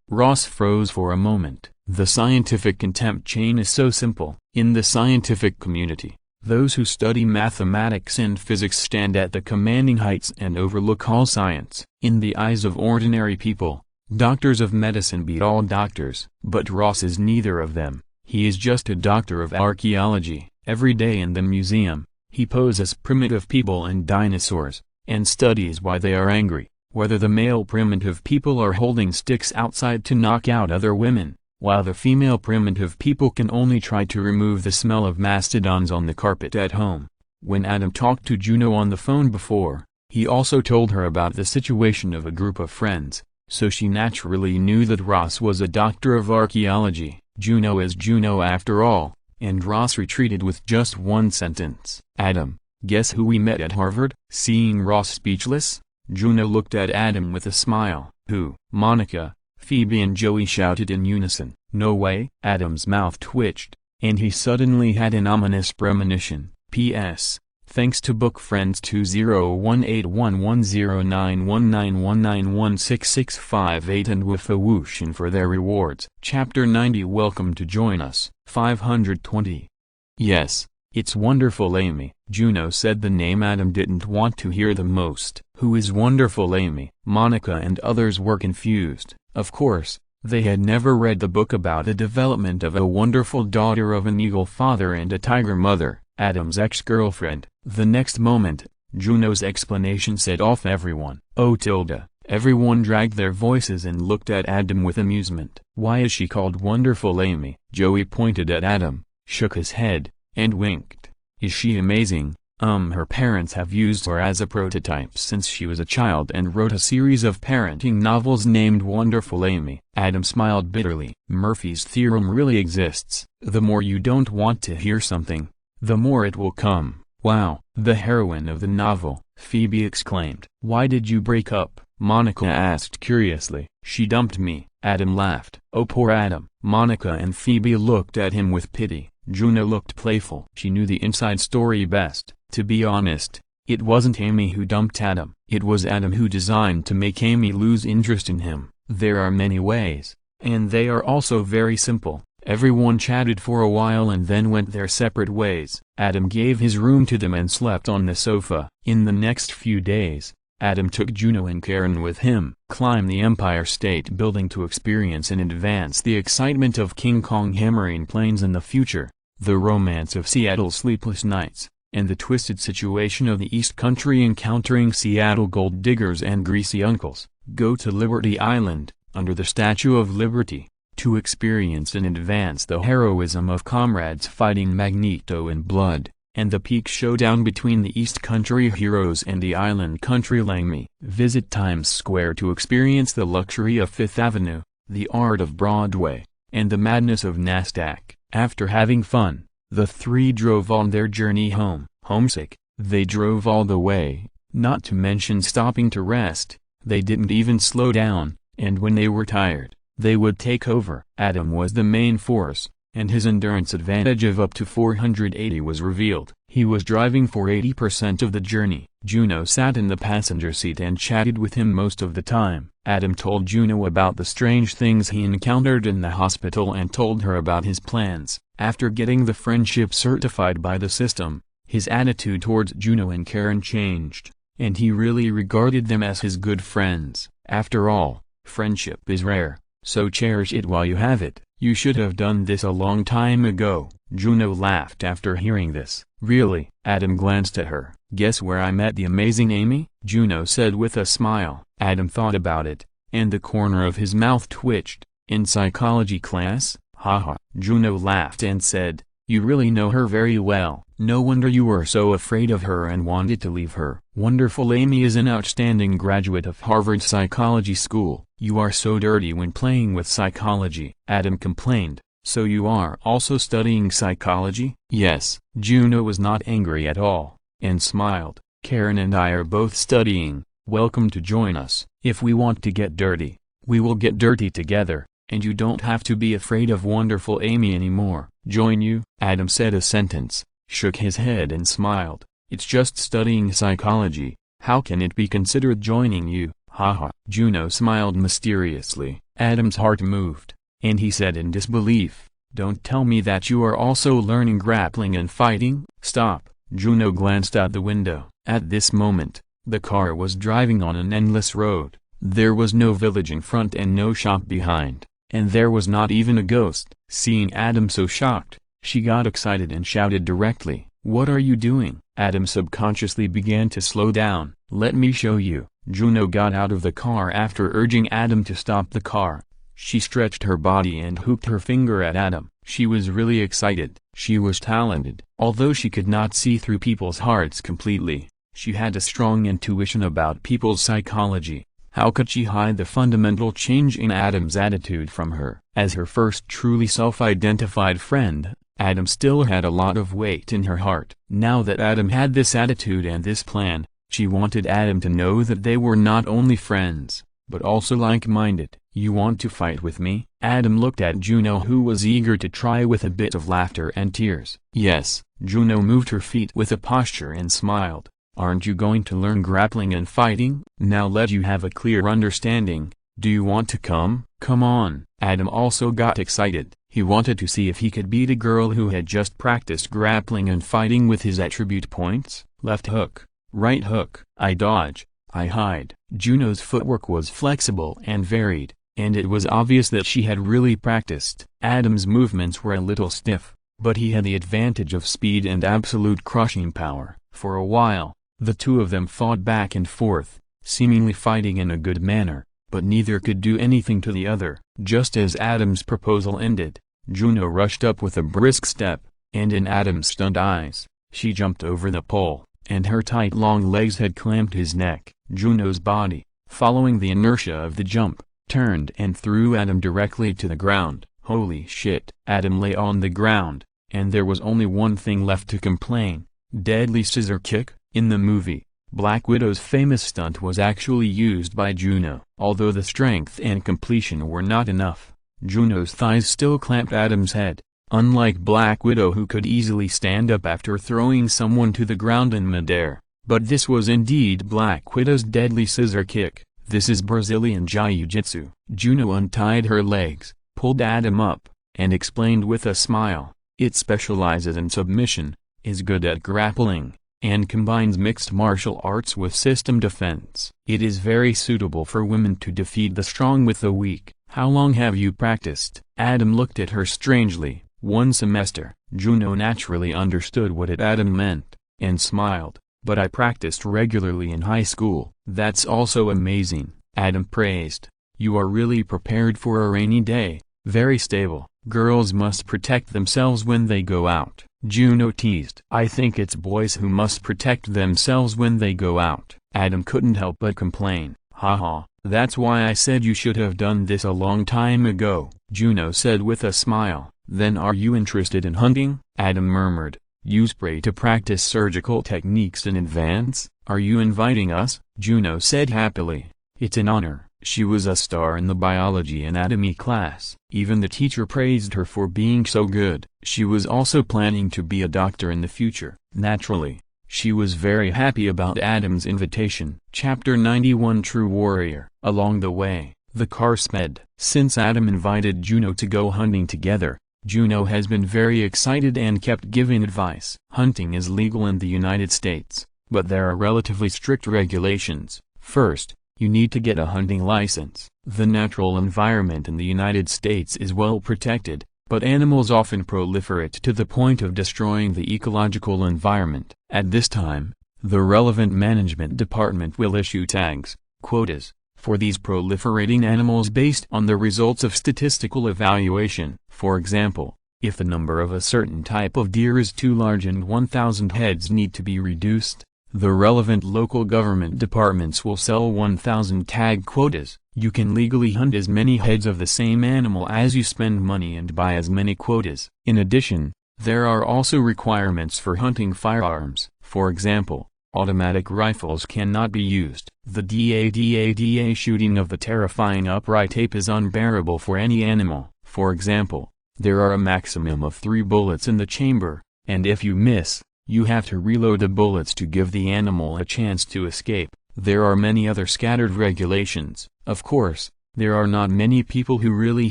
Ross froze for a moment. The scientific contempt chain is so simple. In the scientific community, those who study mathematics and physics stand at the commanding heights and overlook all science. In the eyes of ordinary people, doctors of medicine beat all doctors. But Ross is neither of them. He is just a doctor of archaeology. Every day in the museum, he poses primitive people and dinosaurs, and studies why they are angry, whether the male primitive people are holding sticks outside to knock out other women, while the female primitive people can only try to remove the smell of mastodons on the carpet at home. When Adam talked to Juno on the phone before, he also told her about the situation of a group of friends, so she naturally knew that Ross was a doctor of archaeology. Juno is Juno after all, and Ross retreated with just one sentence. Adam, guess who we met at Harvard? Seeing Ross speechless, Juno looked at Adam with a smile. Who? Monica, Phoebe and Joey shouted in unison. No way. Adam's mouth twitched, and he suddenly had an ominous premonition. P.S. Thanks to book friends 20181109191916658 and Woofooshin for their rewards. Chapter 90. Welcome to join us. 520. Yes, it's wonderful Amy. Juno said the name Adam didn't want to hear the most. Who is wonderful Amy? Monica and others were confused. Of course, they had never read the book about the development of a wonderful daughter of an eagle father and a tiger mother, Adam's ex-girlfriend. The next moment, Juno's explanation set off everyone. Oh Tilda. Everyone dragged their voices and looked at Adam with amusement. Why is she called Wonderful Amy? Joey pointed at Adam, shook his head, and winked. Is she amazing? Her parents have used her as a prototype since she was a child and wrote a series of parenting novels named Wonderful Amy. Adam smiled bitterly. Murphy's theorem really exists. The more you don't want to hear something, the more it will come. Wow. The heroine of the novel, Phoebe exclaimed. Why did you break up? Monica asked curiously. She dumped me. Adam laughed. Oh poor Adam. Monica and Phoebe looked at him with pity. Juno looked playful. She knew the inside story best. To be honest, it wasn't Amy who dumped Adam. It was Adam who designed to make Amy lose interest in him. There are many ways, and they are also very simple. Everyone chatted for a while and then went their separate ways. Adam gave his room to them and slept on the sofa. In the next few days, Adam took Juno and Karen with him. Climbed the Empire State Building to experience in advance the excitement of King Kong hammering planes in the future, the romance of Seattle's sleepless nights, and the twisted situation of the East Country encountering Seattle gold diggers and greasy uncles. Go to Liberty Island, under the Statue of Liberty, to experience in advance the heroism of comrades fighting Magneto in blood, and the peak showdown between the East Country heroes and the Island Country Langme. Visit Times Square to experience the luxury of Fifth Avenue, the art of Broadway, and the madness of Nasdaq. After having fun, the three drove on their journey home. Homesick, they drove all the way, not to mention stopping to rest. They didn't even slow down, and when they were tired, they would take over. Adam was the main force, and his endurance advantage of up to 480 was revealed. He was driving for 80% of the journey. Juno sat in the passenger seat and chatted with him most of the time. Adam told Juno about the strange things he encountered in the hospital and told her about his plans. After getting the friendship certified by the system, his attitude towards Juno and Karen changed, and he really regarded them as his good friends. After all, friendship is rare, so cherish it while you have it. You should have done this a long time ago. Juno laughed after hearing this. Really? Adam glanced at her. Guess where I met the amazing Amy? Juno said with a smile. Adam thought about it, and the corner of his mouth twitched. In psychology class? Haha. Juno laughed and said, you really know her very well. No wonder you were so afraid of her and wanted to leave her. Wonderful Amy is an outstanding graduate of Harvard Psychology School. You are so dirty when playing with psychology. Adam complained. So you are also studying psychology? Yes. Juno was not angry at all, and smiled. Karen and I are both studying. Welcome to join us. If we want to get dirty, we will get dirty together, and you don't have to be afraid of wonderful Amy anymore. Join you? Adam said a sentence, shook his head and smiled. It's just studying psychology, How can it be considered joining you, haha. Juno smiled mysteriously. Adam's heart moved, and he said in disbelief, "Don't tell me that you are also learning grappling and fighting?" "Stop." Juno glanced out the window. At this moment, the car was driving on an endless road. There was no village in front and no shop behind, and there was not even a ghost. Seeing Adam so shocked, she got excited and shouted directly, "What are you doing?" Adam subconsciously began to slow down. "Let me show you." Juno got out of the car after urging Adam to stop the car. She stretched her body and hooked her finger at Adam. She was really excited. She was talented. Although she could not see through people's hearts completely, she had a strong intuition about people's psychology. How could she hide the fundamental change in Adam's attitude from her? As her first truly self-identified friend, Adam still had a lot of weight in her heart. Now that Adam had this attitude and this plan, she wanted Adam to know that they were not only friends, but also like-minded. "You want to fight with me?" Adam looked at Juno, who was eager to try with a bit of laughter and tears. "Yes." Juno moved her feet with a posture and smiled. "Aren't you going to learn grappling and fighting? Now let you have a clear understanding. Do you want to come?" "Come on." Adam also got excited. He wanted to see if he could beat a girl who had just practiced grappling and fighting with his attribute points. Left hook, right hook. I dodge, I hide. Juno's footwork was flexible and varied, and it was obvious that she had really practiced. Adam's movements were a little stiff, but he had the advantage of speed and absolute crushing power. For a while, the two of them fought back and forth, seemingly fighting in a good manner, but neither could do anything to the other. Just as Adam's proposal ended, Juno rushed up with a brisk step, and in Adam's stunned eyes, she jumped over the pole, and her tight long legs had clamped his neck. Juno's body, following the inertia of the jump, turned and threw Adam directly to the ground. Holy shit! Adam lay on the ground, and there was only one thing left to complain: deadly scissor kick. In the movie, Black Widow's famous stunt was actually used by Juno. Although the strength and completion were not enough, Juno's thighs still clamped Adam's head. Unlike Black Widow, who could easily stand up after throwing someone to the ground in midair, but this was indeed Black Widow's deadly scissor kick. This is Brazilian Jiu-Jitsu. Juno untied her legs, pulled Adam up, and explained with a smile, "It specializes in submission, is good at grappling, and combines mixed martial arts with system defense. It is very suitable for women to defeat the strong with the weak." "How long have you practiced?" Adam looked at her strangely. "1 semester." Juno naturally understood what Adam meant, and smiled. "But I practiced regularly in high school." "That's also amazing," Adam praised. "You are really prepared for a rainy day, very stable." "Girls must protect themselves when they go out," Juno teased. "I think it's boys who must protect themselves when they go out." Adam couldn't help but complain. "Haha, that's why I said you should have done this a long time ago," Juno said with a smile. "Then are you interested in hunting?" Adam murmured. "You spray to practice surgical techniques in advance? Are you inviting us?" Juno said happily. "It's an honor." She was a star in the biology anatomy class. Even the teacher praised her for being so good. She was also planning to be a doctor in the future. Naturally, she was very happy about Adam's invitation. Chapter 91 True Warrior. Along the way, the car sped. Since Adam invited Juno to go hunting together, Juno has been very excited and kept giving advice. Hunting is legal in the United States, but there are relatively strict regulations. First, you need to get a hunting license. The natural environment in the United States is well protected, but animals often proliferate to the point of destroying the ecological environment. At this time, the relevant management department will issue tags, quotas, for these proliferating animals based on the results of statistical evaluation. For example, if the number of a certain type of deer is too large and 1,000 heads need to be reduced, the relevant local government departments will sell 1,000 tag quotas. You can legally hunt as many heads of the same animal as you spend money and buy as many quotas. In addition, there are also requirements for hunting firearms. For example, automatic rifles cannot be used. The DADADA shooting of the terrifying upright ape is unbearable for any animal. For example, there are a maximum of 3 bullets in the chamber, and if you miss, You have to reload the bullets to give the animal a chance to escape. There are many other scattered regulations. Of course, there are not many people who really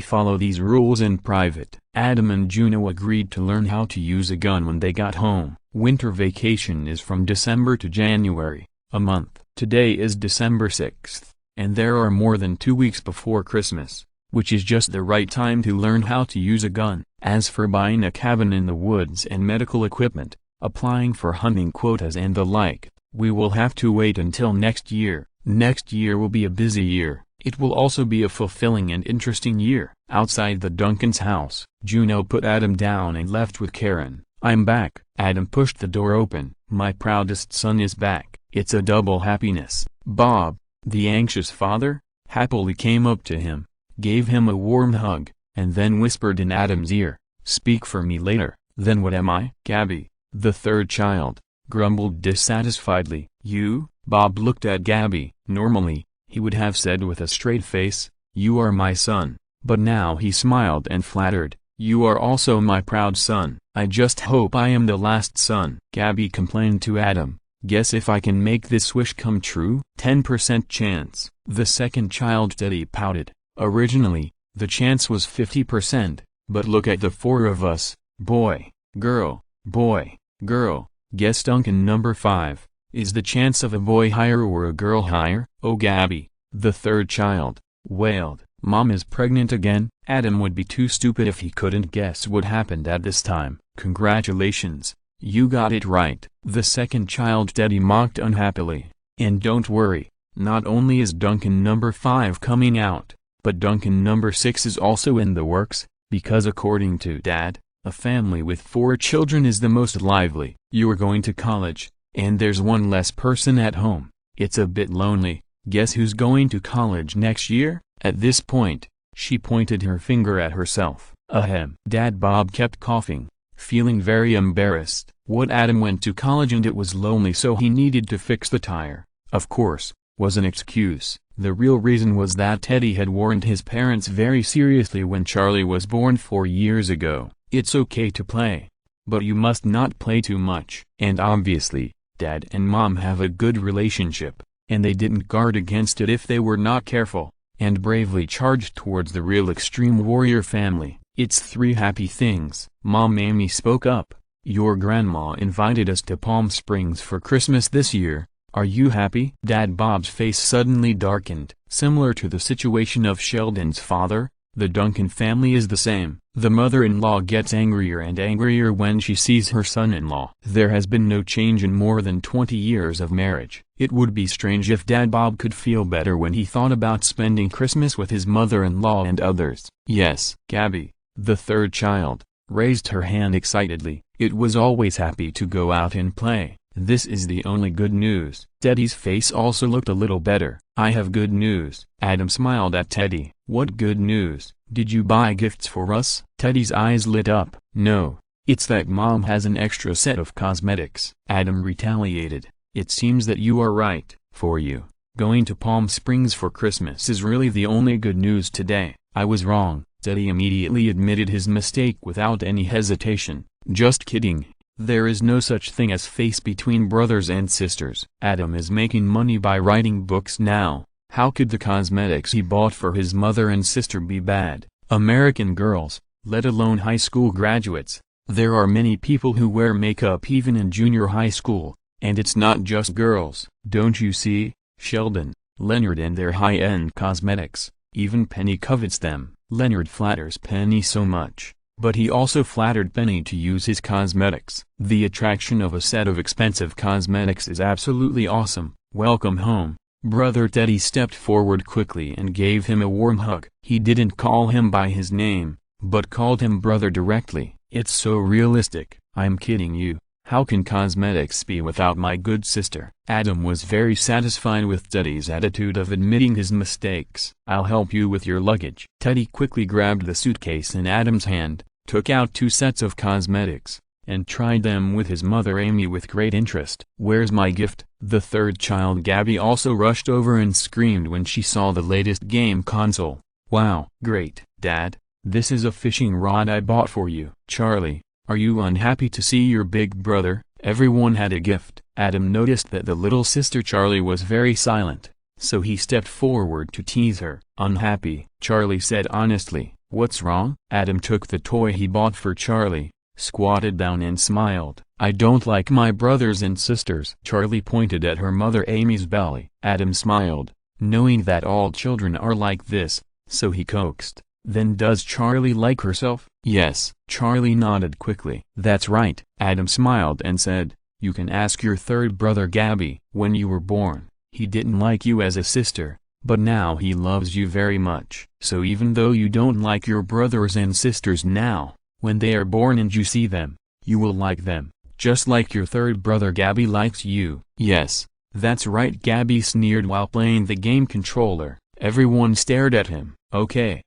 follow these rules in private. Adam and Juno agreed to learn how to use a gun when they got home. Winter vacation is from December to January, a month. Today is December 6th, and there are more than 2 weeks before Christmas, which is just the right time to learn how to use a gun. As for buying a cabin in the woods and medical equipment, applying for hunting quotas and the like, we will have to wait until next year. Next year will be a busy year. It will also be a fulfilling and interesting year. Outside the Duncan's house, Juno put Adam down and left with Karen. I'm back. Adam pushed the door open. My proudest son is back. It's a double happiness. Bob, the anxious father, happily came up to him, gave him a warm hug, and then whispered in Adam's ear, "Speak for me later." Then what am I? Gabby, the third child, grumbled dissatisfiedly. You? Bob looked at Gabby. Normally, he would have said with a straight face, "You are my son," but now he smiled and flattered, "You are also my proud son. I just hope I am the last son." Gabby complained to Adam, "Guess if I can make this wish come true?" 10% chance. The second child Teddy pouted. Originally, the chance was 50%, but look at the four of us, boy, girl, guess Duncan number 5. Is the chance of a boy higher or a girl higher? Oh Gabby, the third child, wailed, "Mom is pregnant again." Adam would be too stupid if he couldn't guess what happened at this time. Congratulations, you got it right. The second child Teddy mocked unhappily. And don't worry, not only is Duncan number 5 coming out, but Duncan number 6 is also in the works, because according to Dad, a family with 4 children is the most lively. You are going to college, and there's one less person at home. It's a bit lonely. Guess who's going to college next year? At this point, she pointed her finger at herself. Ahem. Dad Bob kept coughing, feeling very embarrassed. What Adam went to college and it was lonely so he needed to fix the tire, of course, was an excuse. The real reason was that Teddy had warned his parents very seriously when Charlie was born 4 years ago. It's okay to play, but you must not play too much. And obviously, Dad and Mom have a good relationship, and they didn't guard against it if they were not careful, and bravely charged towards the real extreme warrior family. It's 3 happy things. Mom Amy spoke up. Your grandma invited us to Palm Springs for Christmas this year. Are you happy? Dad Bob's face suddenly darkened. Similar to the situation of Sheldon's father, the Duncan family is the same. The mother-in-law gets angrier and angrier when she sees her son-in-law. There has been no change in more than 20 years of marriage. It would be strange if Dad Bob could feel better when he thought about spending Christmas with his mother-in-law and others. Yes. Gabby, the third child, raised her hand excitedly. It was always happy to go out and play. This is the only good news. Teddy's face also looked a little better. I have good news. Adam smiled at Teddy. What good news? Did you buy gifts for us? Teddy's eyes lit up. No, it's that Mom has an extra set of cosmetics. Adam retaliated. It seems that you are right. For you, going to Palm Springs for Christmas is really the only good news today. I was wrong. Teddy immediately admitted his mistake without any hesitation. Just kidding. There is no such thing as face between brothers and sisters. Adam is making money by writing books now. How could the cosmetics he bought for his mother and sister be bad? American girls, let alone high school graduates. There are many people who wear makeup even in junior high school, and it's not just girls. Don't you see, Sheldon, Leonard and their high-end cosmetics? Even Penny covets them. Leonard flatters Penny so much, but he also flattered Penny to use his cosmetics. The attraction of a set of expensive cosmetics is absolutely awesome. Welcome home. Brother Teddy stepped forward quickly and gave him a warm hug. He didn't call him by his name, but called him brother directly. It's so realistic. I'm kidding you. How can cosmetics be without my good sister? Adam was very satisfied with Teddy's attitude of admitting his mistakes. I'll help you with your luggage. Teddy quickly grabbed the suitcase in Adam's hand, took out 2 sets of cosmetics, and tried them with his mother Amy with great interest. Where's my gift? The third child Gabby also rushed over and screamed when she saw the latest game console. Wow, great, Dad, this is a fishing rod I bought for you. Charlie, are you unhappy to see your big brother? Everyone had a gift. Adam noticed that the little sister Charlie was very silent, so he stepped forward to tease her. Unhappy, Charlie said honestly. What's wrong? Adam took the toy he bought for Charlie, squatted down and smiled. I don't like my brothers and sisters. Charlie pointed at her mother Amy's belly. Adam smiled, knowing that all children are like this, so he coaxed, then does Charlie like herself? Yes. Charlie nodded quickly. That's right. Adam smiled and said, you can ask your third brother Gabby. When you were born, he didn't like you as a sister, but now he loves you very much. So even though you don't like your brothers and sisters now, when they are born and you see them, you will like them, just like your third brother Gabby likes you. Yes, that's right. Gabby sneered while playing the game controller. Everyone stared at him. Okay.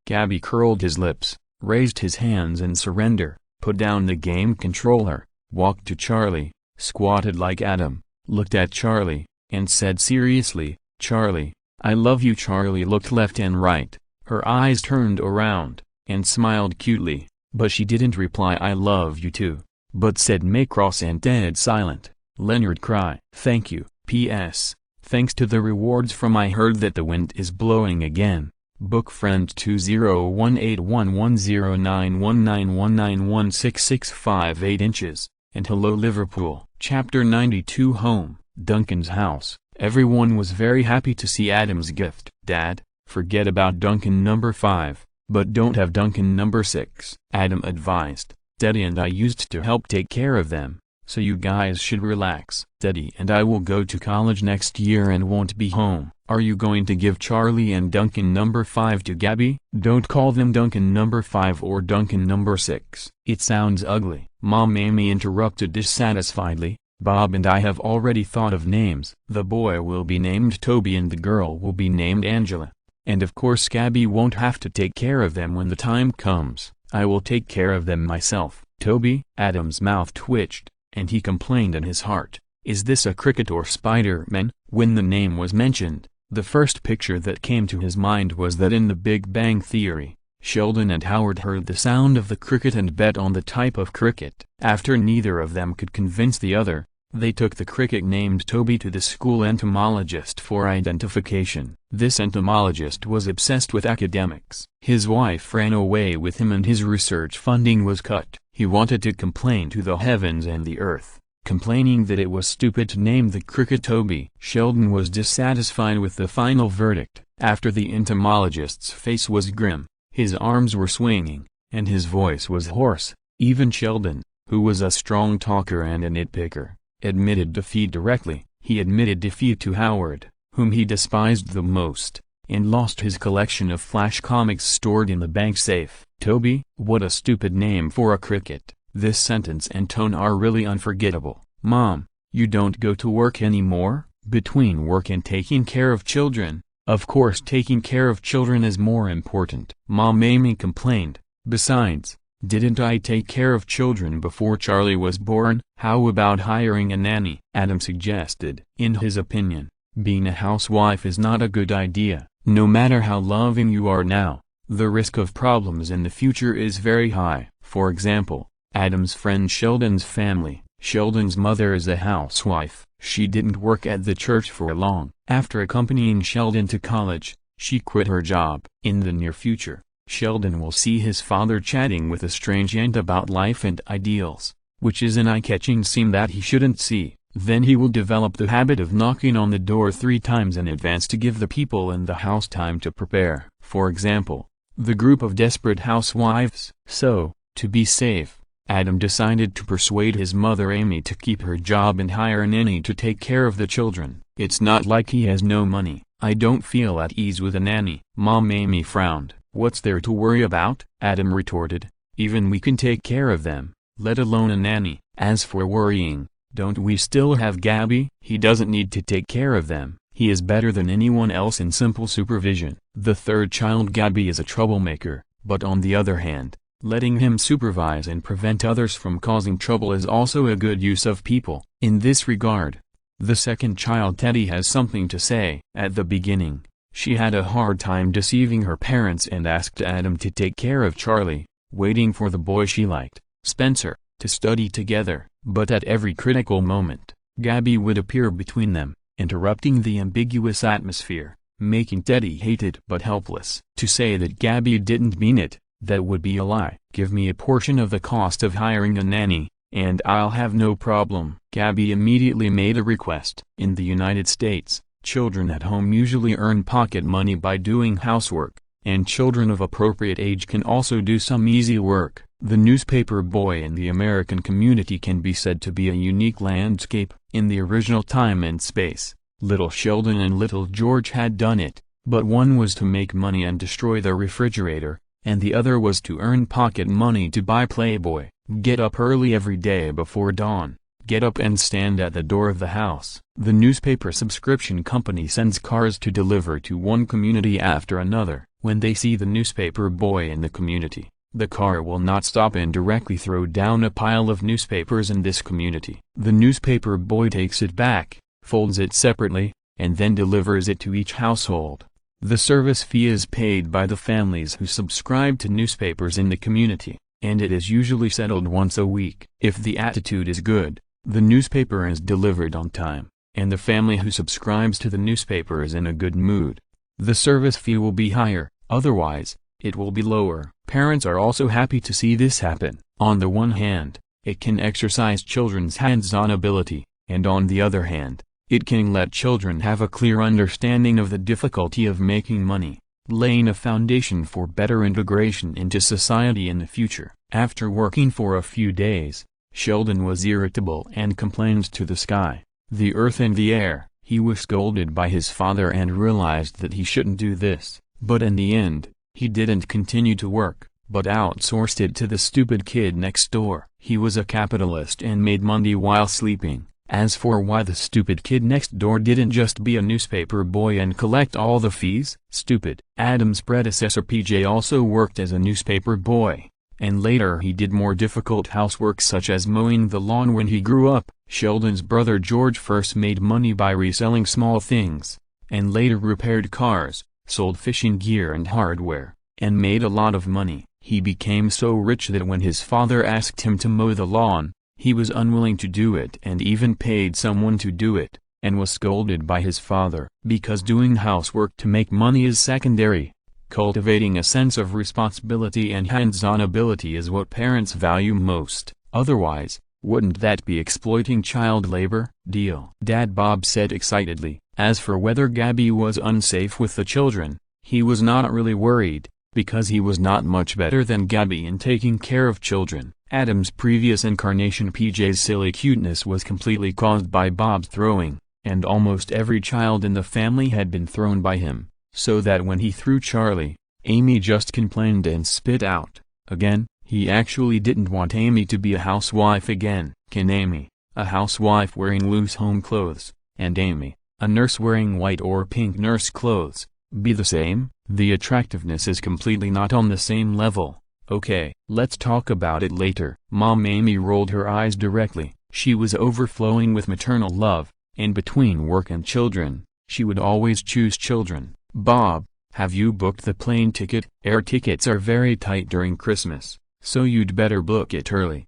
Gabby curled his lips, raised his hands in surrender, put down the game controller, walked to Charlie, squatted like Adam, looked at Charlie, and said seriously, Charlie, I love you. Charlie looked left and right, her eyes turned around, and smiled cutely, but she didn't reply I love you too, but said make cross and dead silent. Leonard cry. Thank you. P.S. Thanks to the rewards from I heard that the wind is blowing again. Book friend 2018109191911665 inches, and hello Liverpool. Chapter 92 Home. Duncan's house. Everyone was very happy to see Adam's gift. Dad, forget about Duncan number 5, but don't have Duncan number 6. Adam advised. Daddy and I used to help take care of them, so you guys should relax. Daddy and I will go to college next year and won't be home. Are you going to give Charlie and Duncan number 5 to Gabby? Don't call them Duncan number 5 or Duncan number 6. It sounds ugly. Mom Amy interrupted dissatisfiedly. Bob and I have already thought of names. The boy will be named Toby and the girl will be named Angela. And of course Gabby won't have to take care of them when the time comes. I will take care of them myself. Toby? Adam's mouth twitched, and he complained in his heart. Is this a cricket or Spider-Man? When the name was mentioned, the first picture that came to his mind was that in The Big Bang Theory, Sheldon and Howard heard the sound of the cricket and bet on the type of cricket. After neither of them could convince the other, they took the cricket named Toby to the school entomologist for identification. This entomologist was obsessed with academics. His wife ran away with him and his research funding was cut. He wanted to complain to the heavens and the earth, complaining that it was stupid to name the cricket Toby. Sheldon was dissatisfied with the final verdict. After the entomologist's face was grim, his arms were swinging, and his voice was hoarse. Even Sheldon, who was a strong talker and a nitpicker, admitted defeat directly. He admitted defeat to Howard, whom he despised the most, and lost his collection of Flash comics stored in the bank safe. Toby? What a stupid name for a cricket. This sentence and tone are really unforgettable. Mom, you don't go to work anymore? Between work and taking care of children, of course taking care of children is more important. Mom Amy complained. Besides, didn't I take care of children before Charlie was born? How about hiring a nanny? Adam suggested. In his opinion, being a housewife is not a good idea. No matter how loving you are now, the risk of problems in the future is very high. For example, Adam's friend Sheldon's family. Sheldon's mother is a housewife. She didn't work at the church for long. After accompanying Sheldon to college, she quit her job. In the near future, Sheldon will see his father chatting with a strange aunt about life and ideals, which is an eye-catching scene that he shouldn't see. Then he will develop the habit of knocking on the door 3 times in advance to give the people in the house time to prepare. For example, the group of desperate housewives. So, to be safe, Adam decided to persuade his mother Amy to keep her job and hire a nanny to take care of the children. It's not like he has no money. I don't feel at ease with a nanny. Mom Amy frowned. What's there to worry about? Adam retorted. Even we can take care of them, let alone a nanny. As for worrying, don't we still have Gabby? He doesn't need to take care of them. He is better than anyone else in simple supervision. The third child Gabby is a troublemaker, but on the other hand, letting him supervise and prevent others from causing trouble is also a good use of people. In this regard, the second child Teddy has something to say. At the beginning, she had a hard time deceiving her parents and asked Adam to take care of Charlie, waiting for the boy she liked, Spencer. to study together, but at every critical moment, Gabby would appear between them, interrupting the ambiguous atmosphere, making Teddy hated but helpless. To say that Gabby didn't mean it, that would be a lie. Give me a portion of the cost of hiring a nanny, and I'll have no problem. Gabby immediately made a request. In the United States, children at home usually earn pocket money by doing housework, and children of appropriate age can also do some easy work. The newspaper boy in the American community can be said to be a unique landscape. In the original time and space, little Sheldon and little George had done it, but one was to make money and destroy the refrigerator, and the other was to earn pocket money to buy Playboy. Get up early every day before dawn, get up and stand at the door of the house. The newspaper subscription company sends cars to deliver to one community after another. When they see the newspaper boy in the community, the car will not stop and directly throw down a pile of newspapers in this community. The newspaper boy takes it back, folds it separately, and then delivers it to each household. The service fee is paid by the families who subscribe to newspapers in the community, and it is usually settled once a week. If the attitude is good, the newspaper is delivered on time, and the family who subscribes to the newspaper is in a good mood. The service fee will be higher, otherwise, it will be lower. Parents are also happy to see this happen. On the one hand, it can exercise children's hands-on ability, and on the other hand, it can let children have a clear understanding of the difficulty of making money, laying a foundation for better integration into society in the future. After working for a few days, Sheldon was irritable and complained to the sky, the earth and the air. He was scolded by his father and realized that he shouldn't do this, but in the end, he didn't continue to work, but outsourced it to the stupid kid next door. He was a capitalist and made money while sleeping. As for why the stupid kid next door didn't just be a newspaper boy and collect all the fees, stupid. Adam's predecessor PJ also worked as a newspaper boy, and later he did more difficult housework such as mowing the lawn when he grew up. Sheldon's brother George first made money by reselling small things, and later repaired cars, sold fishing gear and hardware, and made a lot of money. He became so rich that when his father asked him to mow the lawn, he was unwilling to do it and even paid someone to do it, and was scolded by his father. Because doing housework to make money is secondary, cultivating a sense of responsibility and hands-on ability is what parents value most. Otherwise, wouldn't that be exploiting child labor? Deal. Dad Bob said excitedly. As for whether Gabby was unsafe with the children, he was not really worried, because he was not much better than Gabby in taking care of children. Adam's previous incarnation PJ's silly cuteness was completely caused by Bob's throwing, and almost every child in the family had been thrown by him, so that when he threw Charlie, Amy just complained and spit out. Again, he actually didn't want Amy to be a housewife again. Can Amy, a housewife wearing loose home clothes, and Amy, a nurse wearing white or pink nurse clothes, be the same? The attractiveness is completely not on the same level. Okay, let's talk about it later. Mom Amy rolled her eyes directly. She was overflowing with maternal love, and between work and children, she would always choose children. Bob, have you booked the plane ticket? Air tickets are very tight during Christmas, so you'd better book it early.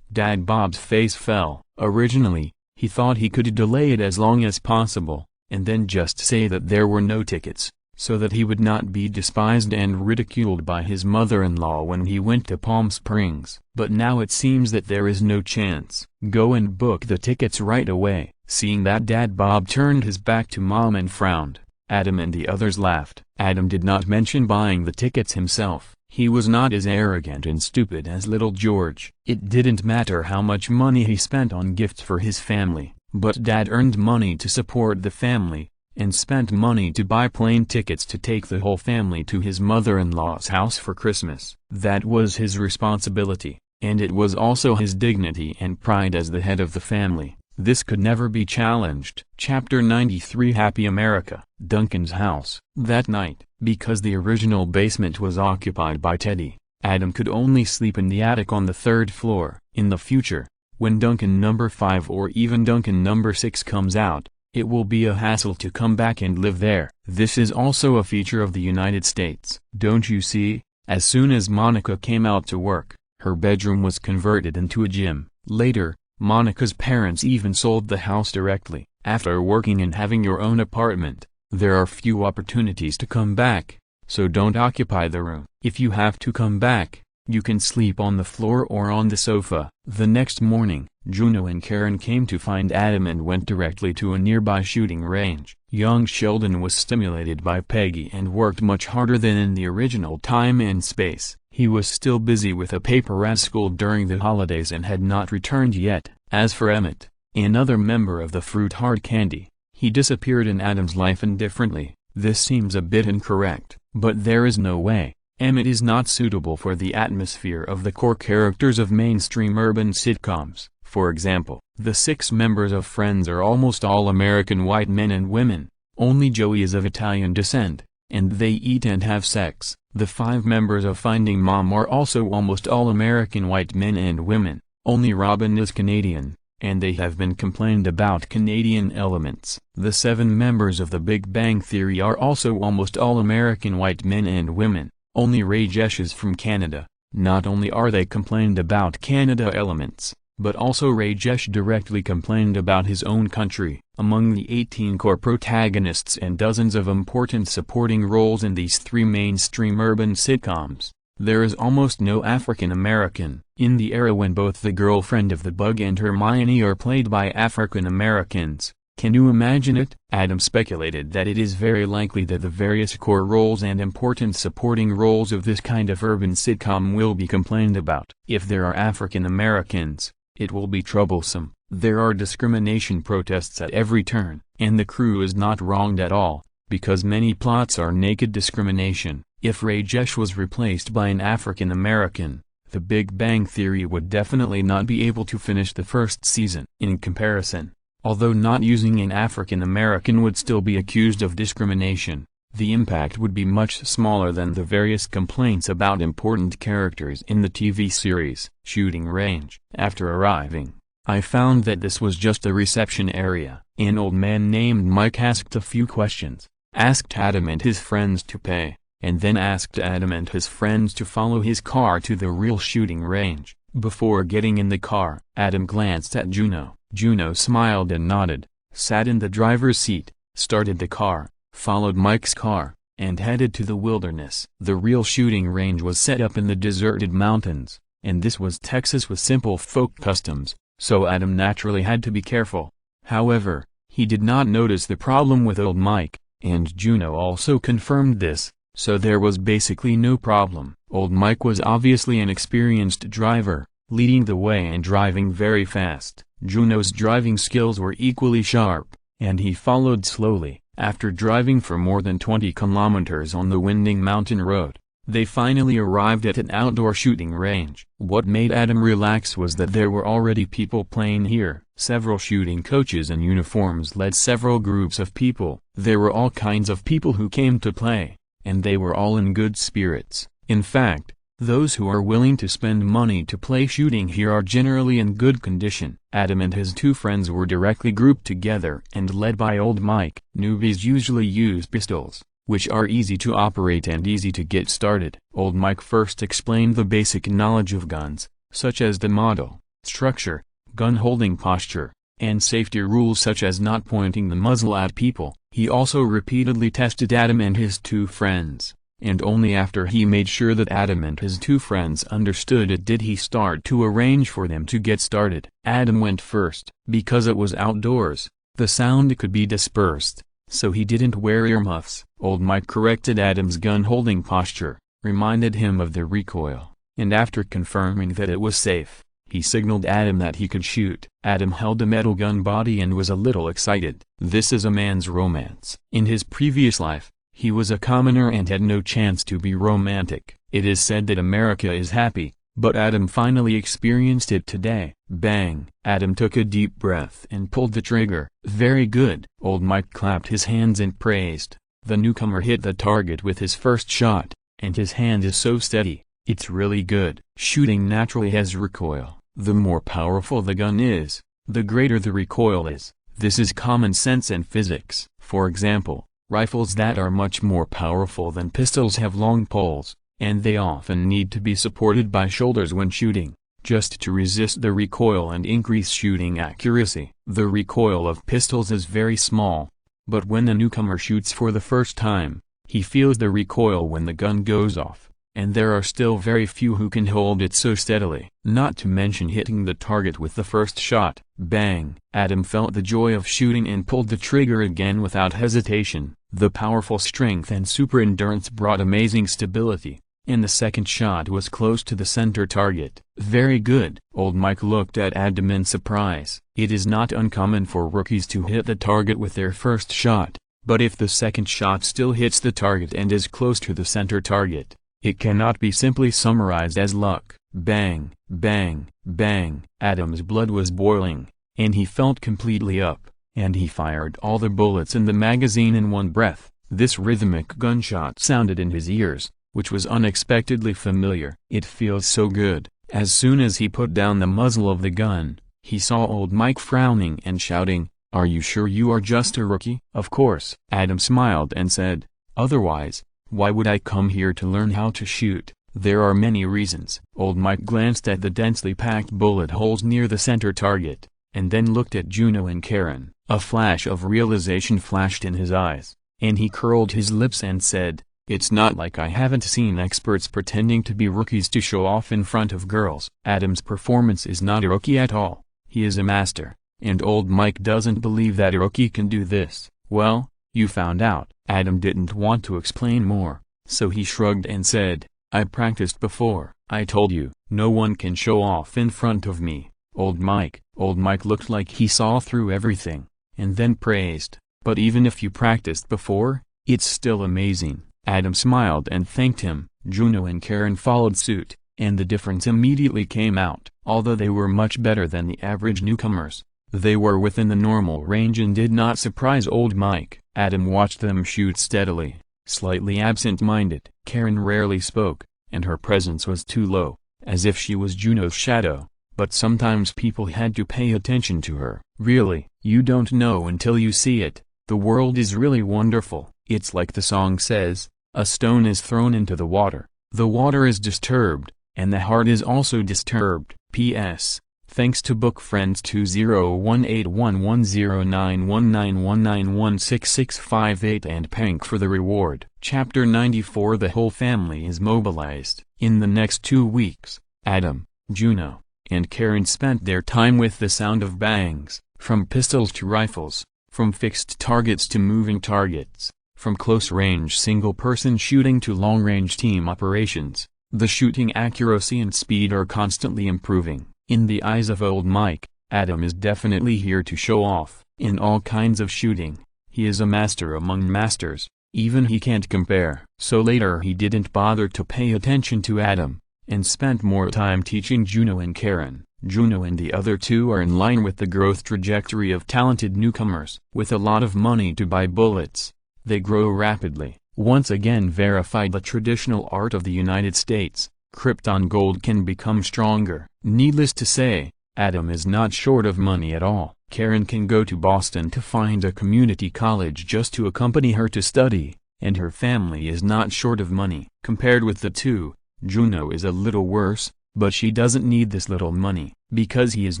Dad Bob's face fell. Originally, he thought he could delay it as long as possible, and then just say that there were no tickets, so that he would not be despised and ridiculed by his mother-in-law when he went to Palm Springs. But now it seems that there is no chance. Go and book the tickets right away. Seeing that, Dad Bob turned his back to Mom and frowned. Adam and the others laughed. Adam did not mention buying the tickets himself. He was not as arrogant and stupid as little George. It didn't matter how much money he spent on gifts for his family, but Dad earned money to support the family, and spent money to buy plane tickets to take the whole family to his mother-in-law's house for Christmas. That was his responsibility, and it was also his dignity and pride as the head of the family. This could never be challenged. Chapter 93 Happy America. Duncan's house. That night, because the original basement was occupied by Teddy, Adam could only sleep in the attic on the third floor. In the future, when Duncan number 5 or even Duncan number 6 comes out, it will be a hassle to come back and live there. This is also a feature of the United States. Don't you see? As soon as Monica came out to work, Her bedroom was converted into a gym. Later, Monica's parents even sold the house directly. After working and having your own apartment, there are few opportunities to come back, so don't occupy the room. If you have to come back, you can sleep on the floor or on the sofa. The next morning, Juno and Karen came to find Adam and went directly to a nearby shooting range. Young Sheldon was stimulated by Peggy and worked much harder than in the original Time and Space. He was still busy with a paper at school during the holidays and had not returned yet. As for Emmett, another member of the Fruit Hard Candy, he disappeared in Adam's life indifferently. This seems a bit incorrect, but there is no way. Emmett is not suitable for the atmosphere of the core characters of mainstream urban sitcoms. For example, the 6 members of Friends are almost all American white men and women. Only Joey is of Italian descent, and they eat and have sex. The 5 members of Finding Mom are also almost all American white men and women. Only Robin is Canadian, and they have been complained about Canadian elements. The 7 members of The Big Bang Theory are also almost all American white men and women. Only Rajesh is from Canada. Not only are they complained about Canada elements, but also Rajesh directly complained about his own country. Among the 18 core protagonists and dozens of important supporting roles in these 3 mainstream urban sitcoms, there is almost no African American. In the era when both the girlfriend of the Bug and Hermione are played by African Americans, can you imagine it? Adam speculated that it is very likely that the various core roles and important supporting roles of this kind of urban sitcom will be complained about. If there are African Americans, it will be troublesome. There are discrimination protests at every turn, and the crew is not wronged at all, because many plots are naked discrimination. If Rajesh was replaced by an African American, The Big Bang Theory would definitely not be able to finish the first season. In comparison, although not using an African American would still be accused of discrimination, the impact would be much smaller than the various complaints about important characters in the TV series. Shooting range. After arriving, I found that this was just a reception area. An old man named Mike asked a few questions, asked Adam and his friends to pay, and then asked Adam and his friends to follow his car to the real shooting range. Before getting in the car, Adam glanced at Juno. Juno smiled and nodded, sat in the driver's seat, started the car, followed Mike's car, and headed to the wilderness. The real shooting range was set up in the deserted mountains, and this was Texas with simple folk customs, so Adam naturally had to be careful. However, he did not notice the problem with old Mike, and Juno also confirmed this, so there was basically no problem. Old Mike was obviously an experienced driver, leading the way and driving very fast. Juno's driving skills were equally sharp, and he followed slowly. After driving for more than 20 kilometers on the winding mountain road, they finally arrived at an outdoor shooting range. What made Adam relax was that there were already people playing here. Several shooting coaches in uniforms led several groups of people. There were all kinds of people who came to play, and they were all in good spirits. In fact, those who are willing to spend money to play shooting here are generally in good condition. Adam and his 2 friends were directly grouped together and led by old Mike. Newbies usually use pistols, which are easy to operate and easy to get started. Old Mike first explained the basic knowledge of guns, such as the model, structure, gun holding posture, and safety rules such as not pointing the muzzle at people. He also repeatedly tested Adam and his 2 friends, and only after he made sure that Adam and his 2 friends understood it did he start to arrange for them to get started. Adam went first. Because it was outdoors, the sound could be dispersed, so he didn't wear earmuffs. Old Mike corrected Adam's gun-holding posture, reminded him of the recoil, and after confirming that it was safe, he signaled Adam that he could shoot. Adam held a metal gun body and was a little excited. This is a man's romance. In his previous life, he was a commoner and had no chance to be romantic. It is said that America is happy, but Adam finally experienced it today. Bang! Adam took a deep breath and pulled the trigger. Very good. Old Mike clapped his hands and praised. The newcomer hit the target with his first shot, and his hand is so steady, it's really good. Shooting naturally has recoil. The more powerful the gun is, the greater the recoil is. This is common sense and physics. For example, rifles that are much more powerful than pistols have long poles, and they often need to be supported by shoulders when shooting, just to resist the recoil and increase shooting accuracy. The recoil of pistols is very small, but when the newcomer shoots for the first time, he feels the recoil when the gun goes off, and there are still very few who can hold it so steadily. Not to mention hitting the target with the first shot. Bang! Adam felt the joy of shooting and pulled the trigger again without hesitation. The powerful strength and super endurance brought amazing stability, and the second shot was close to the center target. Very good. Old Mike looked at Adam in surprise. It is not uncommon for rookies to hit the target with their first shot, but if the second shot still hits the target and is close to the center target, it cannot be simply summarized as luck. Bang, bang, bang. Adam's blood was boiling, and he felt completely up, and he fired all the bullets in the magazine in one breath. This rhythmic gunshot sounded in his ears, which was unexpectedly familiar. It feels so good. As soon as he put down the muzzle of the gun, he saw old Mike frowning and shouting, "Are you sure you are just a rookie?" "Of course." Adam smiled and said, "Otherwise, why would I come here to learn how to shoot?" "There are many reasons." Old Mike glanced at the densely packed bullet holes near the center target, and then looked at Juno and Karen. A flash of realization flashed in his eyes, and he curled his lips and said, "It's not like I haven't seen experts pretending to be rookies to show off in front of girls." Adam's performance is not a rookie at all. He is a master, and old Mike doesn't believe that a rookie can do this. "Well, you found out." Adam didn't want to explain more, so he shrugged and said, "I practiced before." "I told you, no one can show off in front of me, old Mike." Old Mike looked like he saw through everything, and then praised, "But even if you practiced before, it's still amazing." Adam smiled and thanked him. Juno and Karen followed suit, and the difference immediately came out. Although they were much better than the average newcomers, they were within the normal range and did not surprise old Mike. Adam watched them shoot steadily, slightly absent-minded. Karen rarely spoke, and her presence was too low, as if she was Juno's shadow, but sometimes people had to pay attention to her. "Really, you don't know until you see it. The world is really wonderful. It's like the song says, a stone is thrown into the water. The water is disturbed, and the heart is also disturbed." P.S. Thanks to book friends 20181109191916658 and Pank for the reward. Chapter 94. The whole family is mobilized. In the next 2 weeks, Adam, Juno, and Karen spent their time with the sound of bangs, from pistols to rifles, from fixed targets to moving targets, from close-range single-person shooting to long-range team operations. The shooting accuracy and speed are constantly improving. In the eyes of old Mike, Adam is definitely here to show off. In all kinds of shooting, he is a master among masters, even he can't compare. So later he didn't bother to pay attention to Adam, and spent more time teaching Juno and Karen. Juno and the other two are in line with the growth trajectory of talented newcomers. With a lot of money to buy bullets, they grow rapidly. Once again verified the traditional art of the United States, Krypton gold can become stronger. Needless to say, Adam is not short of money at all. Karen can go to Boston to find a community college just to accompany her to study, and her family is not short of money. Compared with the two, Juno is a little worse, but she doesn't need this little money. Because he is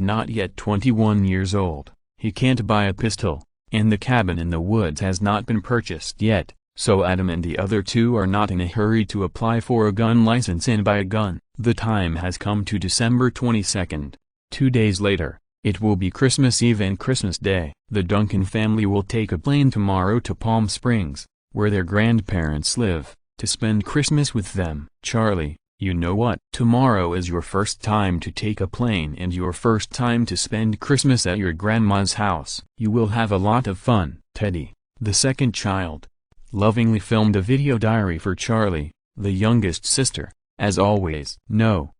not yet 21 years old, he can't buy a pistol, and the cabin in the woods has not been purchased yet. So Adam and the other two are not in a hurry to apply for a gun license and buy a gun. The time has come to December 22nd. 2 days later, it will be Christmas Eve and Christmas Day. The Duncan family will take a plane tomorrow to Palm Springs, where their grandparents live, to spend Christmas with them. "Charlie, you know what? Tomorrow is your first time to take a plane and your first time to spend Christmas at your grandma's house. You will have a lot of fun." Teddy, the second child, lovingly filmed a video diary for Charlie, the youngest sister, as always. No,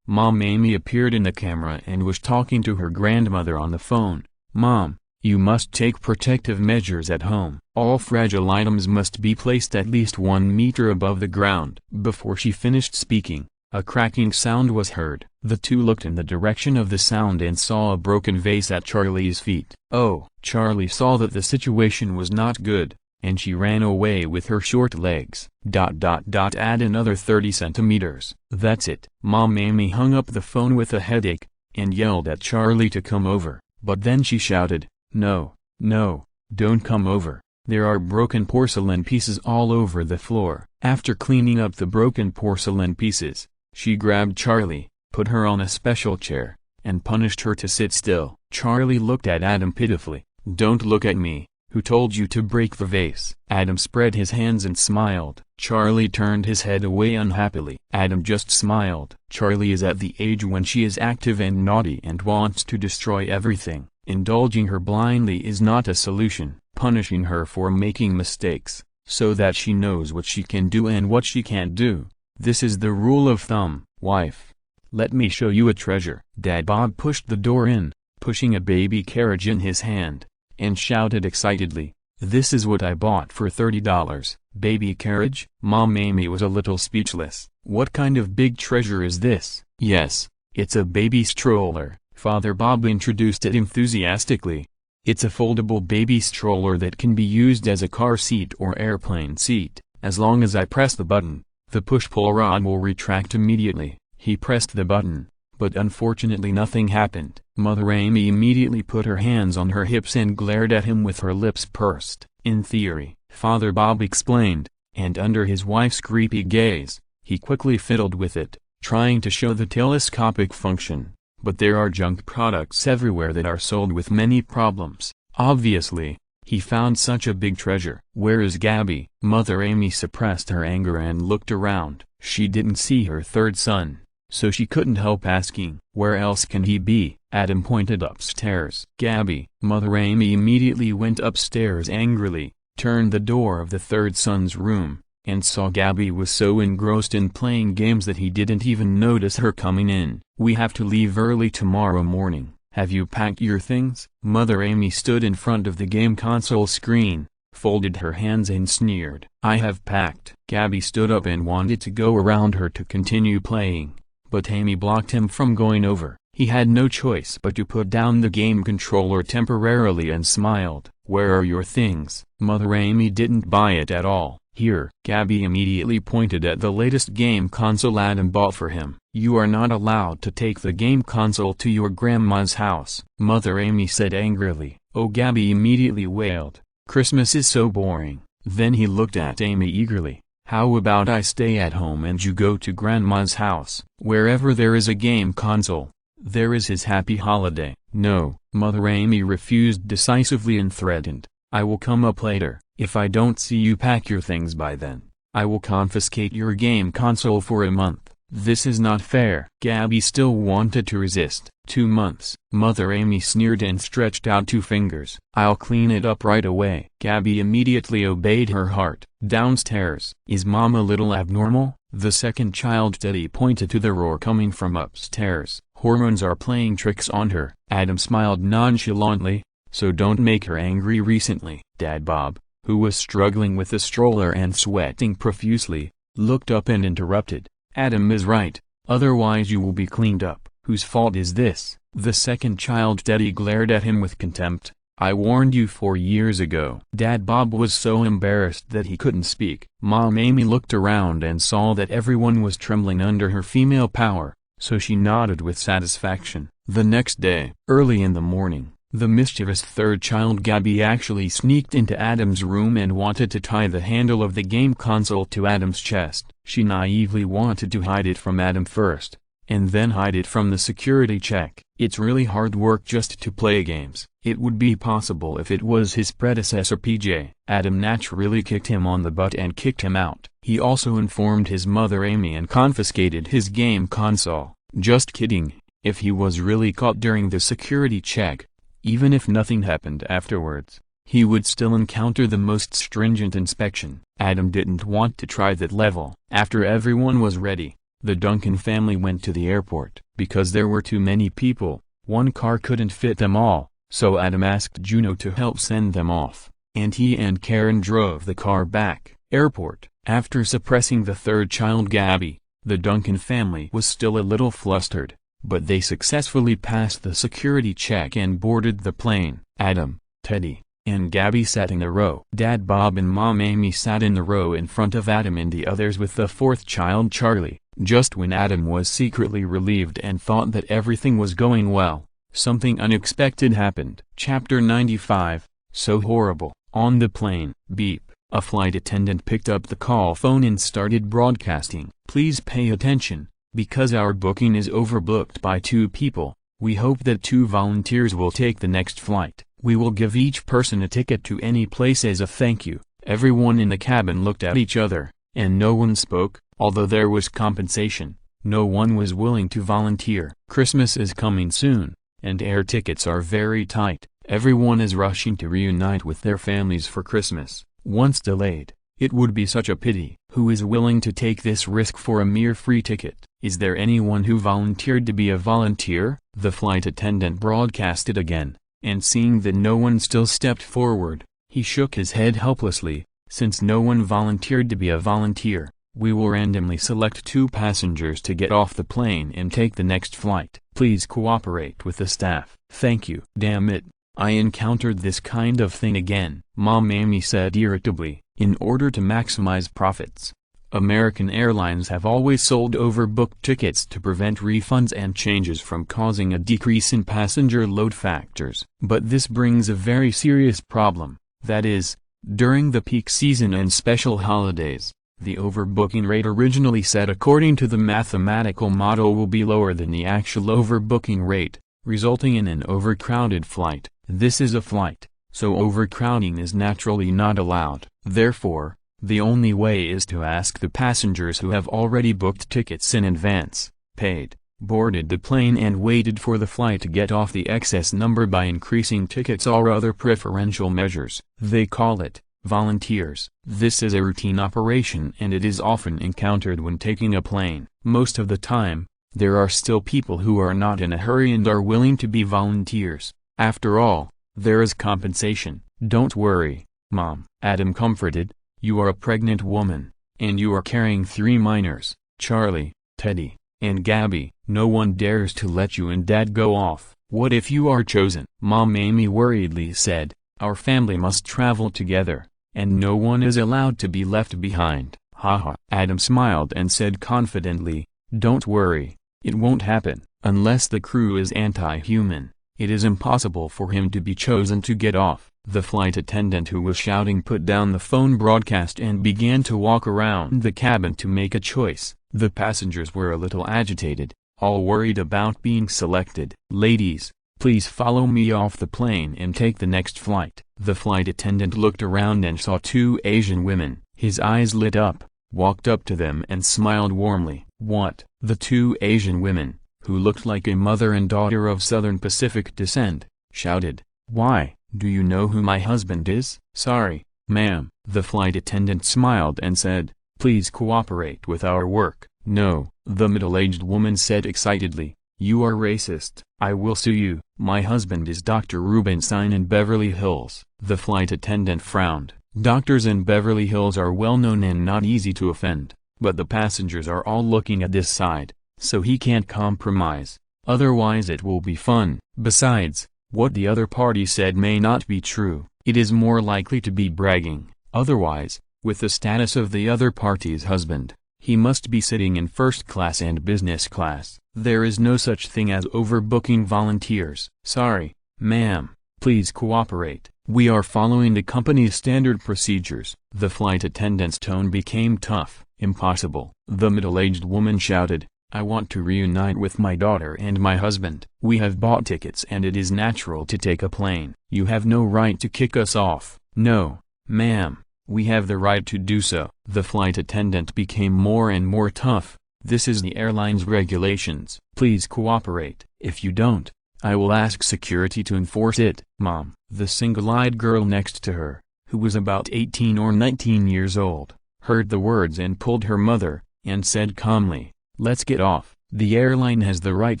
Mom Amy appeared in the camera and was talking to her grandmother on the phone. "Mom, you must take protective measures at home. All fragile items must be placed at least 1 meter above the ground." Before she finished speaking, a cracking sound was heard. The two looked in the direction of the sound and saw a broken vase at Charlie's feet. Oh! Charlie saw that the situation was not good, and she ran away with her short legs. Add another 30 centimeters. That's it. Mom Amy hung up the phone with a headache, and yelled at Charlie to come over, but then she shouted, "No, no, don't come over. There are broken porcelain pieces all over the floor." After cleaning up the broken porcelain pieces, she grabbed Charlie, put her on a special chair, and punished her to sit still. Charlie looked at Adam pitifully. "Don't look at me. Who told you to break the vase?" Adam spread his hands and smiled. Charlie turned his head away unhappily. Adam just smiled. Charlie is at the age when she is active and naughty and wants to destroy everything. Indulging her blindly is not a solution. Punishing her for making mistakes, so that she knows what she can do and what she can't do. This is the rule of thumb. "Wife, let me show you a treasure." Dad Bob pushed the door in, pushing a baby carriage in his hand, and shouted excitedly, "This is what I bought for $30. Baby carriage?" Mom Amy was a little speechless. "What kind of big treasure is this?" "Yes, it's a baby stroller." Father Bob introduced it enthusiastically. "It's a foldable baby stroller that can be used as a car seat or airplane seat. As long as I press the button, the push-pull rod will retract immediately." He pressed the button, but unfortunately nothing happened. Mother Amy immediately put her hands on her hips and glared at him with her lips pursed. "In theory," Father Bob explained, and under his wife's creepy gaze, he quickly fiddled with it, trying to show the telescopic function. But there are junk products everywhere that are sold with many problems. Obviously, he found such a big treasure. "Where is Gabby?" Mother Amy suppressed her anger and looked around. She didn't see her third son, so she couldn't help asking, "Where else can he be?" Adam pointed upstairs. "Gabby." Mother Amy immediately went upstairs angrily, turned the door of the third son's room, and saw Gabby was so engrossed in playing games that he didn't even notice her coming in. "We have to leave early tomorrow morning. Have you packed your things?" Mother Amy stood in front of the game console screen, folded her hands and sneered. "I have packed." Gabby stood up and wanted to go around her to continue playing, but Amy blocked him from going over. He had no choice but to put down the game controller temporarily and smiled. "Where are your things?" Mother Amy didn't buy it at all. "Here." Gabby immediately pointed at the latest game console Adam bought for him. "You are not allowed to take the game console to your grandma's house," Mother Amy said angrily. "Oh," Gabby immediately wailed. "Christmas is so boring." Then he looked at Amy eagerly. "How about I stay at home and you go to grandma's house?" "Wherever there is a game console, there is his happy holiday." "No." Mother Amy refused decisively and threatened, "I will come up later. If I don't see you pack your things by then, I will confiscate your game console for a month. This is not fair." Gabby still wanted to resist. 2 months. Mother Amy sneered and stretched out 2 fingers. "I'll clean it up right away." Gabby immediately obeyed her heart. Downstairs. "Is Mom a little abnormal?" The second child Teddy pointed to the roar coming from upstairs. "Hormones are playing tricks on her." Adam smiled nonchalantly. "So don't make her angry." Recently, Dad Bob, who was struggling with the stroller and sweating profusely, looked up and interrupted. "Adam is right, otherwise you will be cleaned up." "Whose fault is this?" The second child Teddy glared at him with contempt. "I warned you 4 years ago." Dad Bob was so embarrassed that he couldn't speak. Mom Amy looked around and saw that everyone was trembling under her female power, so she nodded with satisfaction. The next day, early in the morning, the mischievous third child Gabby actually sneaked into Adam's room and wanted to tie the handle of the game console to Adam's chest. She naively wanted to hide it from Adam first, and then hide it from the security check. It's really hard work just to play games. It would be possible if it was his predecessor PJ. Adam naturally kicked him on the butt and kicked him out. He also informed his mother Amy and confiscated his game console. Just kidding. If he was really caught during the security check, even if nothing happened afterwards, he would still encounter the most stringent inspection. Adam didn't want to try that level. After everyone was ready, the Duncan family went to the airport. Because there were too many people, one car couldn't fit them all, so Adam asked Juno to help send them off, and he and Karen drove the car back. Airport. After suppressing the third child Gabby, the Duncan family was still a little flustered, but they successfully passed the security check and boarded the plane. Adam, Teddy, and Gabby sat in a row. Dad Bob and Mom Amy sat in the row in front of Adam and the others with the fourth child Charlie. Just when Adam was secretly relieved and thought that everything was going well, something unexpected happened. Chapter 95, So Horrible. On the plane, beep, a flight attendant picked up the call phone and started broadcasting. Please pay attention, because our booking is overbooked by 2 people. We hope that 2 volunteers will take the next flight. We will give each person a ticket to any place as a thank you. Everyone in the cabin looked at each other, and no one spoke. Although there was compensation, no one was willing to volunteer. Christmas is coming soon, and air tickets are very tight. Everyone is rushing to reunite with their families for Christmas. Once delayed, it would be such a pity. Who is willing to take this risk for a mere free ticket? Is there anyone who volunteered to be a volunteer? The flight attendant broadcasted again, and seeing that no one still stepped forward, he shook his head helplessly. Since no one volunteered to be a volunteer, we will randomly select 2 passengers to get off the plane and take the next flight. Please cooperate with the staff. Thank you. Damn it, I encountered this kind of thing again, Mom Amy said irritably. In order to maximize profits, American Airlines have always sold overbooked tickets to prevent refunds and changes from causing a decrease in passenger load factors. But this brings a very serious problem, that is, during the peak season and special holidays, the overbooking rate originally set according to the mathematical model will be lower than the actual overbooking rate, resulting in an overcrowded flight. This is a flight, so overcrowding is naturally not allowed. Therefore, the only way is to ask the passengers who have already booked tickets in advance, paid, boarded the plane and waited for the flight to get off the excess number by increasing tickets or other preferential measures. They call it volunteers. This is a routine operation and it is often encountered when taking a plane. Most of the time, there are still people who are not in a hurry and are willing to be volunteers. After all, there is compensation. Don't worry, Mom, Adam comforted. You are a pregnant woman, and you are carrying 3 minors, Charlie, Teddy, and Gabby. No one dares to let you and Dad go off. What if you are chosen? Mom Amy worriedly said, our family must travel together, and no one is allowed to be left behind. Haha. Adam smiled and said confidently, don't worry, it won't happen. Unless the crew is anti-human, it is impossible for him to be chosen to get off. The flight attendant who was shouting put down the phone broadcast and began to walk around the cabin to make a choice. The passengers were a little agitated, all worried about being selected. Ladies, please follow me off the plane and take the next flight. The flight attendant looked around and saw 2 Asian women. His eyes lit up, walked up to them and smiled warmly. What? The 2 Asian women, who looked like a mother and daughter of Southern Pacific descent, shouted, why? Do you know who my husband is? Sorry, ma'am. The flight attendant smiled and said, please cooperate with our work. No, the middle-aged woman said excitedly, you are racist. I will sue you. My husband is Dr. Rubenstein in Beverly Hills. The flight attendant frowned. Doctors in Beverly Hills are well known and not easy to offend, but the passengers are all looking at this side, so he can't compromise. Otherwise it will be fun. Besides, what the other party said may not be true. It is more likely to be bragging. Otherwise, with the status of the other party's husband, he must be sitting in first class and business class. There is no such thing as overbooking volunteers. Sorry, ma'am, please cooperate. We are following the company's standard procedures. The flight attendant's tone became tough. Impossible. The middle-aged woman shouted, I want to reunite with my daughter and my husband. We have bought tickets and it is natural to take a plane. You have no right to kick us off. No, ma'am, we have the right to do so. The flight attendant became more and more tough. This is the airline's regulations. Please cooperate. If you don't, I will ask security to enforce it. Mom, the single-eyed girl next to her, who was about 18 or 19 years old, heard the words and pulled her mother, and said calmly, let's get off. The airline has the right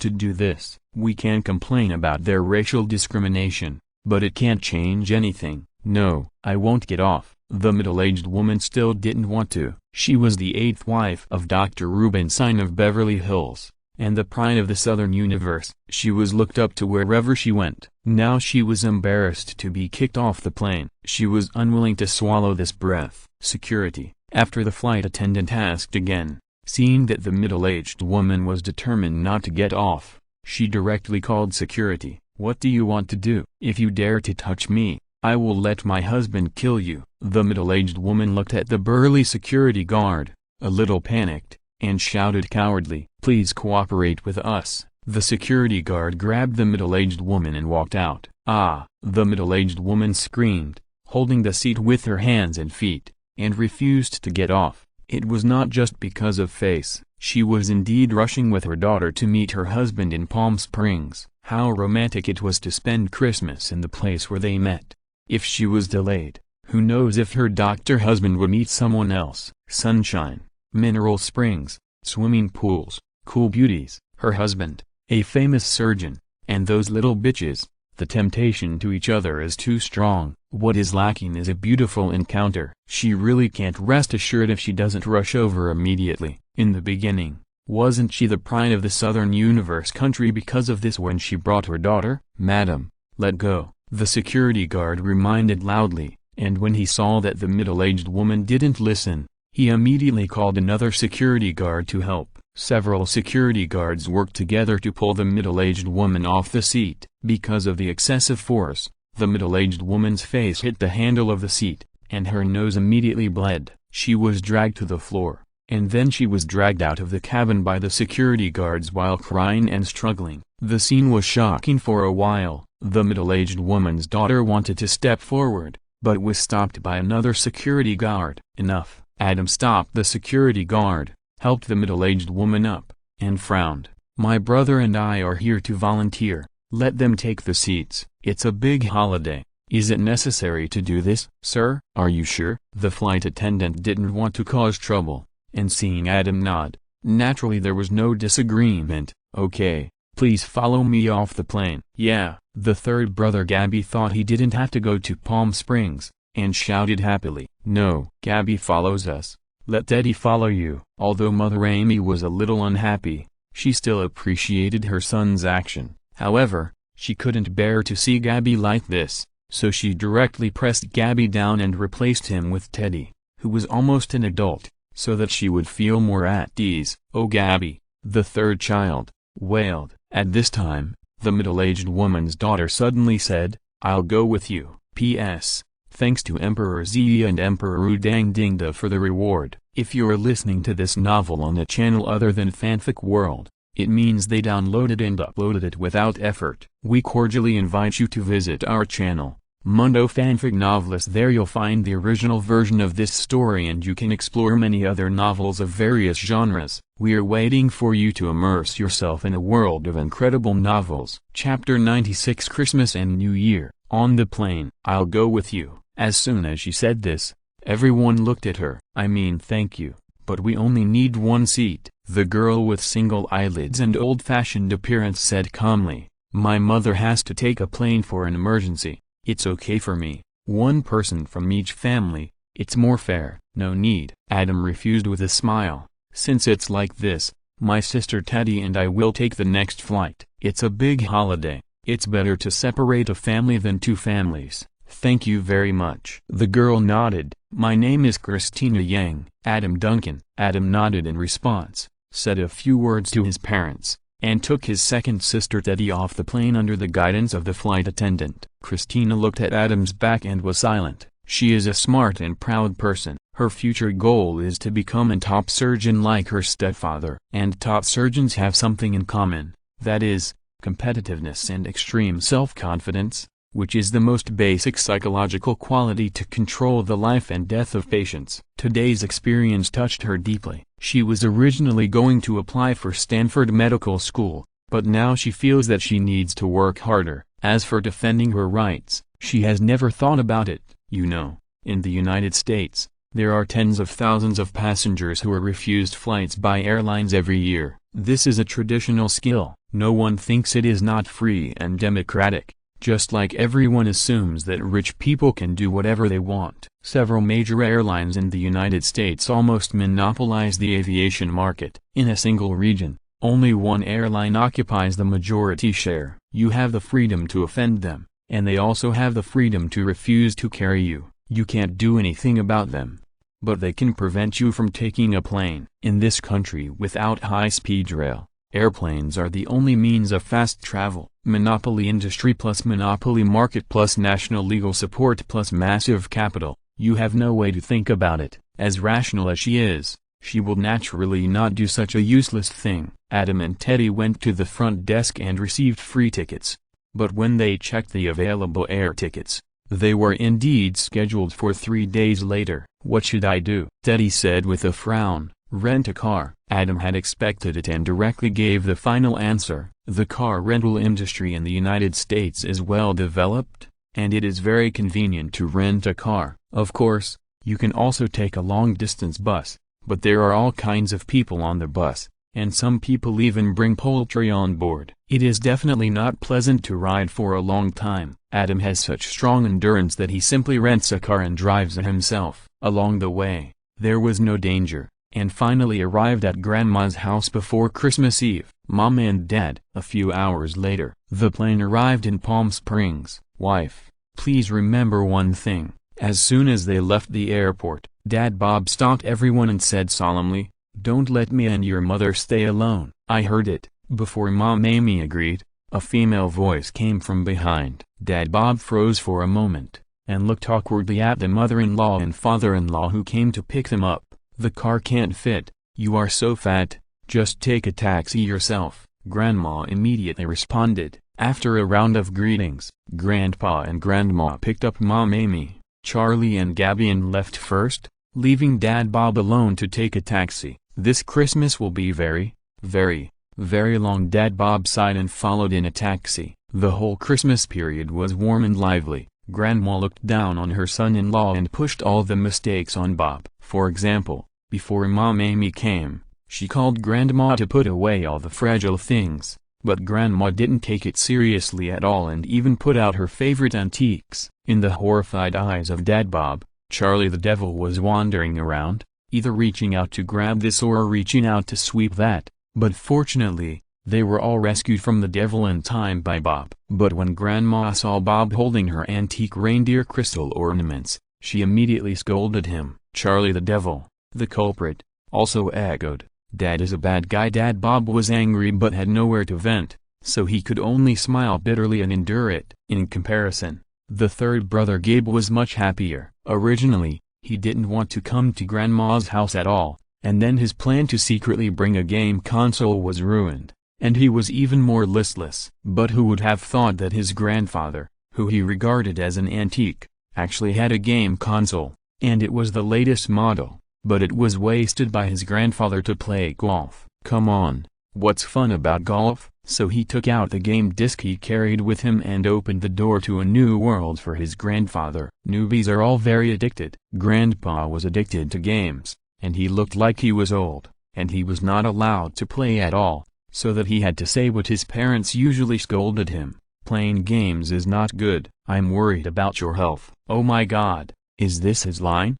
to do this. We can complain about their racial discrimination, but it can't change anything. No, I won't get off. The middle-aged woman still didn't want to. She was the 8th wife of Dr. Rubenstein of Beverly Hills, and the pride of the Southern universe. She was looked up to wherever she went. Now she was embarrassed to be kicked off the plane. She was unwilling to swallow this breath. Security, after the flight attendant asked again, seeing that the middle-aged woman was determined not to get off, she directly called security. "What do you want to do? If you dare to touch me, I will let my husband kill you." The middle-aged woman looked at the burly security guard, a little panicked, and shouted cowardly, "Please cooperate with us." The security guard grabbed the middle-aged woman and walked out. "Ah!" the middle-aged woman screamed, holding the seat with her hands and feet, and refused to get off. It was not just because of face. She was indeed rushing with her daughter to meet her husband in Palm Springs. How romantic it was to spend Christmas in the place where they met. If she was delayed, who knows if her doctor husband would meet someone else. Sunshine, mineral springs, swimming pools, cool beauties, her husband, a famous surgeon, and those little bitches. The temptation to each other is too strong. What is lacking is a beautiful encounter. She really can't rest assured if she doesn't rush over immediately. In the beginning, wasn't she the pride of the Southern universe country because of this when she brought her daughter? "Madam, let go," the security guard reminded loudly, and when he saw that the middle-aged woman didn't listen, he immediately called another security guard to help. Several security guards worked together to pull the middle-aged woman off the seat. Because of the excessive force, the middle-aged woman's face hit the handle of the seat, and her nose immediately bled. She was dragged to the floor, and then she was dragged out of the cabin by the security guards while crying and struggling. The scene was shocking for a while. The middle-aged woman's daughter wanted to step forward, but was stopped by another security guard. "Enough." Adam stopped the security guard, helped the middle-aged woman up, and frowned. "My brother and I are here to volunteer. Let them take the seats. It's a big holiday. Is it necessary to do this, sir?" "Are you sure?" The flight attendant didn't want to cause trouble, and seeing Adam nod, naturally there was no disagreement. "Okay, please follow me off the plane." "Yeah." The third brother Gabby thought he didn't have to go to Palm Springs, and shouted happily, "No, Gabby follows us. Let Daddy follow you." Although Mother Amy was a little unhappy, she still appreciated her son's action. However, she couldn't bear to see Gabby like this, so she directly pressed Gabby down and replaced him with Teddy, who was almost an adult, so that she would feel more at ease. "Oh Gabby," the third child wailed. At this time, the middle-aged woman's daughter suddenly said, "I'll go with you." P.S. Thanks to Emperor Zia and Emperor Udang Dingda for the reward. If you're listening to this novel on a channel other than Fanfic World, it means they downloaded and uploaded it without effort. We cordially invite you to visit our channel, Mundo Fanfic Novelist. There you'll find the original version of this story and you can explore many other novels of various genres. We're waiting for you to immerse yourself in a world of incredible novels. Chapter 96 Christmas and New Year. On the plane. "I'll go with you." As soon as she said this, everyone looked at her. "I mean thank you, but we only need one seat." The girl with single eyelids and old-fashioned appearance said calmly, "My mother has to take a plane for an emergency. It's okay for me. One person from each family. It's more fair." "No need." Adam refused with a smile. "Since it's like this, my sister Teddy and I will take the next flight. It's a big holiday. It's better to separate a family than two families. Thank you very much." The girl nodded. "My name is Christina Yang." "Adam Duncan." Adam nodded in response, said a few words to his parents, and took his second sister Teddy off the plane under the guidance of the flight attendant. Christina looked at Adam's back and was silent. She is a smart and proud person. Her future goal is to become a top surgeon like her stepfather. And top surgeons have something in common, that is, competitiveness and extreme self-confidence, which is the most basic psychological quality to control the life and death of patients. Today's experience touched her deeply. She was originally going to apply for Stanford Medical School, but now she feels that she needs to work harder. As for defending her rights, she has never thought about it. You know, in the United States, there are tens of thousands of passengers who are refused flights by airlines every year. This is a traditional skill. No one thinks it is not free and democratic. Just like everyone assumes that rich people can do whatever they want. Several major airlines in the United States almost monopolize the aviation market. In a single region, Only one airline occupies the majority share. You have the freedom to offend them, and they also have the freedom to refuse to carry you. You can't do anything about them, but they can prevent you from taking a plane. In this country without high-speed rail, airplanes are the only means of fast travel. Monopoly industry plus monopoly market plus national legal support plus massive capital. You have no way to think about it. As rational as she is, she will naturally not do such a useless thing. Adam and Teddy went to the front desk and received free tickets. But when they checked the available air tickets, they were indeed scheduled for 3 days later. What should I do? Teddy said with a frown. Rent a car. Adam had expected it and directly gave the final answer. The car rental industry in the United States is well developed, and it is very convenient to rent a car. Of course, you can also take a long-distance bus, but there are all kinds of people on the bus, and some people even bring poultry on board. It is definitely not pleasant to ride for a long time. Adam has such strong endurance that he simply rents a car and drives it himself. Along the way, there was no danger, and finally arrived at Grandma's house before Christmas Eve. Mom and Dad. A few hours later, the plane arrived in Palm Springs. Wife, please remember one thing. As soon as they left the airport, Dad Bob stopped everyone and said solemnly, "Don't let me and your mother stay alone." I heard it. Before Mom Amy agreed, a female voice came from behind. Dad Bob froze for a moment, and looked awkwardly at the mother-in-law and father-in-law who came to pick them up. "The car can't fit. You are so fat, just take a taxi yourself," Grandma immediately responded. After a round of greetings, Grandpa and Grandma picked up Mom Amy, Charlie and Gabby and left first, leaving Dad Bob alone to take a taxi. "This Christmas will be very, very, very long," Dad Bob sighed and followed in a taxi. The whole Christmas period was warm and lively. Grandma looked down on her son-in-law and pushed all the mistakes on Bob. For example, before Mom Amy came, she called Grandma to put away all the fragile things, but Grandma didn't take it seriously at all and even put out her favorite antiques. In the horrified eyes of Dad Bob, Charlie the devil was wandering around, either reaching out to grab this or reaching out to sweep that, but fortunately, they were all rescued from the devil in time by Bob. But when Grandma saw Bob holding her antique reindeer crystal ornaments, she immediately scolded him. Charlie the devil, the culprit, also echoed, "Dad is a bad guy." Dad Bob was angry but had nowhere to vent, so he could only smile bitterly and endure it. In comparison, the third brother Gabe was much happier. Originally, he didn't want to come to Grandma's house at all, and then his plan to secretly bring a game console was ruined, and he was even more listless. But who would have thought that his grandfather, who he regarded as an antique, actually had a game console, and it was the latest model, but it was wasted by his grandfather to play golf. Come on, what's fun about golf? So he took out the game disc he carried with him and opened the door to a new world for his grandfather. Newbies are all very addicted. Grandpa was addicted to games, and he looked like he was old, and he was not allowed to play at all, so that he had to say what his parents usually scolded him: "Playing games is not good. I'm worried about your health." Oh my God, is this his line?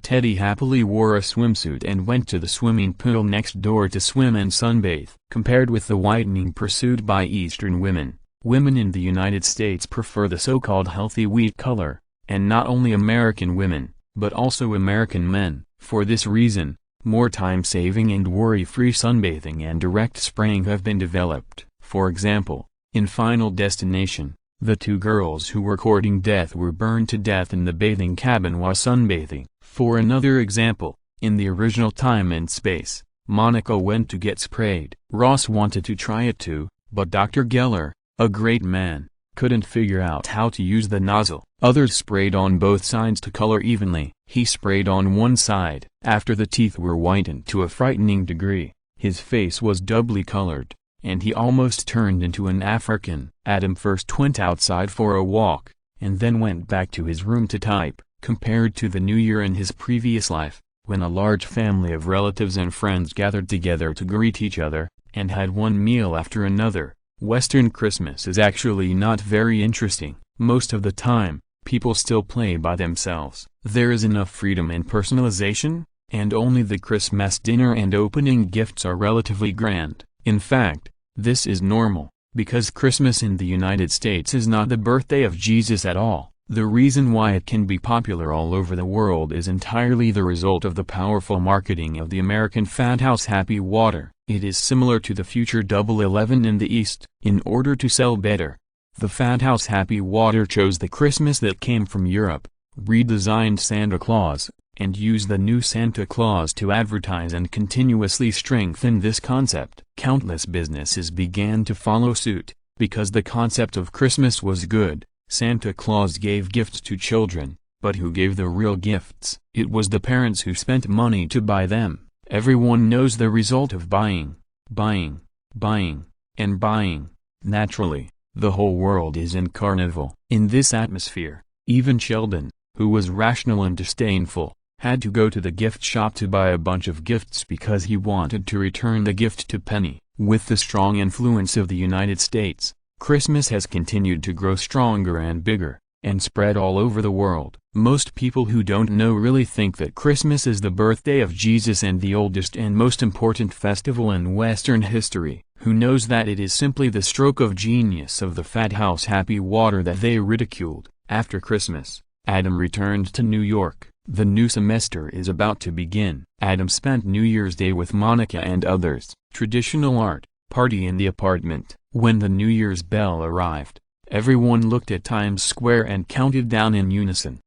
Teddy happily wore a swimsuit and went to the swimming pool next door to swim and sunbathe. Compared with the whitening pursued by Eastern women, women in the United States prefer the so-called healthy wheat color, and not only American women, but also American men. For this reason, more time-saving and worry-free sunbathing and direct spraying have been developed. For example, in Final Destination, the two girls who were courting death were burned to death in the bathing cabin while sunbathing. For another example, in the original Time and Space, Monica went to get sprayed. Ross wanted to try it too, but Dr. Geller, a great man, couldn't figure out how to use the nozzle. Others sprayed on both sides to color evenly. He sprayed on one side. After the teeth were whitened to a frightening degree, his face was doubly colored, and he almost turned into an African. Adam first went outside for a walk, and then went back to his room to type. Compared to the New Year in his previous life, when a large family of relatives and friends gathered together to greet each other, and had one meal after another, Western Christmas is actually not very interesting. Most of the time, people still play by themselves. There is enough freedom and personalization, and only the Christmas dinner and opening gifts are relatively grand. In fact, this is normal, because Christmas in the United States is not the birthday of Jesus at all. The reason why it can be popular all over the world is entirely the result of the powerful marketing of the American Fat House Happy Water. It is similar to the future Double 11 in the East. In order to sell better, the Fat House Happy Water chose the Christmas that came from Europe, redesigned Santa Claus, and used the new Santa Claus to advertise and continuously strengthen this concept. Countless businesses began to follow suit, because the concept of Christmas was good. Santa Claus gave gifts to children, but who gave the real gifts? It was the parents who spent money to buy them. Everyone knows the result of buying, buying, buying, and buying. Naturally, the whole world is in carnival. In this atmosphere, even Sheldon, who was rational and disdainful, had to go to the gift shop to buy a bunch of gifts because he wanted to return the gift to Penny. With the strong influence of the United States, Christmas has continued to grow stronger and bigger, and spread all over the world. Most people who don't know really think that Christmas is the birthday of Jesus and the oldest and most important festival in Western history. Who knows that it is simply the stroke of genius of the Fat House Happy Water that they ridiculed. After Christmas, Adam returned to New York. The new semester is about to begin. Adam spent New Year's Day with Monica and others. Traditional art party in the apartment. When the New Year's bell arrived, everyone looked at Times Square and counted down in unison.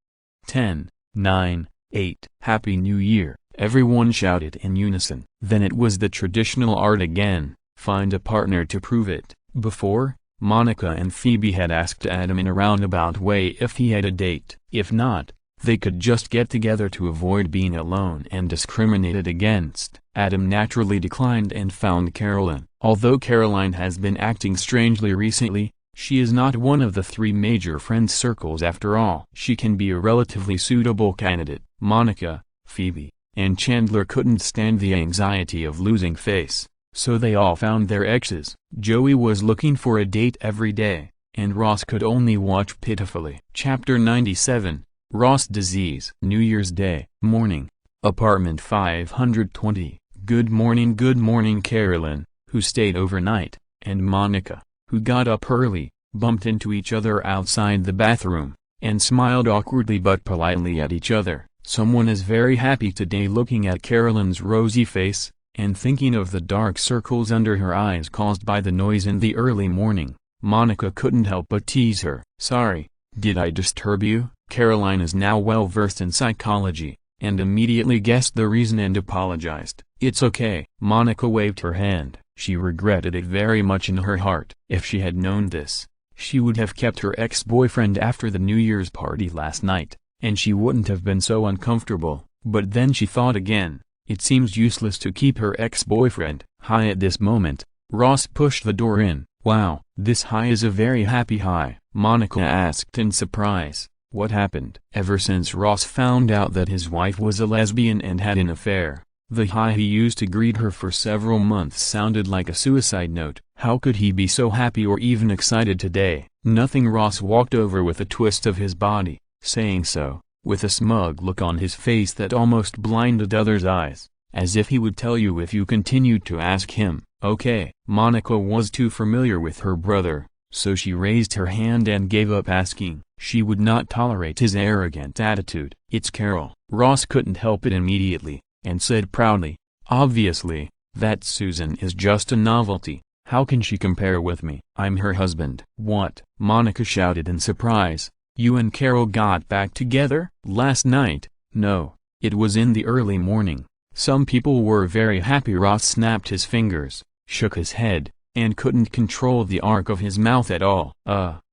10, 9, 8. Happy New Year, everyone shouted in unison. Then it was the traditional art again, find a partner to prove it. Before, Monica and Phoebe had asked Adam in a roundabout way if he had a date. If not, they could just get together to avoid being alone and discriminated against. Adam naturally declined and found Caroline. Although Caroline has been acting strangely recently, she is not one of the three major friend circles after all. She can be a relatively suitable candidate. Monica, Phoebe, and Chandler couldn't stand the anxiety of losing face, so they all found their exes. Joey was looking for a date every day, and Ross could only watch pitifully. Chapter 97, Ross Disease. New Year's Day morning, apartment 520. Good morning Caroline, who stayed overnight, and Monica, who got up early, bumped into each other outside the bathroom, and smiled awkwardly but politely at each other. Someone is very happy today. Looking at Caroline's rosy face, and thinking of the dark circles under her eyes caused by the noise in the early morning, Monica couldn't help but tease her. Sorry, did I disturb you? Caroline is now well versed in psychology, and immediately guessed the reason and apologized. It's okay. Monica waved her hand. She regretted it very much in her heart. If she had known this, she would have kept her ex-boyfriend after the New Year's party last night, and she wouldn't have been so uncomfortable. But then she thought again, it seems useless to keep her ex-boyfriend. Hi. At this moment, Ross pushed the door in. Wow, this Hi is a very happy Hi, Monica asked in surprise. What happened? Ever since Ross found out that his wife was a lesbian and had an affair, the Hi he used to greet her for several months sounded like a suicide note. How could he be so happy or even excited today? Nothing. Ross walked over with a twist of his body, saying so, with a smug look on his face that almost blinded others' eyes, as if he would tell you if you continued to ask him. Okay. Monica was too familiar with her brother, so she raised her hand and gave up asking. She would not tolerate his arrogant attitude. It's Carol. Ross couldn't help it immediately, and said proudly, obviously, that Susan is just a novelty. How can she compare with me? I'm her husband. What? Monica shouted in surprise. You and Carol got back together? Last night? No, it was in the early morning. Some people were very happy. Ross snapped his fingers, shook his head, and couldn't control the arc of his mouth at all.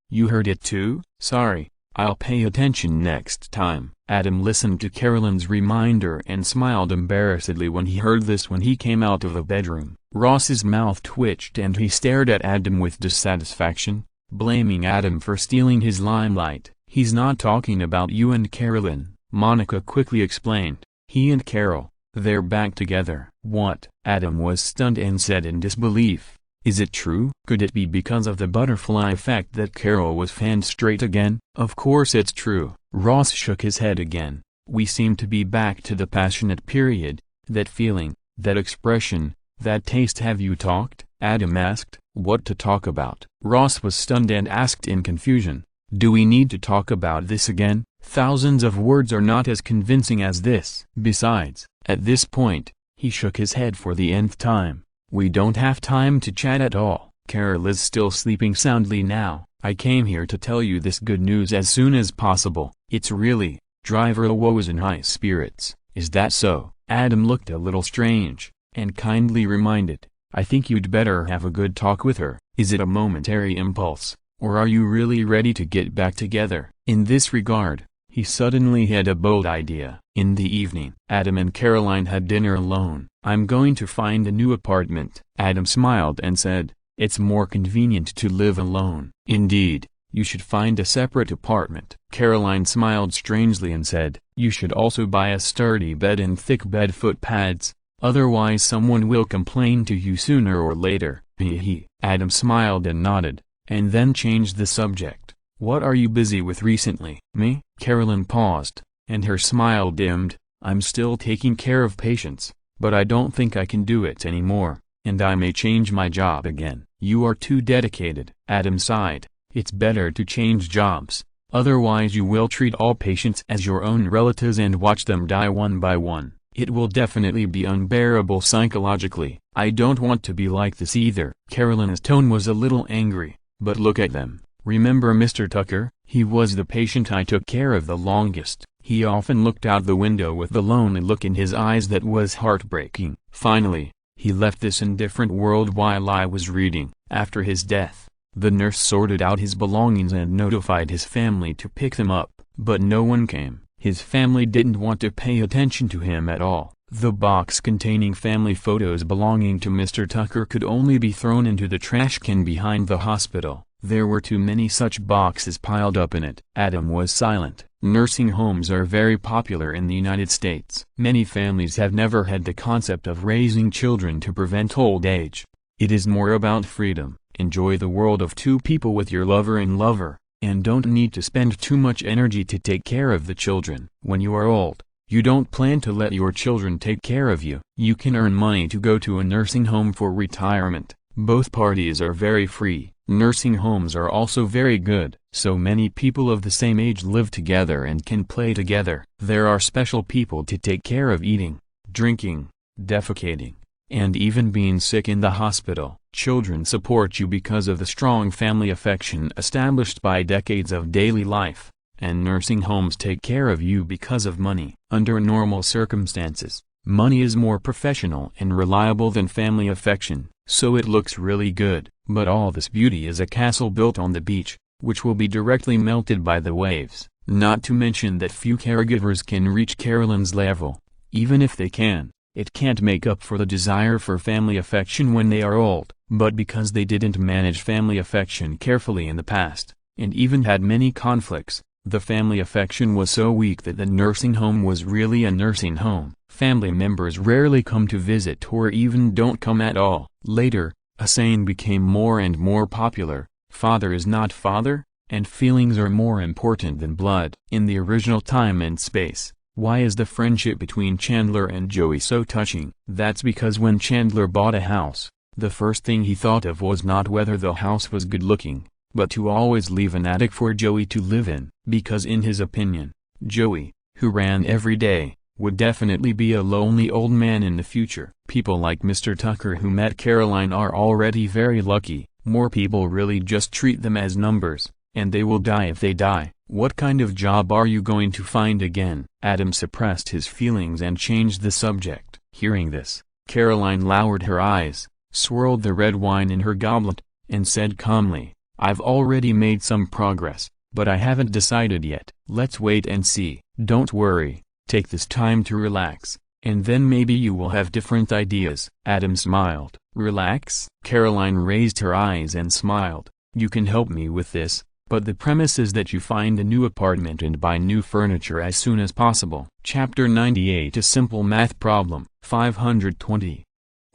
You heard it too? Sorry, I'll pay attention next time. Adam listened to Caroline's reminder and smiled embarrassedly when he heard this. When he came out of the bedroom, Ross's mouth twitched and he stared at Adam with dissatisfaction, blaming Adam for stealing his limelight. He's not talking about you and Caroline, Monica quickly explained. He and Carol, they're back together. What? Adam was stunned and said in disbelief. Is it true? Could it be because of the butterfly effect that Carol was fanned straight again? Of course it's true. Ross shook his head again. We seem to be back to the passionate period, that feeling, that expression, that taste. Have you talked? Adam asked. What to talk about? Ross was stunned and asked in confusion. Do we need to talk about this again? Thousands of words are not as convincing as this. Besides, at this point, he shook his head for the nth time, we don't have time to chat at all. Carol is still sleeping soundly now. I came here to tell you this good news as soon as possible. It's really, Driver Lo was in high spirits. Is that so? Adam looked a little strange, and kindly reminded, I think you'd better have a good talk with her. Is it a momentary impulse, or are you really ready to get back together? In this regard, he suddenly had a bold idea. In the evening, Adam and Caroline had dinner alone. I'm going to find a new apartment. Adam smiled and said, it's more convenient to live alone. Indeed, you should find a separate apartment. Caroline smiled strangely and said, you should also buy a sturdy bed and thick bedfoot pads, otherwise someone will complain to you sooner or later. He. Adam smiled and nodded, and then changed the subject. What are you busy with recently? Me? Caroline paused, and her smile dimmed. I'm still taking care of patients, but I don't think I can do it anymore, and I may change my job again. You are too dedicated. Adam sighed. It's better to change jobs, otherwise you will treat all patients as your own relatives and watch them die one by one. It will definitely be unbearable psychologically. I don't want to be like this either. Caroline's tone was a little angry. But look at them. Remember Mr. Tucker? He was the patient I took care of the longest. He often looked out the window with the lonely look in his eyes that was heartbreaking. Finally, he left this indifferent world while I was reading. After his death, the nurse sorted out his belongings and notified his family to pick them up, but no one came. His family didn't want to pay attention to him at all. The box containing family photos belonging to Mr. Tucker could only be thrown into the trash can behind the hospital. There were too many such boxes piled up in it. Adam was silent. Nursing homes are very popular in the United States. Many families have never had the concept of raising children to prevent old age. It is more about freedom. Enjoy the world of two people with your lover and lover, and don't need to spend too much energy to take care of the children. When you are old, you don't plan to let your children take care of you. You can earn money to go to a nursing home for retirement. Both parties are very free. Nursing homes are also very good. So many people of the same age live together and can play together. There are special people to take care of eating, drinking, defecating, and even being sick in the hospital. Children support you because of the strong family affection established by decades of daily life, and nursing homes take care of you because of money. Under normal circumstances, money is more professional and reliable than family affection, so it looks really good. But all this beauty is a castle built on the beach, which will be directly melted by the waves. Not to mention that few caregivers can reach Caroline's level. Even if they can, it can't make up for the desire for family affection when they are old. But because they didn't manage family affection carefully in the past, and even had many conflicts, the family affection was so weak that the nursing home was really a nursing home. Family members rarely come to visit or even don't come at all. Later, a saying became more and more popular: father is not father, and feelings are more important than blood. In the original time and space, why is the friendship between Chandler and Joey so touching? That's because when Chandler bought a house, the first thing he thought of was not whether the house was good looking, but to always leave an attic for Joey to live in. Because in his opinion, Joey, who ran every day, would definitely be a lonely old man in the future. People like Mr. Tucker who met Caroline are already very lucky. More people really just treat them as numbers, and they will die if they die. What kind of job are you going to find again? Adam suppressed his feelings and changed the subject. Hearing this, Caroline lowered her eyes, swirled the red wine in her goblet, and said calmly, I've already made some progress, but I haven't decided yet. Let's wait and see. Don't worry, take this time to relax, and then maybe you will have different ideas. Adam smiled. Relax? Caroline raised her eyes and smiled. You can help me with this, but the premise is that you find a new apartment and buy new furniture as soon as possible. Chapter 98. A simple math problem. 520.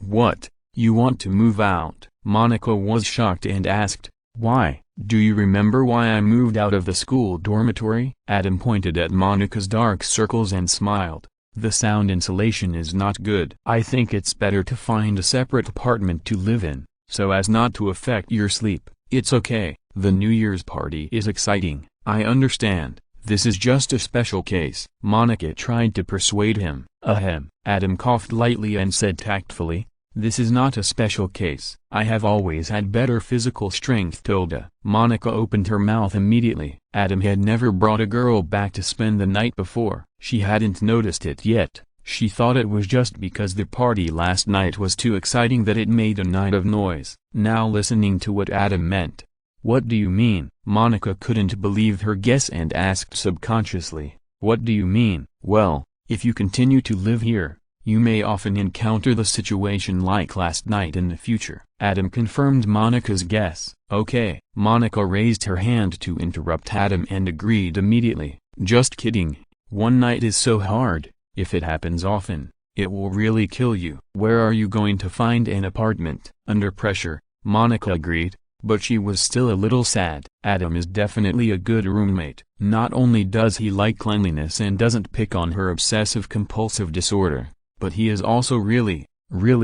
What? You want to move out? Monica was shocked and asked, Why, do you remember why I moved out of the school dormitory? Adam pointed at Monica's dark circles and smiled. The sound insulation is not good. I think it's better to find a separate apartment to live in, so as not to affect your sleep. It's okay, the New Year's party is exciting. I understand, this is just a special case. Monica tried to persuade him. Ahem. Adam coughed lightly and said tactfully, this is not a special case. I have always had better physical strength. Tilda. Monica opened her mouth immediately. Adam had never brought a girl back to spend the night before. She hadn't noticed it yet. She thought it was just because the party last night was too exciting that it made a night of noise. Now listening to what Adam meant. What do you mean? Monica couldn't believe her guess and asked subconsciously, what do you mean? Well, if you continue to live here, you may often encounter the situation like last night in the future. Adam confirmed Monica's guess. Okay. Monica raised her hand to interrupt Adam and agreed immediately. Just kidding. One night is so hard, if it happens often, it will really kill you. Where are you going to find an apartment? Under pressure, Monica agreed, but she was still a little sad. Adam is definitely a good roommate. Not only does he like cleanliness and doesn't pick on her obsessive-compulsive disorder, but he is also really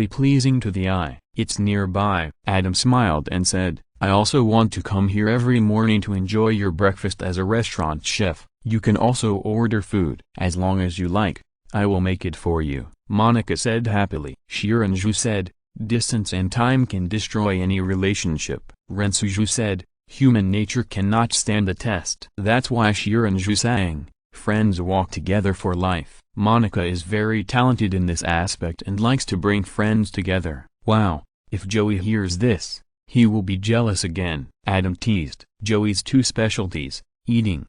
pleasing to the eye. It's nearby. Adam smiled and said, I also want to come here every morning to enjoy your breakfast as a restaurant chef. You can also order food. As long as you like, I will make it for you, Monica said happily. Shiranju said, distance and time can destroy any relationship. Rensuju said, human nature cannot stand the test. That's why Shiranju sang, friends walk together for life. Monica is very talented in this aspect and likes to bring friends together. Wow, if Joey hears this, he will be jealous again. Adam teased. Joey's two specialties, eating,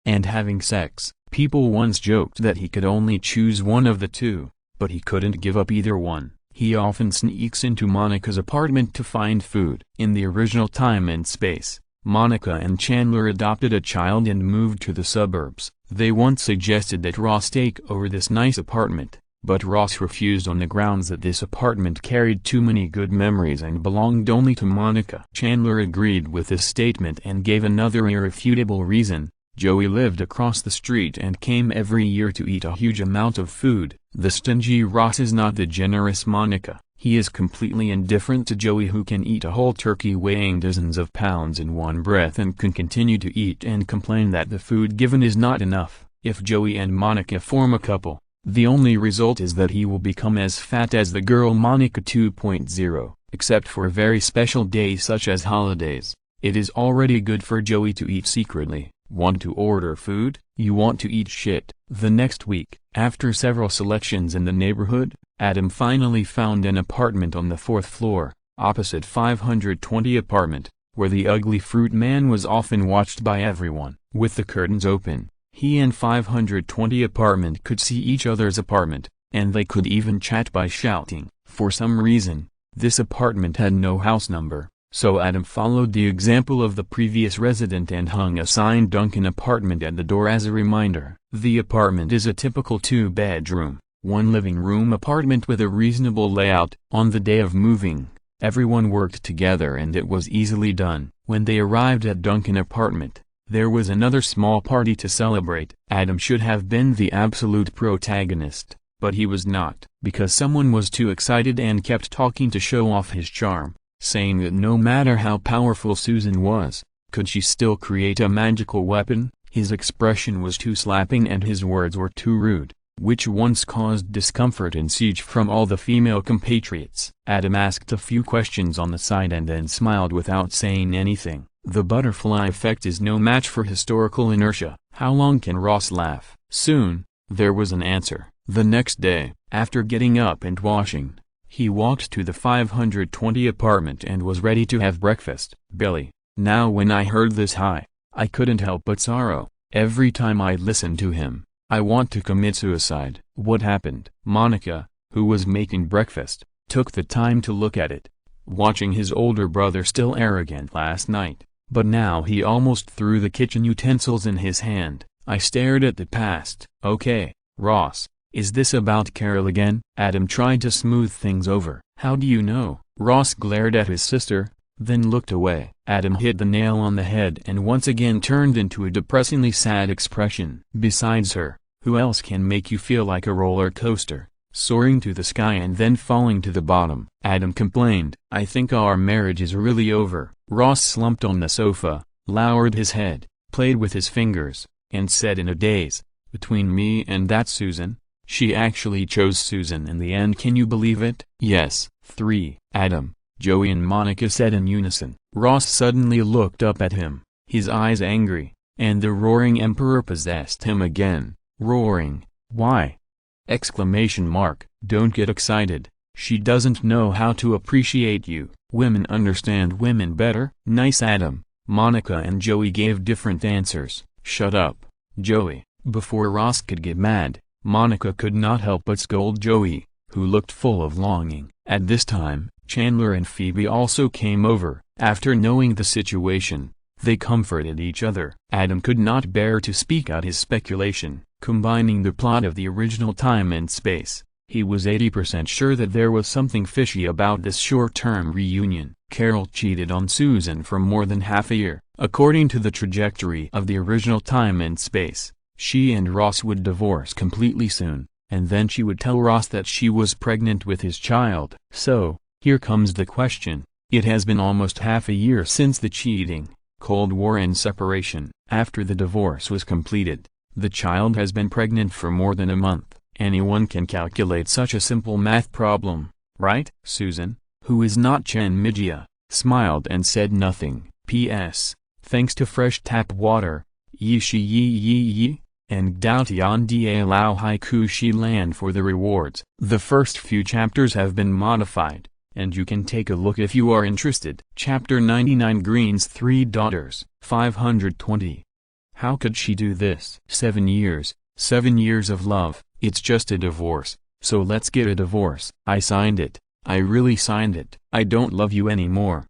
and having sex. People once joked that he could only choose one of the two, but he couldn't give up either one. He often sneaks into Monica's apartment to find food. In the original time and space, Monica and Chandler adopted a child and moved to the suburbs. They once suggested that Ross take over this nice apartment, but Ross refused on the grounds that this apartment carried too many good memories and belonged only to Monica. Chandler agreed with this statement and gave another irrefutable reason. Joey lived across the street and came every year to eat a huge amount of food. The stingy Ross is not the generous Monica. He is completely indifferent to Joey, who can eat a whole turkey weighing dozens of pounds in one breath and can continue to eat and complain that the food given is not enough. If Joey and Monica form a couple, the only result is that he will become as fat as the girl Monica 2.0, except for very special days such as holidays. It is already good for Joey to eat secretly. Want to order food? You want to eat shit. The next week, after several selections in the neighborhood, Adam finally found an apartment on the 4th floor, opposite 520 apartment, where the ugly fruit man was often watched by everyone. With the curtains open, he and 520 apartment could see each other's apartment, and they could even chat by shouting. For some reason, this apartment had no house number, so Adam followed the example of the previous resident and hung a signed Duncan apartment at the door as a reminder. The apartment is a typical 2-bedroom, 1 living room apartment with a reasonable layout. On the day of moving, everyone worked together and it was easily done. When they arrived at Duncan apartment, there was another small party to celebrate. Adam should have been the absolute protagonist, but he was not, because someone was too excited and kept talking to show off his charm, saying that no matter how powerful Susan was, could she still create a magical weapon? His expression was too slapping and his words were too rude, which once caused discomfort and siege from all the female compatriots. Adam asked a few questions on the side and then smiled without saying anything. The butterfly effect is no match for historical inertia. How long can Ross laugh? Soon, there was an answer. The next day, after getting up and washing, he walked to the 520 apartment and was ready to have breakfast. Billy. Now when I heard this I couldn't help but sorrow. Every time I listen to him, I want to commit suicide. What happened? Monica, who was making breakfast, took the time to look at it. Watching his older brother still arrogant last night, but now he almost threw the kitchen utensils in his hand. I stared at the past. Okay, Ross. Is this about Carol again? Adam tried to smooth things over. How do you know? Ross glared at his sister. then looked away. Adam hit the nail on the head and once again turned into a depressingly sad expression. Besides her, who else can make you feel like a roller coaster, soaring to the sky and then falling to the bottom? Adam complained. I think our marriage is really over. Ross slumped on the sofa, lowered his head, played with his fingers, and said in a daze, between me and that Susan? She actually chose Susan in the end, can you believe it? Yes. 3. Adam, Joey and Monica said in unison. Ross suddenly looked up at him, his eyes angry, and the roaring emperor possessed him again. Roaring, why? Exclamation mark. Don't get excited, she doesn't know how to appreciate you. Women understand women better. Nice. Adam, Monica and Joey gave different answers. Shut up, Joey. Before Ross could get mad, Monica could not help but scold Joey, who looked full of longing. At this time, Chandler and Phoebe also came over. After knowing the situation, they comforted each other. Adam could not bear to speak out his speculation, combining the plot of the original Time and Space. He was 80% sure that there was something fishy about this short-term reunion. Carol cheated on Susan for more than half a year. According to the trajectory of the original Time and Space, she and Ross would divorce completely soon, and then she would tell Ross that she was pregnant with his child. So, here comes the question. It has been almost half a year since the cheating, Cold War and separation. After the divorce was completed, the child has been pregnant for more than a month. Anyone can calculate such a simple math problem, right? Susan, who is not Chen Mijia, smiled and said nothing. P.S. Thanks to fresh tap water, yi shi yi yi yi, and Dao Tian Da Lao Haiku Shi Land for the rewards. The first few chapters have been modified, and you can take a look if you are interested. Chapter 99 Green's 3 Daughters. 520. How could she do this? 7 years, 7 years of love, it's just a divorce, so let's get a divorce. I signed it, I really signed it. I don't love you anymore.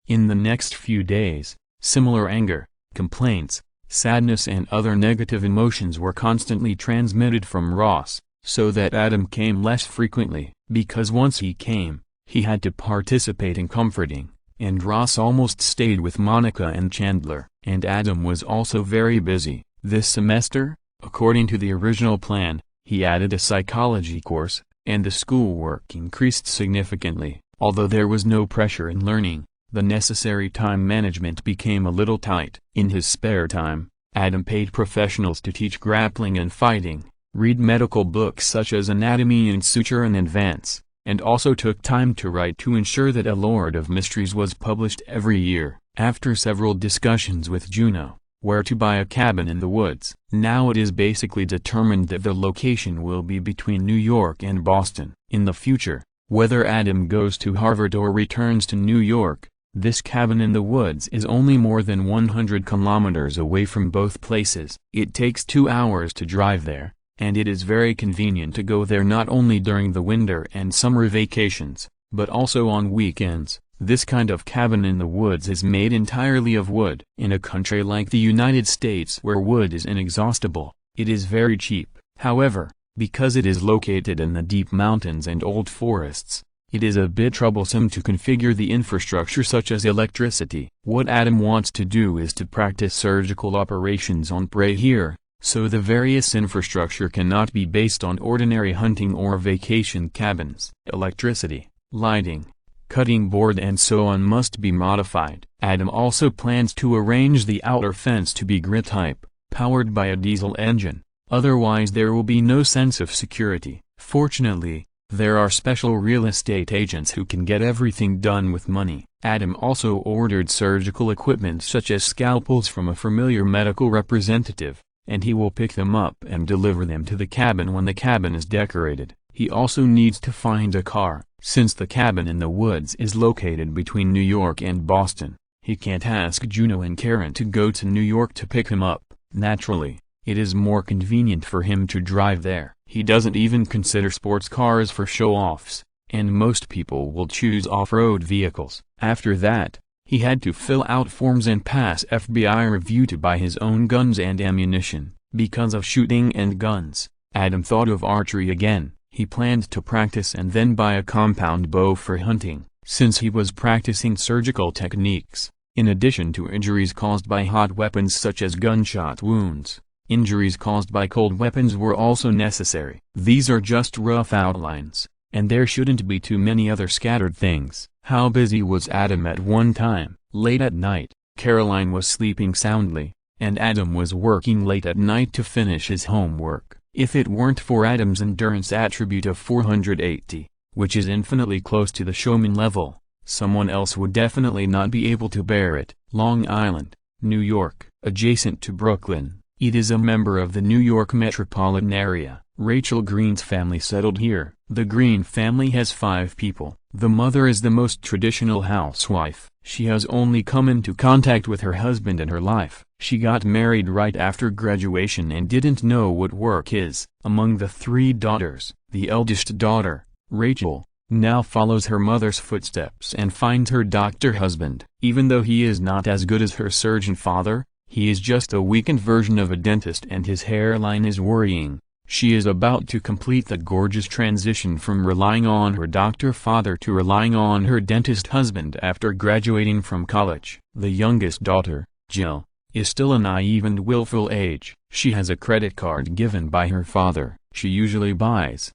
In the next few days, similar anger, complaints, sadness and other negative emotions were constantly transmitted from Ross, so that Adam came less frequently, because once he came, he had to participate in comforting, and Ross almost stayed with Monica and Chandler. And Adam was also very busy. This semester, according to the original plan, he added a psychology course, and the schoolwork increased significantly. Although there was no pressure in learning, the necessary time management became a little tight. In his spare time, Adam paid professionals to teach grappling and fighting, read medical books such as Anatomy and Suture in advance, and also took time to write to ensure that A Lord of Mysteries was published every year. After several discussions with Juno, where to buy a cabin in the woods. Now it is basically determined that the location will be between New York and Boston. In the future, whether Adam goes to Harvard or returns to New York, this cabin in the woods is only more than 100 kilometers away from both places. It takes 2 hours to drive there, and it is very convenient to go there not only during the winter and summer vacations, but also on weekends. This kind of cabin in the woods is made entirely of wood. In a country like the United States where wood is inexhaustible, it is very cheap. However, because it is located in the deep mountains and old forests, it is a bit troublesome to configure the infrastructure such as electricity. What Adam wants to do is to practice surgical operations on prey here, so the various infrastructure cannot be based on ordinary hunting or vacation cabins. Electricity, lighting, cutting board and so on must be modified. Adam also plans to arrange the outer fence to be grid-type, powered by a diesel engine, otherwise there will be no sense of security. Fortunately, there are special real estate agents who can get everything done with money. Adam also ordered surgical equipment such as scalpels from a familiar medical representative, and he will pick them up and deliver them to the cabin when the cabin is decorated. He also needs to find a car. Since the cabin in the woods is located between New York and Boston, he can't ask Juno and Karen to go to New York to pick him up. Naturally, it is more convenient for him to drive there. He doesn't even consider sports cars for show-offs, and most people will choose off-road vehicles. After that, he had to fill out forms and pass FBI review to buy his own guns and ammunition. Because of shooting and guns, Adam thought of archery again. He planned to practice and then buy a compound bow for hunting. since he was practicing surgical techniques. In addition to injuries caused by hot weapons such as gunshot wounds, injuries caused by cold weapons were also necessary. These are just rough outlines, and there shouldn't be too many other scattered things. How busy was Adam at one time? Late at night, Caroline was sleeping soundly, and Adam was working late at night to finish his homework. If it weren't for Adam's endurance attribute of 480, which is infinitely close to the showman level, someone else would definitely not be able to bear it. Long Island, New York, adjacent to Brooklyn, it is a member of the New York metropolitan area. Rachel Green's family settled here. The Green family has 5 people. The mother is the most traditional housewife. She has only come into contact with her husband in her life. She got married right after graduation and didn't know what work is. Among the 3 daughters, the eldest daughter, Rachel, now follows her mother's footsteps and finds her doctor husband. Even though he is not as good as her surgeon father, he is just a weakened version of a dentist, and his hairline is worrying. She is about to complete the gorgeous transition from relying on her doctor father to relying on her dentist husband after graduating from college. The youngest daughter, Jill, is still a naive and willful age. She has a credit card given by her father. She usually buys,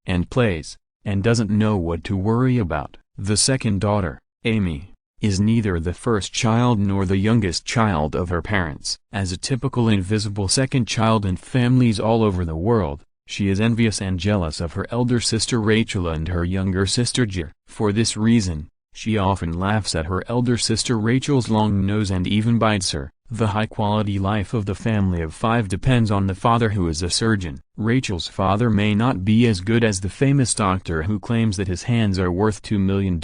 and plays, and doesn't know what to worry about. The second daughter, Amy, is neither the first child nor the youngest child of her parents. As a typical invisible second child in families all over the world, she is envious and jealous of her elder sister Rachel and her younger sister Jill. For this reason, she often laughs at her elder sister Rachel's long nose and even bites her. The high-quality life of the family of 5 depends on the father, who is a surgeon. Rachel's father may not be as good as the famous doctor who claims that his hands are worth $2 million.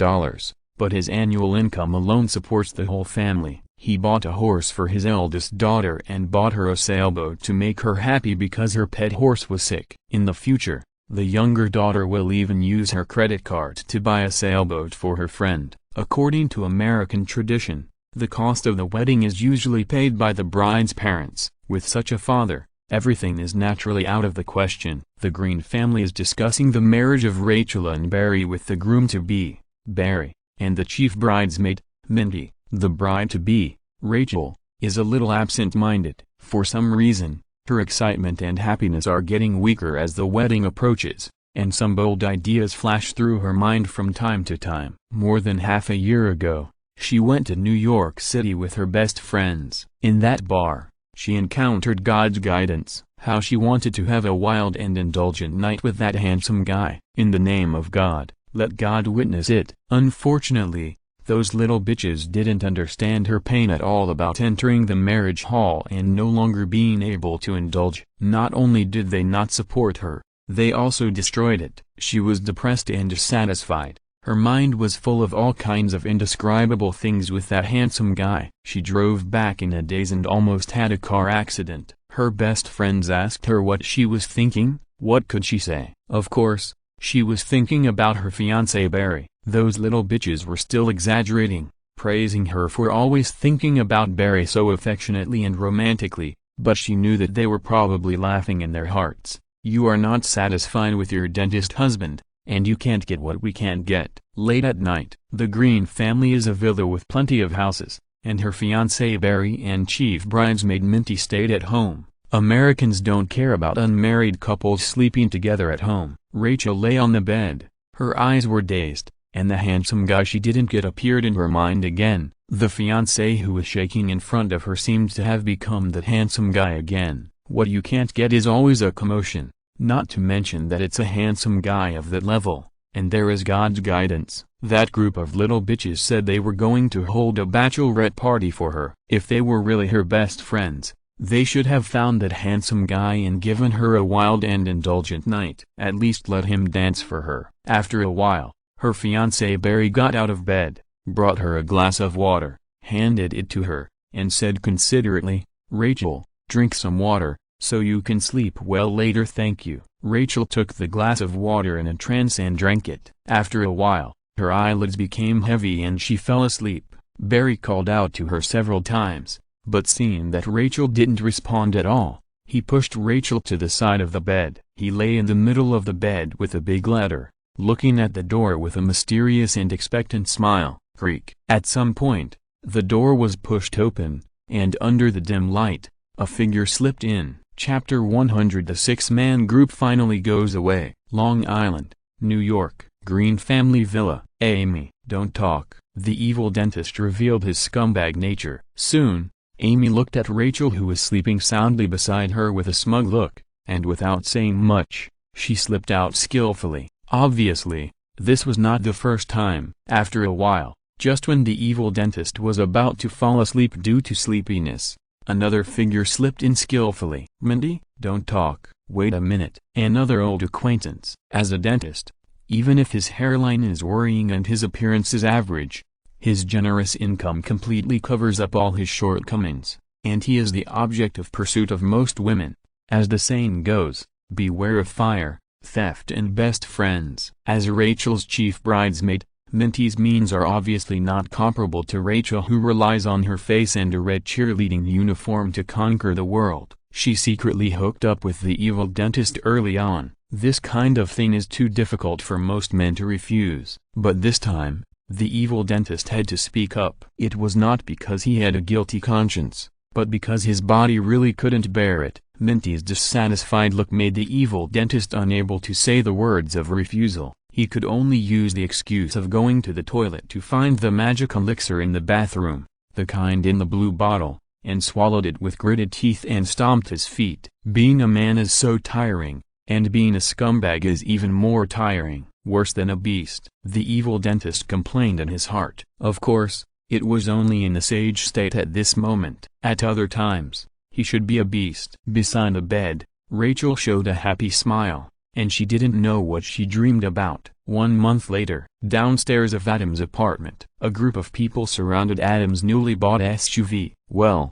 But his annual income alone supports the whole family. He bought a horse for his eldest daughter and bought her a sailboat to make her happy because her pet horse was sick. In the future, the younger daughter will even use her credit card to buy a sailboat for her friend. According to American tradition, the cost of the wedding is usually paid by the bride's parents. With such a father, everything is naturally out of the question. The Green family is discussing the marriage of Rachel and Barry with the groom-to-be, Barry, and the chief bridesmaid, Mindy. The bride-to-be, Rachel, is a little absent-minded. For some reason, her excitement and happiness are getting weaker as the wedding approaches, and some bold ideas flash through her mind from time to time. More than half a year ago, she went to New York City with her best friends. In that bar, she encountered God's guidance. How she wanted to have a wild and indulgent night with that handsome guy. In the name of God, let God witness it. Unfortunately, those little bitches didn't understand her pain at all about entering the marriage hall and no longer being able to indulge. Not only did they not support her, they also destroyed it. She was depressed and dissatisfied. Her mind was full of all kinds of indescribable things with that handsome guy. She drove back in a daze and almost had a car accident. Her best friends asked her what she was thinking. What could she say? Of course, she was thinking about her fiancé Barry. Those little bitches were still exaggerating, praising her for always thinking about Barry so affectionately and romantically, but she knew that they were probably laughing in their hearts. You are not satisfied with your dentist husband, and you can't get what we can't get. Late at night, the Green family is a villa with plenty of houses, and her fiancé Barry and chief bridesmaid Minty stayed at home. Americans don't care about unmarried couples sleeping together at home. Rachel lay on the bed. Her eyes were dazed, and the handsome guy she didn't get appeared in her mind again. The fiancé who was shaking in front of her seemed to have become that handsome guy again. What you can't get is always a commotion, not to mention that it's a handsome guy of that level, and there is God's guidance. That group of little bitches said they were going to hold a bachelorette party for her. If they were really her best friends, they should have found that handsome guy and given her a wild and indulgent night. At least let him dance for her. After a while, her fiancé Barry got out of bed, brought her a glass of water, handed it to her, and said considerately, "Rachel, drink some water, so you can sleep well later, thank you." Rachel took the glass of water in a trance and drank it. After a while, her eyelids became heavy and she fell asleep. Barry called out to her several times, but seeing that Rachel didn't respond at all, he pushed Rachel to the side of the bed. He lay in the middle of the bed with a big letter, looking at the door with a mysterious and expectant smile. Creak. At some point, the door was pushed open, and under the dim light, a figure slipped in. Chapter 100. The six-man group finally goes away. Long Island, New York. Green family villa. Amy, don't talk. The evil dentist revealed his scumbag nature. Soon, Amy looked at Rachel, who was sleeping soundly beside her, with a smug look, and without saying much, she slipped out skillfully. Obviously, this was not the first time. After a while, just when the evil dentist was about to fall asleep due to sleepiness, another figure slipped in skillfully. Mindy, don't talk. Wait a minute. Another old acquaintance. As a dentist, even if his hairline is worrying and his appearance is average, his generous income completely covers up all his shortcomings, and he is the object of pursuit of most women. As the saying goes, beware of fire, theft and best friends. As Rachel's chief bridesmaid, Minty's means are obviously not comparable to Rachel, who relies on her face and a red cheerleading uniform to conquer the world. She secretly hooked up with the evil dentist early on. This kind of thing is too difficult for most men to refuse. But this time, the evil dentist had to speak up. It was not because he had a guilty conscience, but because his body really couldn't bear it. Minty's dissatisfied look made the evil dentist unable to say the words of refusal. He could only use the excuse of going to the toilet to find the magic elixir in the bathroom, the kind in the blue bottle, and swallowed it with gritted teeth and stomped his feet. Being a man is so tiring, and being a scumbag is even more tiring, worse than a beast. The evil dentist complained in his heart. Of course, it was only in the sage state at this moment. At other times, he should be a beast. Beside the bed, Rachel showed a happy smile, and she didn't know what she dreamed about. 1 month later, downstairs of Adam's apartment, a group of people surrounded Adam's newly bought SUV. Well,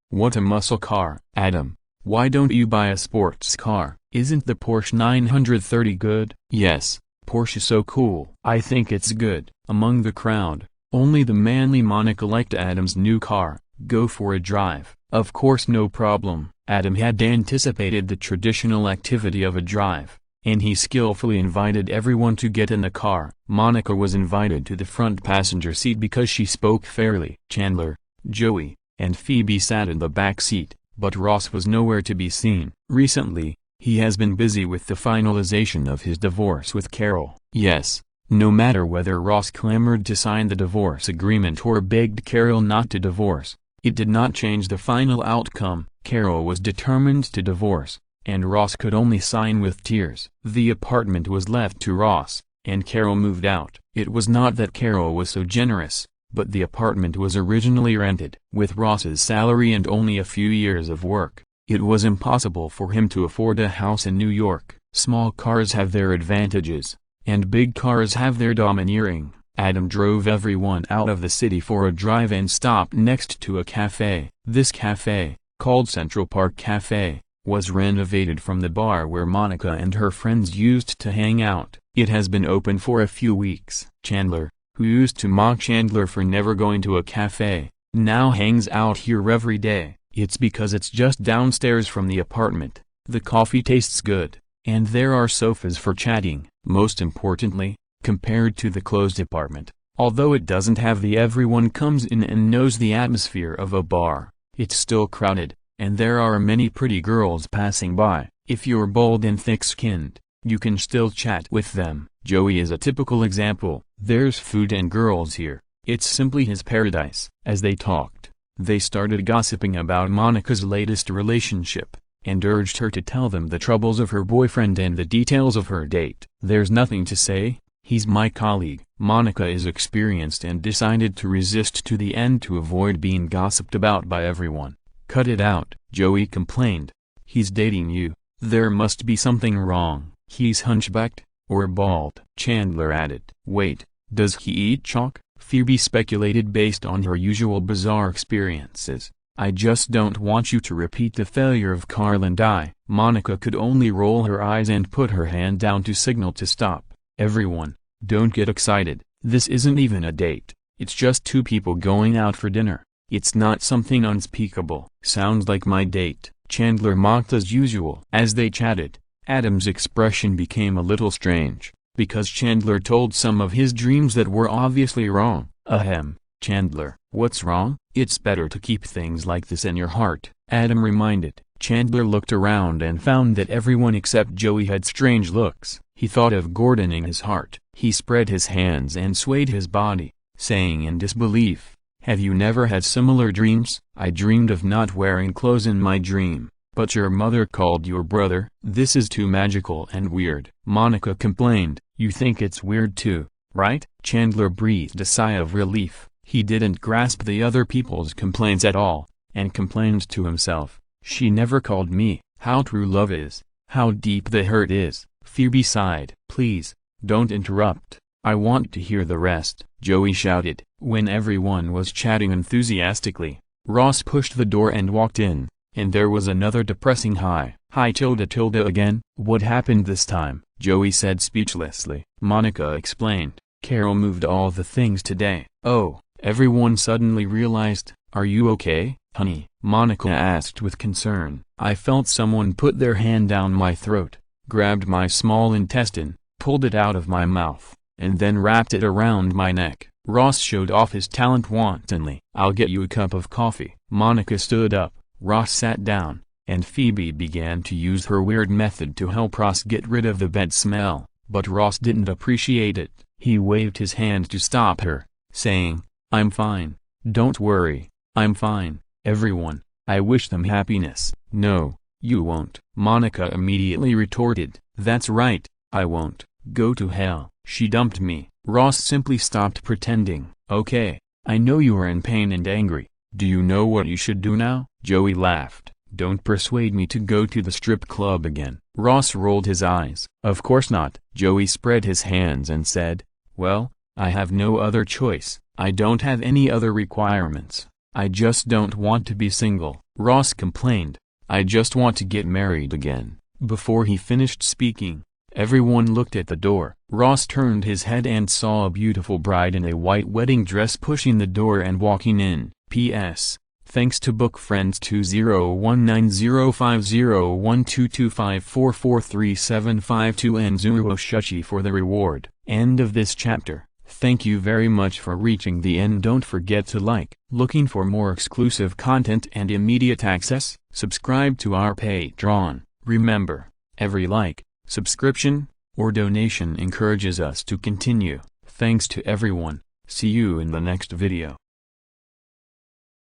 what a muscle car. Adam, why don't you buy a sports car? Isn't the Porsche 930 good? Yes, Porsche is so cool. I think it's good. Among the crowd, only the manly Monica liked Adam's new car. Go for a drive. Of course, no problem. Adam had anticipated the traditional activity of a drive, and he skillfully invited everyone to get in the car. Monica was invited to the front passenger seat because she spoke fairly. Chandler, Joey, and Phoebe sat in the back seat, but Ross was nowhere to be seen. Recently, he has been busy with the finalization of his divorce with Carol. Yes, no matter whether Ross clamored to sign the divorce agreement or begged Carol not to divorce, it did not change the final outcome. Carol was determined to divorce, and Ross could only sign with tears. The apartment was left to Ross, and Carol moved out. It was not that Carol was so generous, but the apartment was originally rented. With Ross's salary and only a few years of work, it was impossible for him to afford a house in New York. Small cars have their advantages, and big cars have their domineering. Adam drove everyone out of the city for a drive and stopped next to a cafe. This cafe, called Central Park Cafe, was renovated from the bar where Monica and her friends used to hang out. It has been open for a few weeks. Chandler, who used to mock Chandler for never going to a cafe, now hangs out here every day. It's because it's just downstairs from the apartment. The coffee tastes good, and there are sofas for chatting. Most importantly, compared to the closed apartment, although it doesn't have the everyone comes in and knows the atmosphere of a bar, it's still crowded, and there are many pretty girls passing by. If you're bold and thick-skinned, you can still chat with them. Joey is a typical example. There's food and girls here. It's simply his paradise. As they talked, they started gossiping about Monica's latest relationship, and urged her to tell them the troubles of her boyfriend and the details of her date. There's nothing to say. He's my colleague. Monica is experienced and decided to resist to the end to avoid being gossiped about by everyone. Cut it out, Joey complained. He's dating you. There must be something wrong. He's hunchbacked, or bald. Chandler added. Wait, does he eat chalk? Phoebe speculated based on her usual bizarre experiences. I just don't want you to repeat the failure of Carl and I. Monica could only roll her eyes and put her hand down to signal to stop. Everyone, don't get excited. This isn't even a date. It's just two people going out for dinner. It's not something unspeakable. Sounds like my date, Chandler mocked as usual. As they chatted, Adam's expression became a little strange. because Chandler told some of his dreams that were obviously wrong. Ahem, Chandler, what's wrong? It's better to keep things like this in your heart, Adam reminded. Chandler looked around and found that everyone except Joey had strange looks. He thought of gardening his heart. He spread his hands and swayed his body, saying in disbelief, "Have you never had similar dreams?" "I dreamed of not wearing clothes in my dream, but your mother called your brother." "This is too magical and weird," Monica complained. "You think it's weird too, right?" Chandler breathed a sigh of relief. He didn't grasp the other people's complaints at all, and complained to himself, "She never called me." How true love is, how deep the hurt is. Phoebe sighed. "Please, don't interrupt, I want to hear the rest," Joey shouted. When everyone was chatting enthusiastically, Ross pushed the door and walked in, and there was another depressing hi again. "What happened this time?" Joey said speechlessly. Monica explained, "Carol moved all the things today." "Oh," everyone suddenly realized. "Are you okay, honey?" Monica asked with concern. "I felt someone put their hand down my throat, grabbed my small intestine, pulled it out of my mouth, and then wrapped it around my neck." Ross showed off his talent wantonly. "I'll get you a cup of coffee." Monica stood up, Ross sat down, and Phoebe began to use her weird method to help Ross get rid of the bed smell, but Ross didn't appreciate it. He waved his hand to stop her, saying, "I'm fine, don't worry, I'm fine." "Everyone, I wish them happiness." "No, you won't," Monica immediately retorted. "That's right, I won't." "Go to hell." "She dumped me." Ross simply stopped pretending. "Okay, I know you are in pain and angry. Do you know what you should do now?" Joey laughed. "Don't persuade me to go to the strip club again." Ross rolled his eyes. "Of course not." Joey spread his hands and said, "Well, I have no other choice. I don't have any other requirements. I just don't want to be single." Ross complained, "I just want to get married again." Before he finished speaking, everyone looked at the door. Ross turned his head and saw a beautiful bride in a white wedding dress pushing the door and walking in. P.S. Thanks to book friends 2019050122544375 and Zuro Shuchi for the reward. End of this chapter. Thank you very much for reaching the end. Don't forget to like. Looking for more exclusive content and immediate access? Subscribe to our Patreon. Remember, every like, subscription, or donation encourages us to continue. Thanks to everyone. See you in the next video.